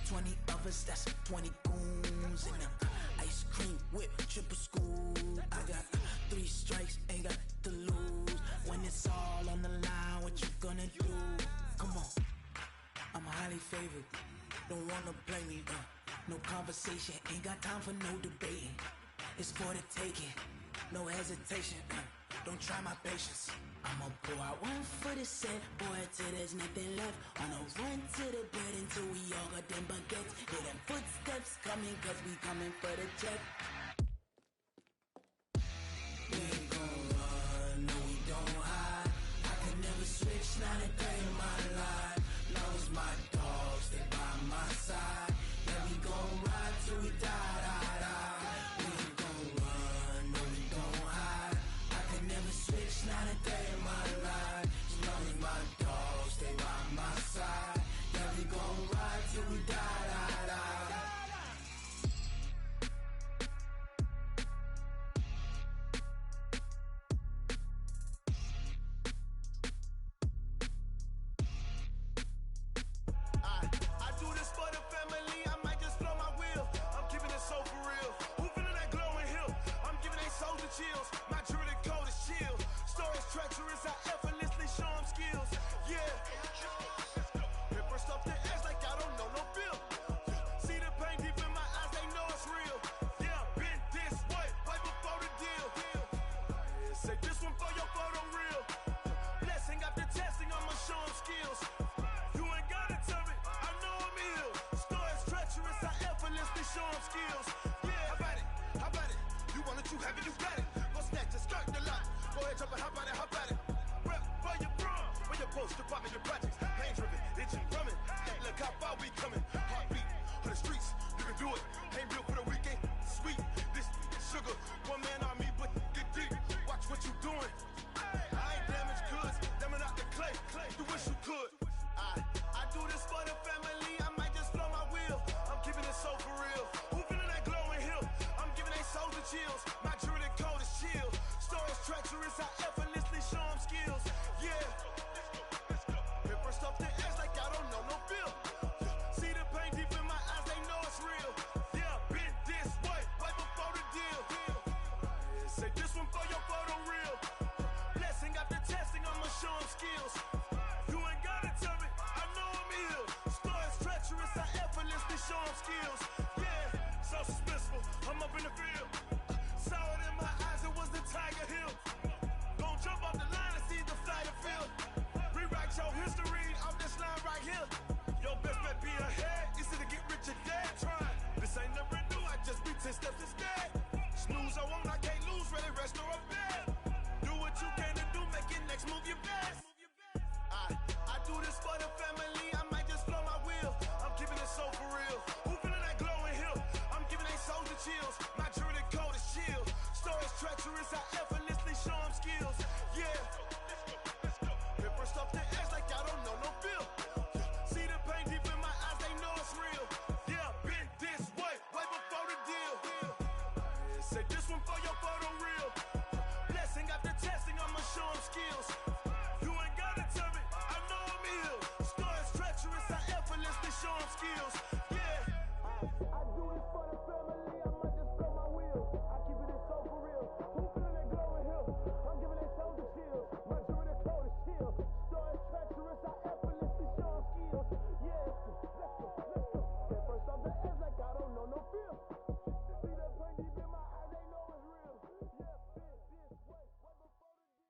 20 of us, that's 20 goons in them. Ice cream whip, triple scoop. I got 3 strikes, ain't got to lose. When it's all on the line, what you gonna do? Come on, I'm highly favored. Don't wanna play me, no conversation, ain't got time for no debating. It's for the taking, no hesitation. Don't try my patience. I'ma pour out one for the set, boy, till there's nothing left. On a run to the bed until we all got them baguettes. Hear them footsteps coming, cause we coming for the check. We ain't gon' run, no we don't hide. I can never switch, not a day in my life. Long as my dogs stay by my side. Yeah, we gon' ride till we die, die, die. We ain't gon' run, no we don't hide. I can never switch, not a day in my life. As long as my dogs stay by my side. Yeah, we gon' ride till we die, die, die. skills. Yeah, how about it? How about it? You want it, you have it, you got it. Go snatch it, skirt the lot. Go ahead, jump it, how about it? How about it? Rep for your bra, where your post, department, your projects. Pain driven, itching, drumming. Hey, look how far we coming. Heartbeat on the streets, you can do it. Ain't built for the weekend. Sweet, this sugar, one man army, but get deep. Watch what you doing. I ain't damaged goods, damn it out the clay. You wish you could. I do this for the family. I might just blow my wheel. I'm keeping it so for real. Who feeling that glowing hill? I'm giving they souls the chills. My jewelry cold as chill. Stories treacherous, I effortlessly show them skills. Yeah. Paper stuff the edge like I don't know no feel. See the pain deep in my eyes, they know it's real. Yeah, been this way, right before the deal. Say this one for your photo reel. Blessing after testing, I'ma show them skills. You ain't gotta tell me, I know I'm ill. Stories treacherous, I effortlessly show them skills. Yeah, so suspenseful, I'm up in the field. Saw it in my eyes, it was the Tiger Hill. Gon' jump off the line and see the flight of field. Rewrite your history off this line right here. Your best bet be ahead, easy to get rich or dead. Try, this ain't never new, I just be 10 steps instead. Snooze I won't, I can't lose, ready, rest or a bed. Do what you can to do, make it next move your best. I do this for the family, I might just blow my wheel. I'm keeping it so for real. Who feeling that glowing hill? I'm giving they souls the chills. My jewelry cold as chill. Stories treacherous, I effortlessly show them skills. Yeah. Paper stuff the edge like I don't know no feel. See the pain deep in my eyes, they know it's real. Yeah, been this way, way before the deal. Say this one for your photo reel. Blessing after testing, I'ma show them skills. You ain't gotta tell me, I know I'm ill. Stories treacherous, I effortlessly show them skills. Yeah. I do this for the family, I might just blow my wheel. I keep it so for real. Who feeling that glowing hill? I'm giving they souls the chills. My jewelry cold as chill. Stories treacherous, I effortlessly show them skills. Yeah. Let's go, let's go. At first off the edge like I don't know no feel. See that pain deep in my eyes, they know it's real. Yeah, been this way, way before the deal.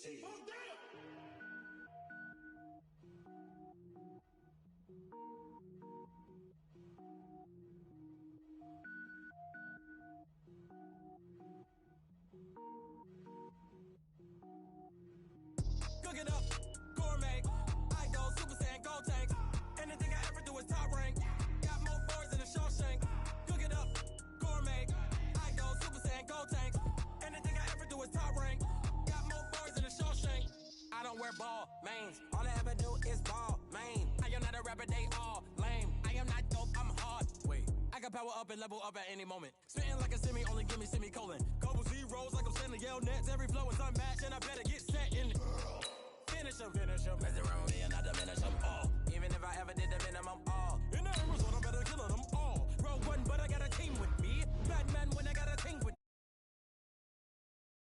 Cook it up, gourmet. I go Super Saiyan, gold tank. Anything I ever do is top rank. Got more boards than a Shawshank. Cook it up, gourmet. I go Super Saiyan, gold tank. Anything I ever do is top rank. Got more boards than a Shawshank. I don't wear ball mains. All I ever do is ball main. I am not a rapper, they all lame. I am not dope, I'm hard. Wait, I can power up and level up at any moment. Spitting like a semi, only give me semicolon. Couple zeros like I'm sending yell nets. Every flow is unmatched, and I better get set in it. Finish him,